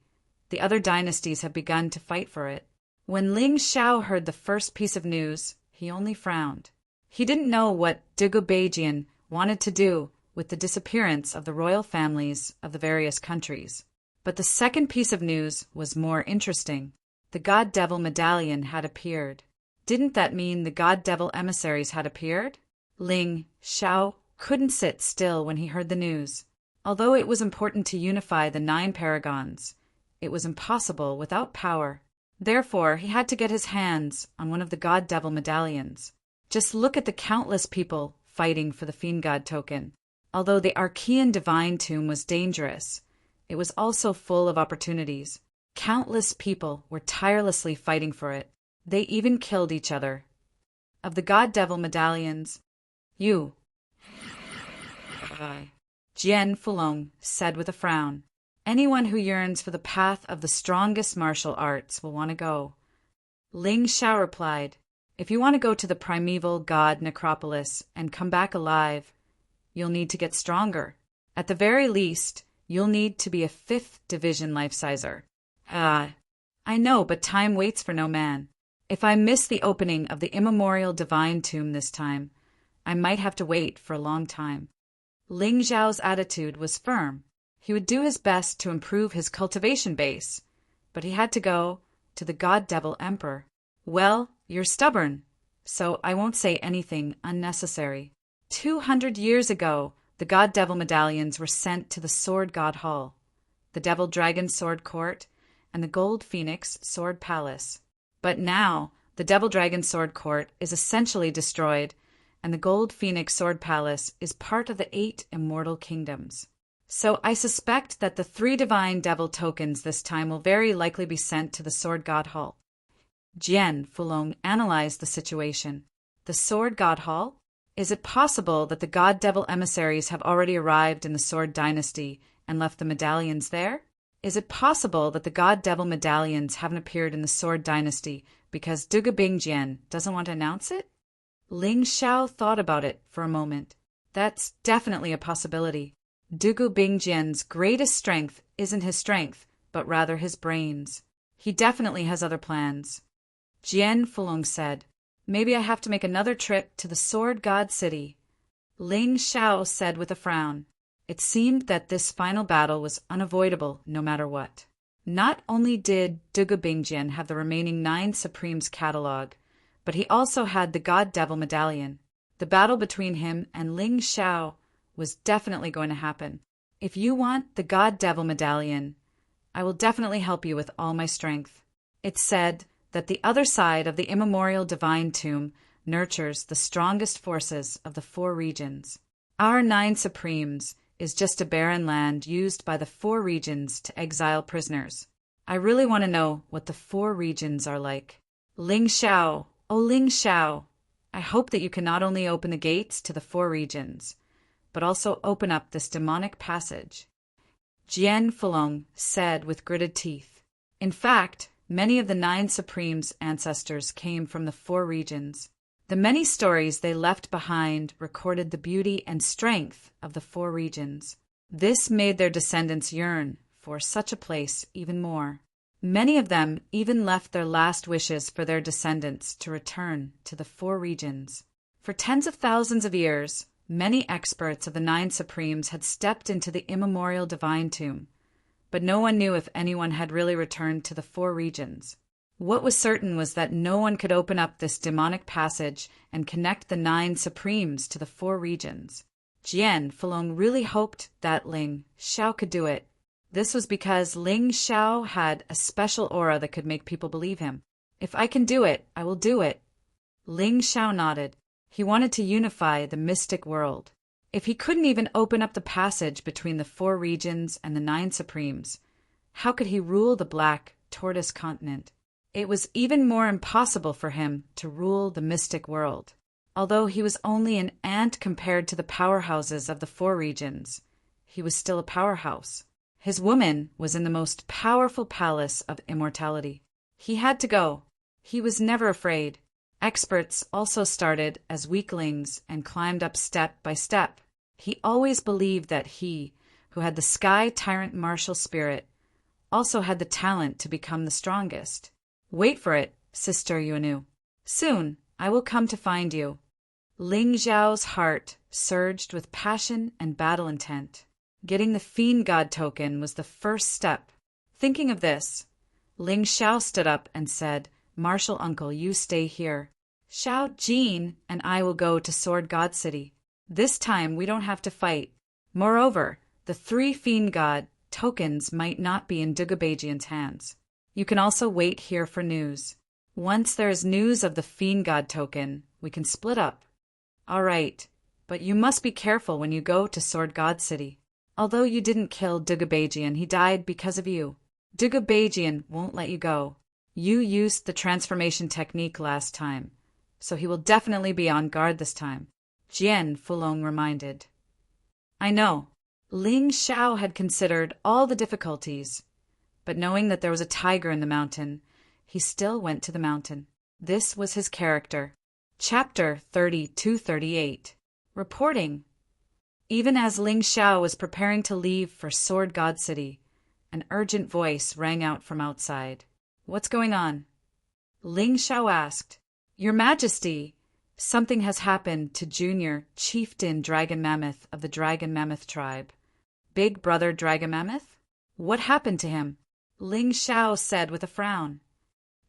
the other dynasties have begun to fight for it. When Ling Xiao heard the first piece of news, he only frowned. He didn't know what Dugu Beijian wanted to do with the disappearance of the royal families of the various countries. But the second piece of news was more interesting. The God Devil Medallion had appeared. Didn't that mean the God Devil emissaries had appeared? Ling Xiao couldn't sit still when he heard the news. Although it was important to unify the 9 paragons, it was impossible without power. Therefore, he had to get his hands on one of the God Devil medallions. Just look at the countless people fighting for the Fiend God token. Although the Archean Divine Tomb was dangerous, it was also full of opportunities. Countless people were tirelessly fighting for it. They even killed each other. Of the God Devil medallions, you, Jian Fulong said with a frown. Anyone who yearns for the path of the strongest martial arts will want to go. Ling Xiao replied, if you want to go to the primeval god necropolis and come back alive, you'll need to get stronger. At the very least, you'll need to be a 5th division life-sizer. I know, but time waits for no man. If I miss the opening of the immemorial divine tomb this time, I might have to wait for a long time. Ling Xiao's attitude was firm. He would do his best to improve his cultivation base, but he had to go to the God Devil Emperor. Well, you're stubborn, so I won't say anything unnecessary. 200 years ago, the God Devil medallions were sent to the Sword God Hall, the Devil Dragon Sword Court, and the Gold Phoenix Sword Palace. But now, the Devil Dragon Sword Court is essentially destroyed, and the Gold Phoenix Sword Palace is part of the 8 Immortal Kingdoms. So I suspect that the 3 divine devil tokens this time will very likely be sent to the Sword God Hall. Jian Fulong analyzed the situation. The Sword God Hall? Is it possible that the God Devil emissaries have already arrived in the Sword Dynasty and left the medallions there? Is it possible that the God Devil medallions haven't appeared in the Sword Dynasty because Dugu Bingjian doesn't want to announce it? Ling Xiao thought about it for a moment. That's definitely a possibility. Dugu Bingjian's greatest strength isn't his strength, but rather his brains. He definitely has other plans. Jian Fulong said, maybe I have to make another trip to the Sword God City. Ling Xiao said with a frown. It seemed that this final battle was unavoidable no matter what. Not only did Dugu Bingjian have the remaining 9 Supremes catalog, but he also had the God Devil medallion. The battle between him and Ling Xiao was definitely going to happen. If you want the God Devil medallion, I will definitely help you with all my strength. It's said that the other side of the immemorial divine tomb nurtures the strongest forces of the 4 regions. Our 9 Supremes is just a barren land used by the 4 regions to exile prisoners. I really want to know what the 4 regions are like. Ling Xiao, oh Ling Xiao, I hope that you can not only open the gates to the four regions, but also open up this demonic passage. Jian Fulong said with gritted teeth. In fact, many of the 9 Supremes' ancestors came from the 4 regions. The many stories they left behind recorded the beauty and strength of the 4 regions. This made their descendants yearn for such a place even more. Many of them even left their last wishes for their descendants to return to the 4 regions. For tens of thousands of years, many experts of the 9 Supremes had stepped into the immemorial divine tomb, but no one knew if anyone had really returned to the 4 regions. What was certain was that no one could open up this demonic passage and connect the 9 Supremes to the 4 regions. Jian Fulong really hoped that Ling Xiao could do it. This was because Ling Xiao had a special aura that could make people believe him. If I can do it, I will do it. Ling Xiao nodded. He wanted to unify the mystic world. If he couldn't even open up the passage between the 4 regions and the 9 Supremes, how could he rule the Black Tortoise continent? It was even more impossible for him to rule the mystic world. Although he was only an ant compared to the powerhouses of the 4 regions, he was still a powerhouse. His woman was in the most powerful palace of immortality. He had to go. He was never afraid. Experts also started as weaklings and climbed up step by step. He always believed that he, who had the Sky Tyrant martial spirit, also had the talent to become the strongest. Wait for it, Sister Yuanu. Soon I will come to find you. Ling Xiao's heart surged with passion and battle intent. Getting the Fiend God token was the first step. Thinking of this, Ling Xiao stood up and said, Martial Uncle, you stay here. Xiao Jin and I will go to Sword God City. This time we don't have to fight. Moreover, the 3 Fiend God tokens might not be in Dugabajian's hands. You can also wait here for news. Once there is news of the Fiend God token, we can split up. All right, but you must be careful when you go to Sword God City. Although you didn't kill Dugabajian, he died because of you. Dugabajian won't let you go. You used the transformation technique last time, so he will definitely be on guard this time. Jian Fulong reminded. I know. Ling Xiao had considered all the difficulties, but knowing that there was a tiger in the mountain, he still went to the mountain. This was his character. Chapter 32-38. Reporting. Even as Ling Xiao was preparing to leave for Sword God City, an urgent voice rang out from outside. What's going on? Ling Xiao asked. Your Majesty, something has happened to Junior Chieftain Dragon Mammoth of the Dragon Mammoth tribe. Big Brother Dragon Mammoth? What happened to him? Ling Xiao said with a frown.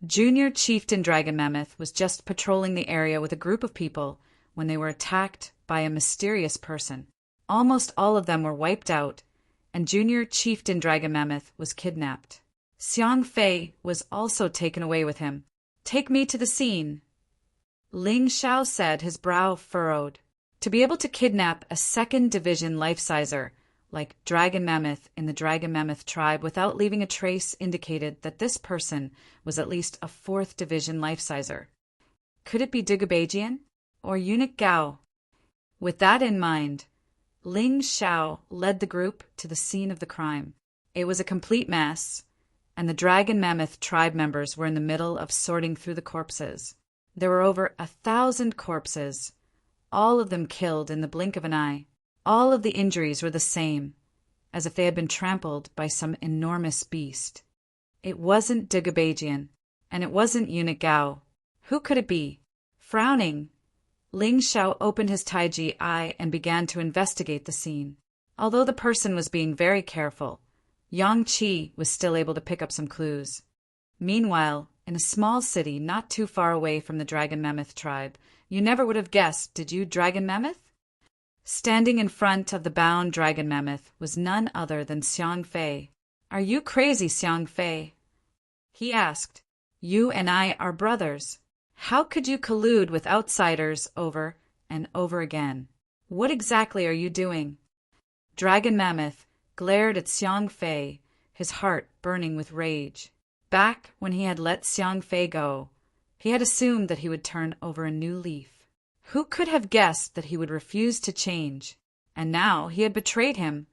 Junior Chieftain Dragon Mammoth was just patrolling the area with a group of people when they were attacked by a mysterious person. Almost all of them were wiped out, and Junior Chieftain Dragon Mammoth was kidnapped. Xiang Fei was also taken away with him. Take me to the scene. Ling Xiao said, his brow furrowed. To be able to kidnap a 2nd Division life-sizer like Dragon Mammoth in the Dragon Mammoth tribe without leaving a trace indicated that this person was at least a 4th Division life-sizer. Could it be Dugabajian or Eunuch Gao? With that in mind, Ling Xiao led the group to the scene of the crime. It was a complete mess, and the Dragon Mammoth tribe members were in the middle of sorting through the corpses. There were over 1,000 corpses, all of them killed in the blink of an eye. All of the injuries were the same, as if they had been trampled by some enormous beast. It wasn't Dugabajian, and it wasn't Eunuch Gao. Who could it be? Frowning, Ling Xiao opened his Taiji eye and began to investigate the scene. Although the person was being very careful, Yang Qi was still able to pick up some clues. Meanwhile, in a small city not too far away from the Dragon Mammoth tribe, you never would have guessed, did you, Dragon Mammoth? Standing in front of the bound Dragon Mammoth was none other than Xiang Fei. Are you crazy, Xiang Fei? He asked. You and I are brothers. How could you collude with outsiders over and over again? What exactly are you doing? Dragon Mammoth glared at Xiang Fei, his heart burning with rage. Back when he had let Xiang Fei go, he had assumed that he would turn over a new leaf. Who could have guessed that he would refuse to change? And now he had betrayed him,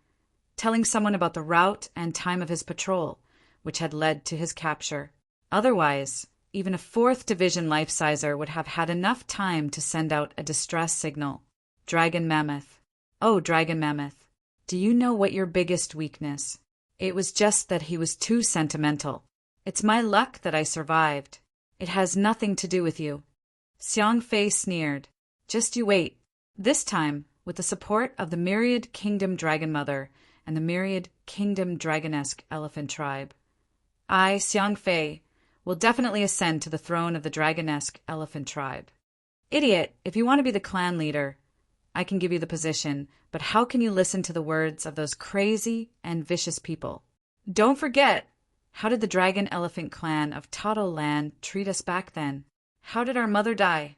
telling someone about the route and time of his patrol, which had led to his capture. Otherwise, even a 4th Division life-sizer would have had enough time to send out a distress signal. Dragon Mammoth. Oh, Dragon Mammoth, do you know what your biggest weakness? It was just that he was too sentimental. It's my luck that I survived. It has nothing to do with you. Xiang Fei sneered. Just you wait. This time, with the support of the Myriad Kingdom Dragon Mother and the Myriad Kingdom Dragonesque Elephant Tribe, I, Xiang Fei, will definitely ascend to the throne of the Dragonesque Elephant Tribe. Idiot, if you want to be the clan leader, I can give you the position, but how can you listen to the words of those crazy and vicious people? Don't forget, how did the Dragon Elephant clan of Tato Land treat us back then? How did our mother die?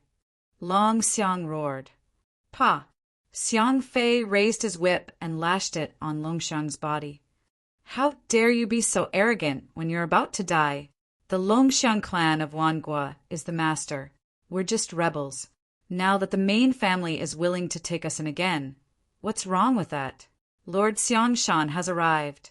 Long Xiang roared. Pa! Xiang Fei raised his whip and lashed it on Longxiang's body. How dare you be so arrogant when you're about to die? The Longxiang clan of Wangua is the master. We're just rebels. Now that the main family is willing to take us in again, what's wrong with that? Lord Xiangshan has arrived.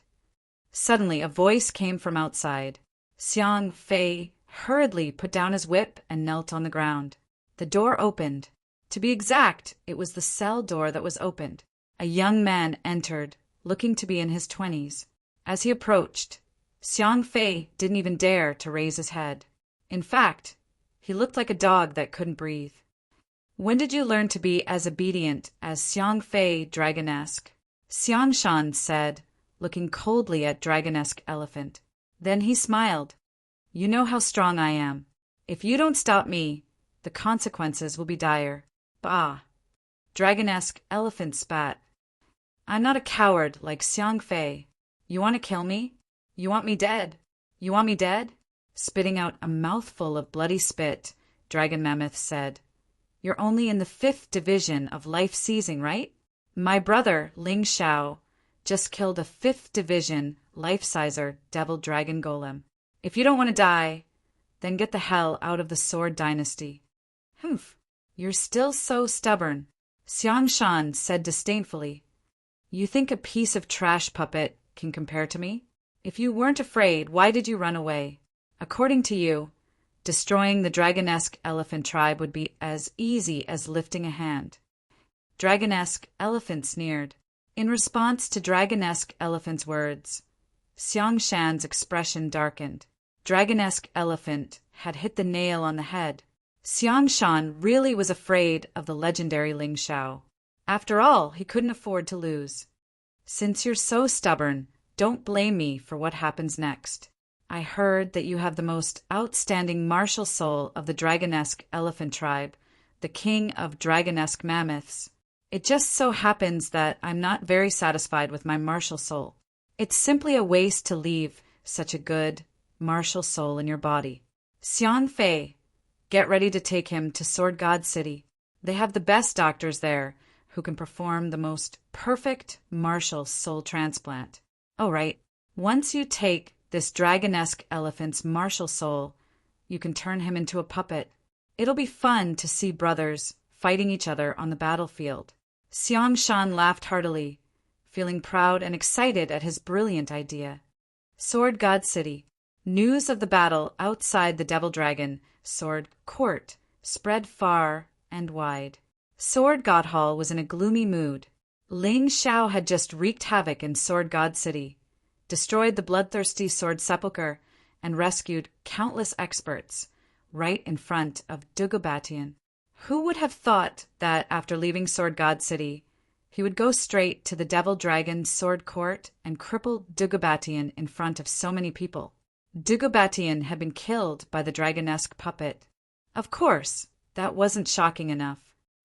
Suddenly a voice came from outside. Xiang Fei hurriedly put down his whip and knelt on the ground. The door opened. To be exact, it was the cell door that was opened. A young man entered, looking to be in his 20s. As he approached, Xiang Fei didn't even dare to raise his head. In fact, he looked like a dog that couldn't breathe. When did you learn to be as obedient as Xiang Fei Dragonesque? Xiangshan said, looking coldly at Dragonesque Elephant. Then he smiled. You know how strong I am. If you don't stop me, the consequences will be dire. Bah! Dragonesque Elephant spat. I'm not a coward like Xiang Fei. You want to kill me? You want me dead? You want me dead? Spitting out a mouthful of bloody spit, Dragon Mammoth said. You're only in the 5th Division of life seizing, right? My brother, Ling Xiao, just killed a 5th Division life-sizer devil dragon golem. If you don't want to die, then get the hell out of the Sword Dynasty. Humph, you're still so stubborn, Xiangshan said disdainfully. You think a piece of trash puppet can compare to me? If you weren't afraid, why did you run away? According to you, destroying the Dragonesque Elephant tribe would be as easy as lifting a hand. Dragonesque Elephant sneered. In response to Dragonesque Elephant's words, Xiangshan's expression darkened. Dragonesque Elephant had hit the nail on the head. Xiangshan really was afraid of the legendary Ling Xiao. After all, he couldn't afford to lose. Since you're so stubborn, don't blame me for what happens next. I heard that you have the most outstanding martial soul of the Dragonesque Elephant tribe, the king of Dragonesque mammoths. It just so happens that I'm not very satisfied with my martial soul. It's simply a waste to leave such a good martial soul in your body. Xiang Fei, get ready to take him to Sword God City. They have the best doctors there who can perform the most perfect martial soul transplant. Oh, right. Once you take this Dragonesque elephant's martial soul, you can turn him into a puppet. It'll be fun to see brothers fighting each other on the battlefield. Xiangshan laughed heartily, feeling proud and excited at his brilliant idea. Sword God City. News of the battle outside the Devil Dragon Sword Court spread far and wide. Sword God Hall was in a gloomy mood. Ling Xiao had just wreaked havoc in Sword God City, destroyed the bloodthirsty Sword Sepulchre, and rescued countless experts right in front of Dugobatian. Who would have thought that after leaving Sword God City, he would go straight to the Devil Dragon's Sword Court and cripple Dugobatian in front of so many people? Dugobatian had been killed by the Dragonesque puppet. Of course, that wasn't shocking enough.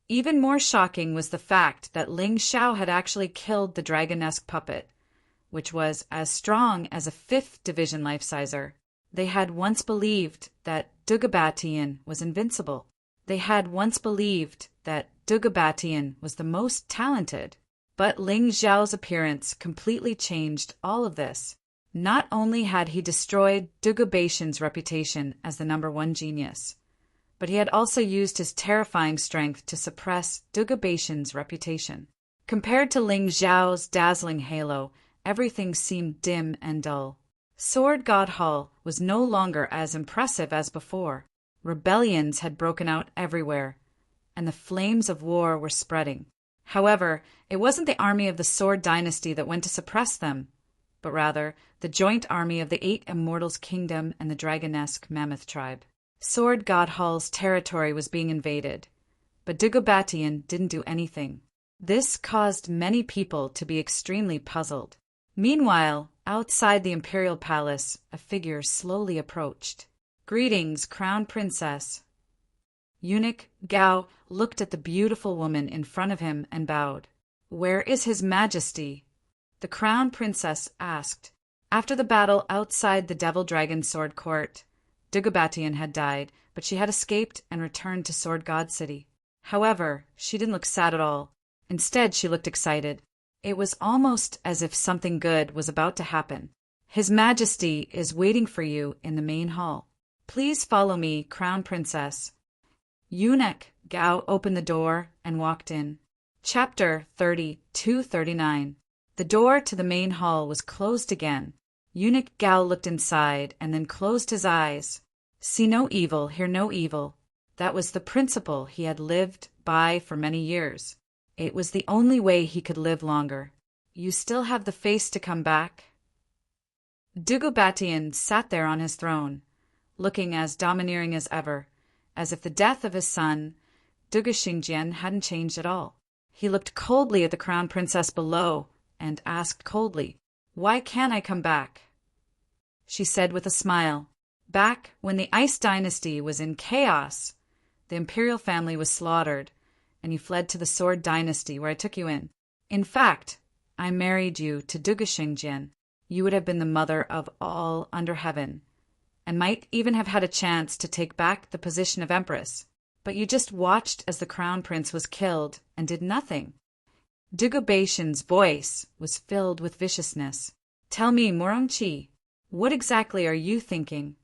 Even more shocking was the fact that Ling Xiao had actually killed the Dragonesque puppet, which was as strong as a 5th Division life-sizer. They had once believed that Dugobatian was invincible. They had once believed that Dugobatian was the most talented. But Ling Xiao's appearance completely changed all of this. Not only had he destroyed Dugobatian's reputation as the #1 genius, but he had also used his terrifying strength to suppress Dugabatian's reputation. Compared to Ling Xiao's dazzling halo, everything seemed dim and dull. Sword God Hall was no longer as impressive as before. Rebellions had broken out everywhere, and the flames of war were spreading. However, it wasn't the army of the Sword Dynasty that went to suppress them, but rather the joint army of the 8 Immortals Kingdom and the Dragonesque Mammoth Tribe. Sword God Hall's territory was being invaded, but Dugabatian didn't do anything. This caused many people to be extremely puzzled. Meanwhile, outside the imperial palace, a figure slowly approached. "Greetings, Crown Princess." Eunuch Gao looked at the beautiful woman in front of him and bowed. "Where is His Majesty?" the Crown Princess asked. After the battle outside the Devil Dragon Sword Court, Dugabatian had died, but she had escaped and returned to Sword God City. However, she didn't look sad at all. Instead, she looked excited. It was almost as if something good was about to happen. "His Majesty is waiting for you in the main hall. Please follow me, Crown Princess." Eunuch Gao opened the door and walked in. Chapter 32-39. The door to the main hall was closed again. Eunuch Gao looked inside and then closed his eyes. See no evil, hear no evil. That was the principle he had lived by for many years. It was the only way he could live longer. "You still have the face to come back?" Dugabatian sat there on his throne, looking as domineering as ever, as if the death of his son, Dugashingjian, hadn't changed at all. He looked coldly at the Crown Princess below and asked coldly, "Why can't I come back?" She said with a smile, "Back when the Ice Dynasty was in chaos, the imperial family was slaughtered, and you fled to the Sword Dynasty where I took you in. In fact, I married you to Dugashingjian. You would have been the mother of all under heaven, and might even have had a chance to take back the position of Empress. But you just watched as the Crown Prince was killed and did nothing." Dugabatian's voice was filled with viciousness. "Tell me, Murongchi, what exactly are you thinking?"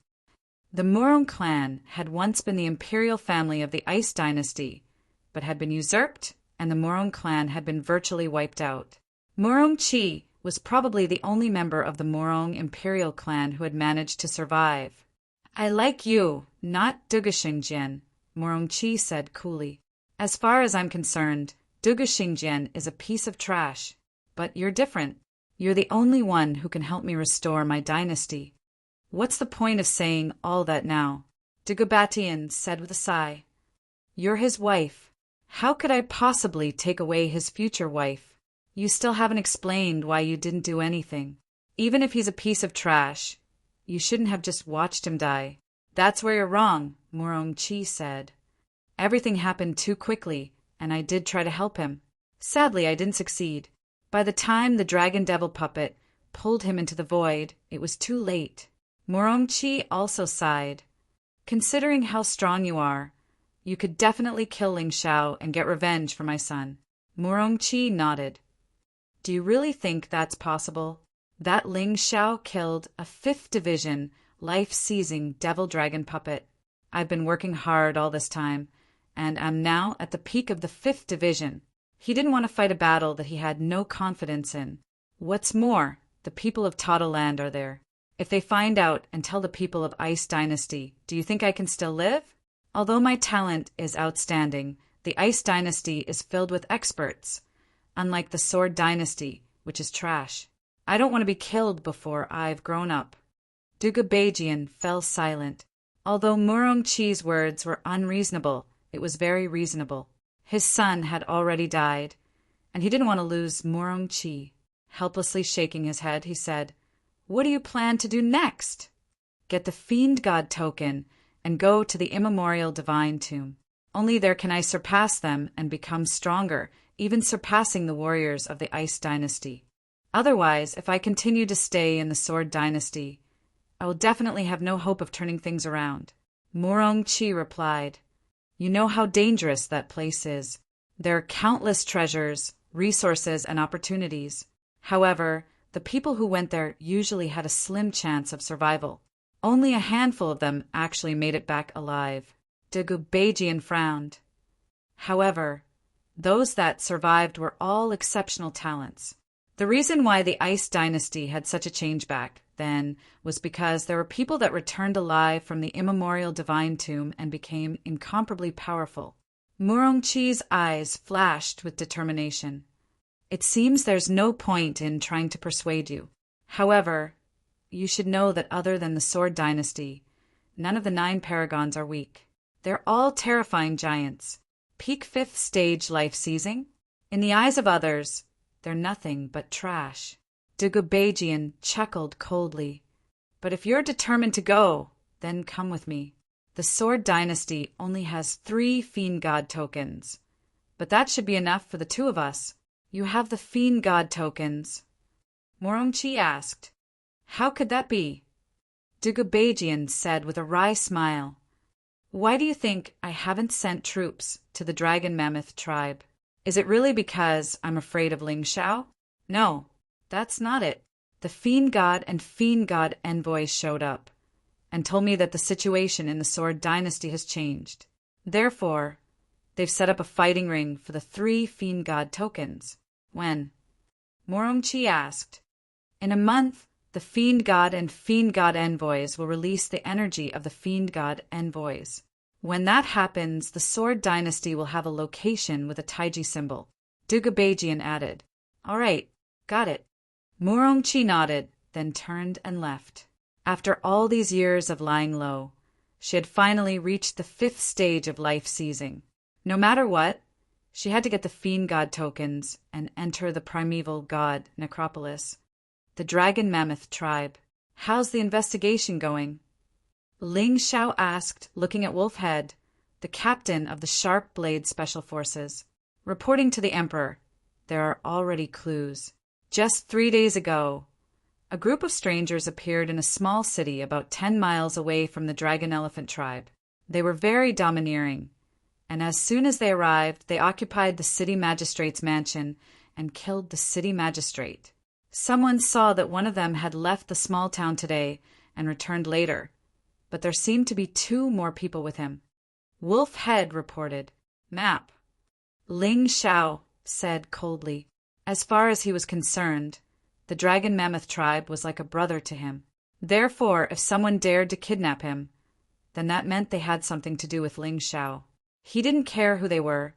The Murong clan had once been the imperial family of the Ice Dynasty, but had been usurped, and the Murong clan had been virtually wiped out. Murongchi was probably the only member of the Murong imperial clan who had managed to survive. "I like you, not Dugashingjian," Murongchi said coolly. "As far as I'm concerned, Dugashingjian is a piece of trash. But you're different. You're the only one who can help me restore my dynasty." "What's the point of saying all that now?" Dugabatian said with a sigh. "You're his wife. How could I possibly take away his future wife? You still haven't explained why you didn't do anything. Even if he's a piece of trash, you shouldn't have just watched him die." "That's where you're wrong," Murongchi said. "Everything happened too quickly, and I did try to help him. Sadly, I didn't succeed. By the time the Dragon Devil puppet pulled him into the void, it was too late." Murongchi also sighed. "Considering how strong you are, you could definitely kill Ling Xiao and get revenge for my son." Murongchi nodded. "Do you really think that's possible? That Ling Xiao killed a 5th Division, life-seizing devil dragon puppet. I've been working hard all this time, and am now at the peak of the 5th Division. He didn't want to fight a battle that he had no confidence in. What's more, the people of Totaland are there. If they find out and tell the people of Ice Dynasty, do you think I can still live? Although my talent is outstanding, the Ice Dynasty is filled with experts, unlike the Sword Dynasty, which is trash. I don't want to be killed before I've grown up." Dugabatian fell silent. Although Murongchi's words were unreasonable, it was very reasonable. His son had already died, and he didn't want to lose Murongchi. Helplessly shaking his head, he said, "What do you plan to do next?" "Get the Fiend God token and go to the immemorial divine tomb. Only there can I surpass them and become stronger, even surpassing the warriors of the Ice Dynasty. Otherwise, if I continue to stay in the Sword Dynasty, I will definitely have no hope of turning things around." Murongchi replied, "You know how dangerous that place is. There are countless treasures, resources, and opportunities. However, the people who went there usually had a slim chance of survival. Only a handful of them actually made it back alive." Digubajian frowned. However, those that survived were all exceptional talents. The reason why the Ice Dynasty had such a change back then was because there were people that returned alive from the immemorial divine tomb and became incomparably powerful. Murongchi's eyes flashed with determination. It seems there's no point in trying to persuade you. However, you should know that other than the Sword Dynasty, none of the 9 paragons are weak. They're all terrifying giants. Peak 5th stage life seizing? In the eyes of others, they're nothing but trash. Digubajian chuckled coldly. But if you're determined to go, then come with me. The Sword Dynasty only has 3 Fiend God tokens. But that should be enough for the 2 of us. You have the Fiend God tokens. Morongchi asked. How could that be? Digubajian said with a wry smile. Why do you think I haven't sent troops to the Dragon Mammoth tribe? Is it really because I'm afraid of Ling Xiao? No, that's not it. The Fiend God and Fiend God envoys showed up and told me that the situation in the Sword Dynasty has changed. Therefore, they've set up a fighting ring for the 3 Fiend God tokens. When? Morongchi asked. In a month, the Fiend God and Fiend God envoys will release the energy of the Fiend God envoys. When that happens, the Sword Dynasty will have a location with a Taiji symbol. Digubajian added. All right, got it. Murongchi nodded, then turned and left. After all these years of lying low, she had finally reached the 5th stage of life seizing. No matter what, she had to get the Fiend God tokens and enter the primeval god necropolis. The Dragon Mammoth tribe. How's the investigation going? Ling Xiao asked, looking at Wolf Head, the captain of the Sharp Blade Special Forces. Reporting to the Emperor, there are already clues. Just 3 days ago, a group of strangers appeared in a small city about 10 miles away from the Dragon Elephant tribe. They were very domineering, and as soon as they arrived, they occupied the city magistrate's mansion and killed the city magistrate. Someone saw that one of them had left the small town today and returned later, but there seemed to be 2 more people with him. Wolf Head reported. Map. Ling Xiao said coldly. As far as he was concerned, the Dragon Mammoth tribe was like a brother to him. Therefore, if someone dared to kidnap him, then that meant they had something to do with Ling Xiao. He didn't care who they were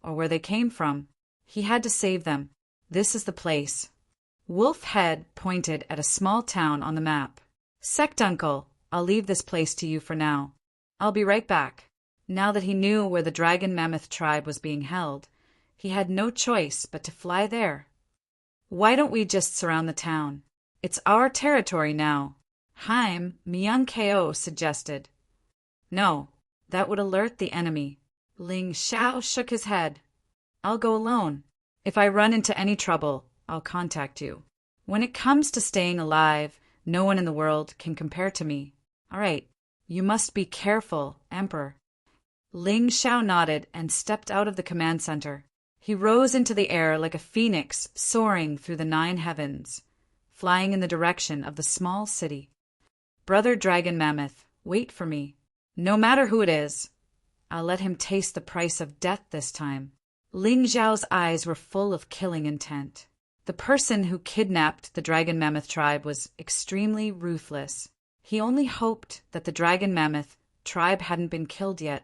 or where they came from. He had to save them. This is the place. Wolf Head pointed at a small town on the map. Sect Uncle, I'll leave this place to you for now. I'll be right back. Now that he knew where the Dragon Mammoth tribe was being held, he had no choice but to fly there. Why don't we just surround the town? It's our territory now. Haim Myung-ko suggested. No, that would alert the enemy. Ling Xiao shook his head. I'll go alone. If I run into any trouble, I'll contact you. When it comes to staying alive, no one in the world can compare to me. All right, you must be careful, Emperor. Ling Xiao nodded and stepped out of the command center. He rose into the air like a phoenix soaring through the 9 heavens, flying in the direction of the small city. Brother Dragon Mammoth, wait for me. No matter who it is, I'll let him taste the price of death this time. Ling Xiao's eyes were full of killing intent. The person who kidnapped the Dragon Mammoth tribe was extremely ruthless. He only hoped that the Dragon Mammoth tribe hadn't been killed yet.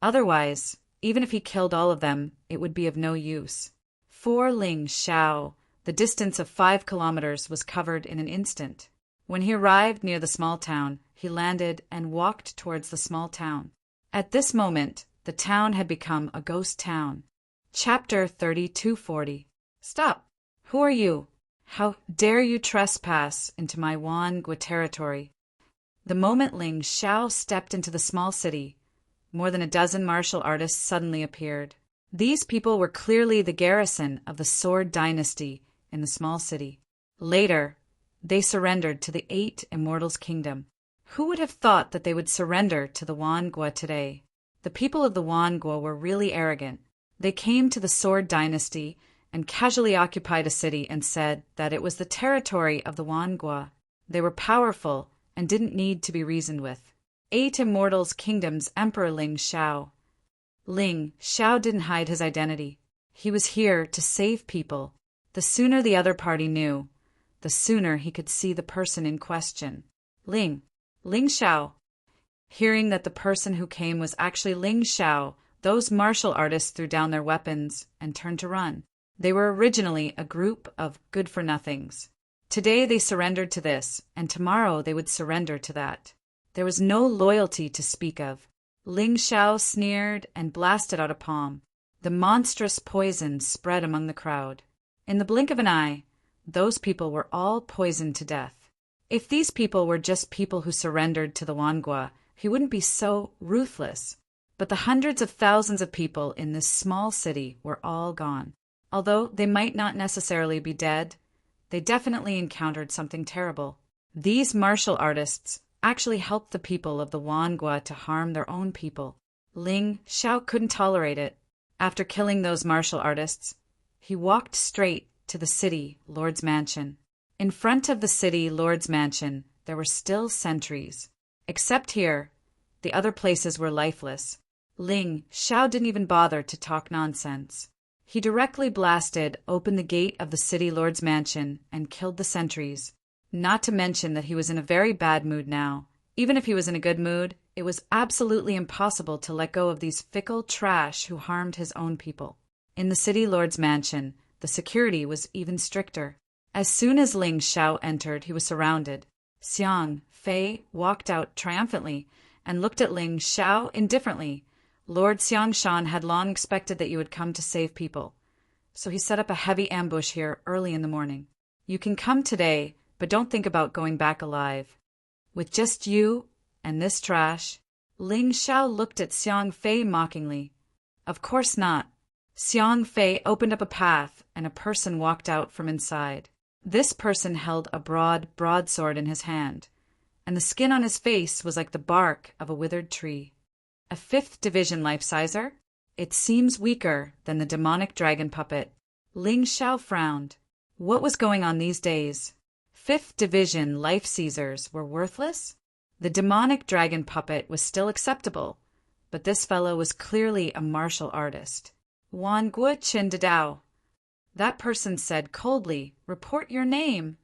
Otherwise, even if he killed all of them, it would be of no use. For Ling Xiao, the distance of 5 kilometers was covered in an instant. When he arrived near the small town, he landed and walked towards the small town. At this moment, the town had become a ghost town. Chapter 3240. Stop! Who are you? How dare you trespass into my Wangua territory? The moment Ling Xiao stepped into the small city, more than a dozen martial artists suddenly appeared. These people were clearly the garrison of the Sword Dynasty in the small city. Later, they surrendered to the 8 Immortals' Kingdom. Who would have thought that they would surrender to the Wangua today? The people of the Wangua were really arrogant. They came to the Sword Dynasty and casually occupied a city and said that it was the territory of the Wangua. They were powerful and didn't need to be reasoned with. 8 Immortals Kingdom's Emperor Ling Xiao. Ling Xiao didn't hide his identity. He was here to save people. The sooner the other party knew, the sooner he could see the person in question. Ling Xiao. Hearing that the person who came was actually Ling Xiao, those martial artists threw down their weapons and turned to run. They were originally a group of good-for-nothings. Today they surrendered to this, and tomorrow they would surrender to that. There was no loyalty to speak of. Ling Xiao sneered and blasted out a palm. The monstrous poison spread among the crowd. In the blink of an eye, those people were all poisoned to death. If these people were just people who surrendered to the Wangua, he wouldn't be so ruthless. But the hundreds of thousands of people in this small city were all gone. Although they might not necessarily be dead, they definitely encountered something terrible. These martial artists actually helped the people of the Wangua to harm their own people. Ling Xiao couldn't tolerate it. After killing those martial artists, he walked straight to the city lord's mansion. In front of the city lord's mansion, there were still sentries. Except here, the other places were lifeless. Ling Xiao didn't even bother to talk nonsense. He directly blasted open the gate of the city lord's mansion and killed the sentries. Not to mention that he was in a very bad mood now. Even if he was in a good mood, it was absolutely impossible to let go of these fickle trash who harmed his own people. In the city lord's mansion, the security was even stricter. As soon as Ling Xiao entered, he was surrounded. Xiang Fei walked out triumphantly and looked at Ling Xiao indifferently. Lord Xiangshan had long expected that you would come to save people, so he set up a heavy ambush here early in the morning. You can come today, but don't think about going back alive. With just you and this trash. Ling Xiao looked at Xiang Fei mockingly. Of course not. Xiang Fei opened up a path, and a person walked out from inside. This person held a broadsword in his hand, and the skin on his face was like the bark of a withered tree. A 5th Division life-sizer? It seems weaker than the demonic dragon puppet. Ling Xiao frowned. What was going on these days? 5th Division life-seizers were worthless? The demonic dragon puppet was still acceptable, but this fellow was clearly a martial artist. Wan Guo Qin Dadao. That person said coldly, "Report your name."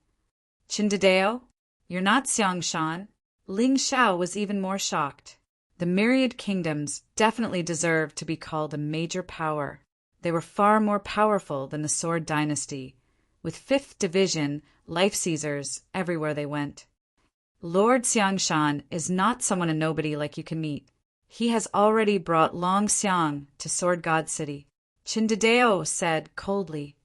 Qin Dadao? You're not Xiangshan. Ling Xiao was even more shocked. The myriad kingdoms definitely deserved to be called a major power. They were far more powerful than the Sword Dynasty, with 5th Division life-seizers everywhere they went. Lord Xiangshan is not someone a nobody like you can meet. He has already brought Long Xiang to Sword God City. Qin Dadao said coldly.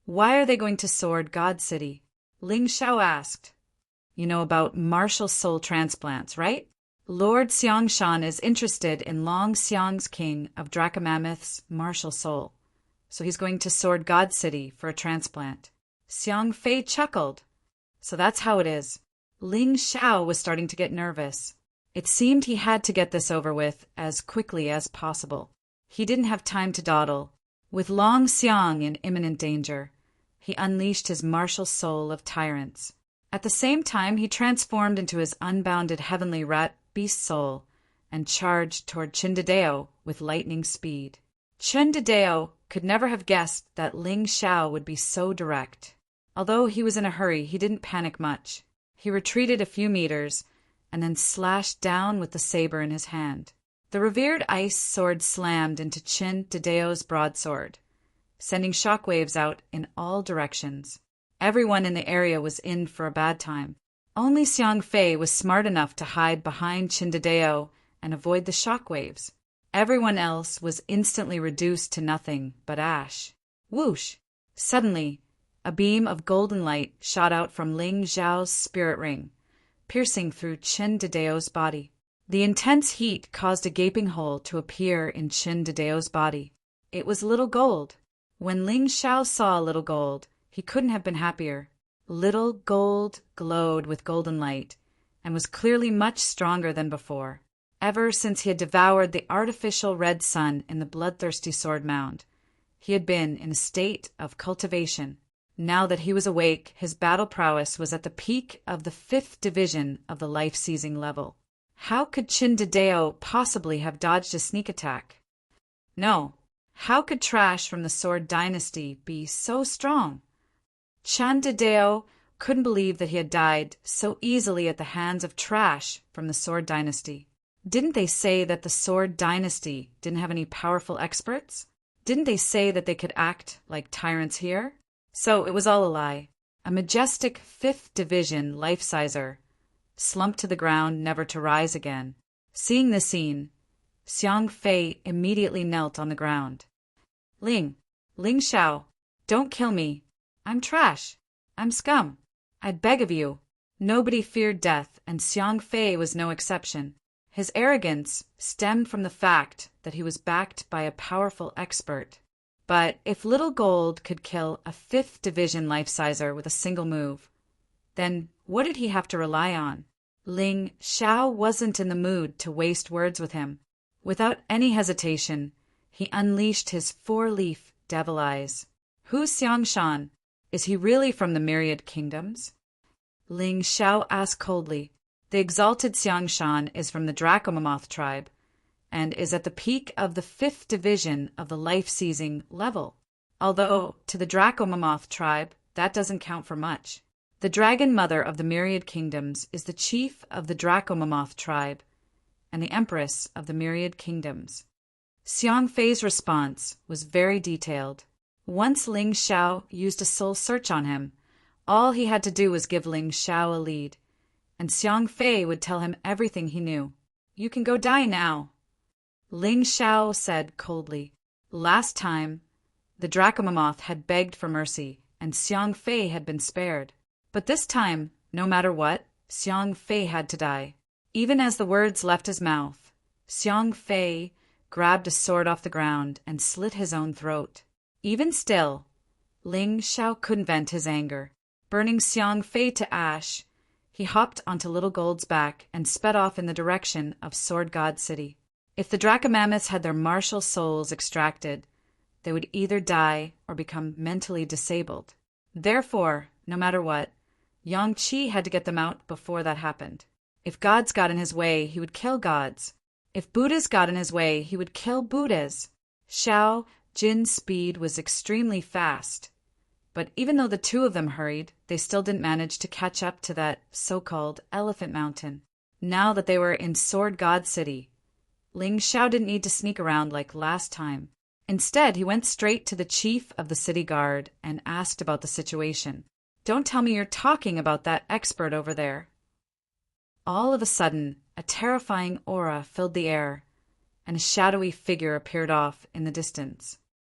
Why are they going to Sword God City? Ling Xiao asked. You know about martial soul transplants, right? Lord Xiangshan is interested in Long Xiang's king of Dracomammoth's martial soul, so he's going to Sword God City for a transplant. Xiang Fei chuckled. So that's how it is. Ling Xiao was starting to get nervous. It seemed he had to get this over with as quickly as possible. He didn't have time to dawdle. With Long Xiang in imminent danger, he unleashed his martial soul of tyrants. At the same time, he transformed into his unbounded heavenly rat beast soul and charged toward Qin Dadao with lightning speed. Qin Dadao could never have guessed that Ling Xiao would be so direct. Although he was in a hurry, he didn't panic much. He retreated a few meters and then slashed down with the saber in his hand. The revered ice sword slammed into Qin Dadao's broadsword, sending shockwaves out in all directions. Everyone in the area was in for a bad time. Only Xiang Fei was smart enough to hide behind Qin Dadao and avoid the shockwaves. Everyone else was instantly reduced to nothing but ash. Whoosh! Suddenly, a beam of golden light shot out from Ling Xiao's spirit ring, piercing through Qin Dadao's body. The intense heat caused a gaping hole to appear in Qin Dadao's body. It was little gold. When Ling Xiao saw little gold, he couldn't have been happier. Little gold glowed with golden light and was clearly much stronger than before. Ever since he had devoured the artificial red sun in the bloodthirsty sword mound, he had been in a state of cultivation. Now that he was awake, his battle prowess was at the peak of the 5th Division of the life-seizing level. How could Chindadeo possibly have dodged a sneak attack? No. How could trash from the Sword Dynasty be so strong? Chandadeo couldn't believe that he had died so easily at the hands of trash from the Sword Dynasty. Didn't they say that the Sword Dynasty didn't have any powerful experts? Didn't they say that they could act like tyrants here? So it was all a lie. A majestic 5th Division life-sizer slumped to the ground, never to rise again. Seeing the scene, Xiang Fei immediately knelt on the ground. Ling Xiao, don't kill me. I'm trash. I'm scum. I beg of you. Nobody feared death, and Xiang Fei was no exception. His arrogance stemmed from the fact that he was backed by a powerful expert. But if Little Gold could kill a 5th Division life-sizer with a single move, then what did he have to rely on? Ling Xiao wasn't in the mood to waste words with him. Without any hesitation, he unleashed his 4-leaf devil eyes. Who's Xiangshan? Is he really from the Myriad Kingdoms? Ling Xiao asked coldly. The exalted Xiangshan is from the Dracomamoth tribe, and is at the peak of the 5th Division of the life-seizing level. Although, to the Dracomamoth tribe, that doesn't count for much. The Dragon Mother of the Myriad Kingdoms is the chief of the Dracomamoth tribe, and the Empress of the Myriad Kingdoms. Xiang Fei's response was very detailed. Once Ling Xiao used a soul search on him, all he had to do was give Ling Xiao a lead, and Xiang Fei would tell him everything he knew. You can go die now. Ling Xiao said coldly. Last time, the Dracomamoth had begged for mercy, and Xiang Fei had been spared. But this time, no matter what, Xiang Fei had to die. Even as the words left his mouth, Xiang Fei grabbed a sword off the ground and slit his own throat. Even still, Ling Xiao couldn't vent his anger. Burning Xiang Fei to ash, he hopped onto Little Gold's back and sped off in the direction of Sword God City. If the Dracomammoths had their martial souls extracted, they would either die or become mentally disabled. Therefore, no matter what, Yang Qi had to get them out before that happened. If gods got in his way, he would kill gods. If Buddhas got in his way, he would kill Buddhas. Xiao Jin's speed was extremely fast, but even though the two of them hurried, they still didn't manage to catch up to that so-called Elephant Mountain. Now that they were in Sword God City, Ling Xiao didn't need to sneak around like last time. Instead, he went straight to the chief of the city guard and asked about the situation. Don't tell me you're talking about that expert over there. All of a sudden, a terrifying aura filled the air, and a shadowy figure appeared off in the distance.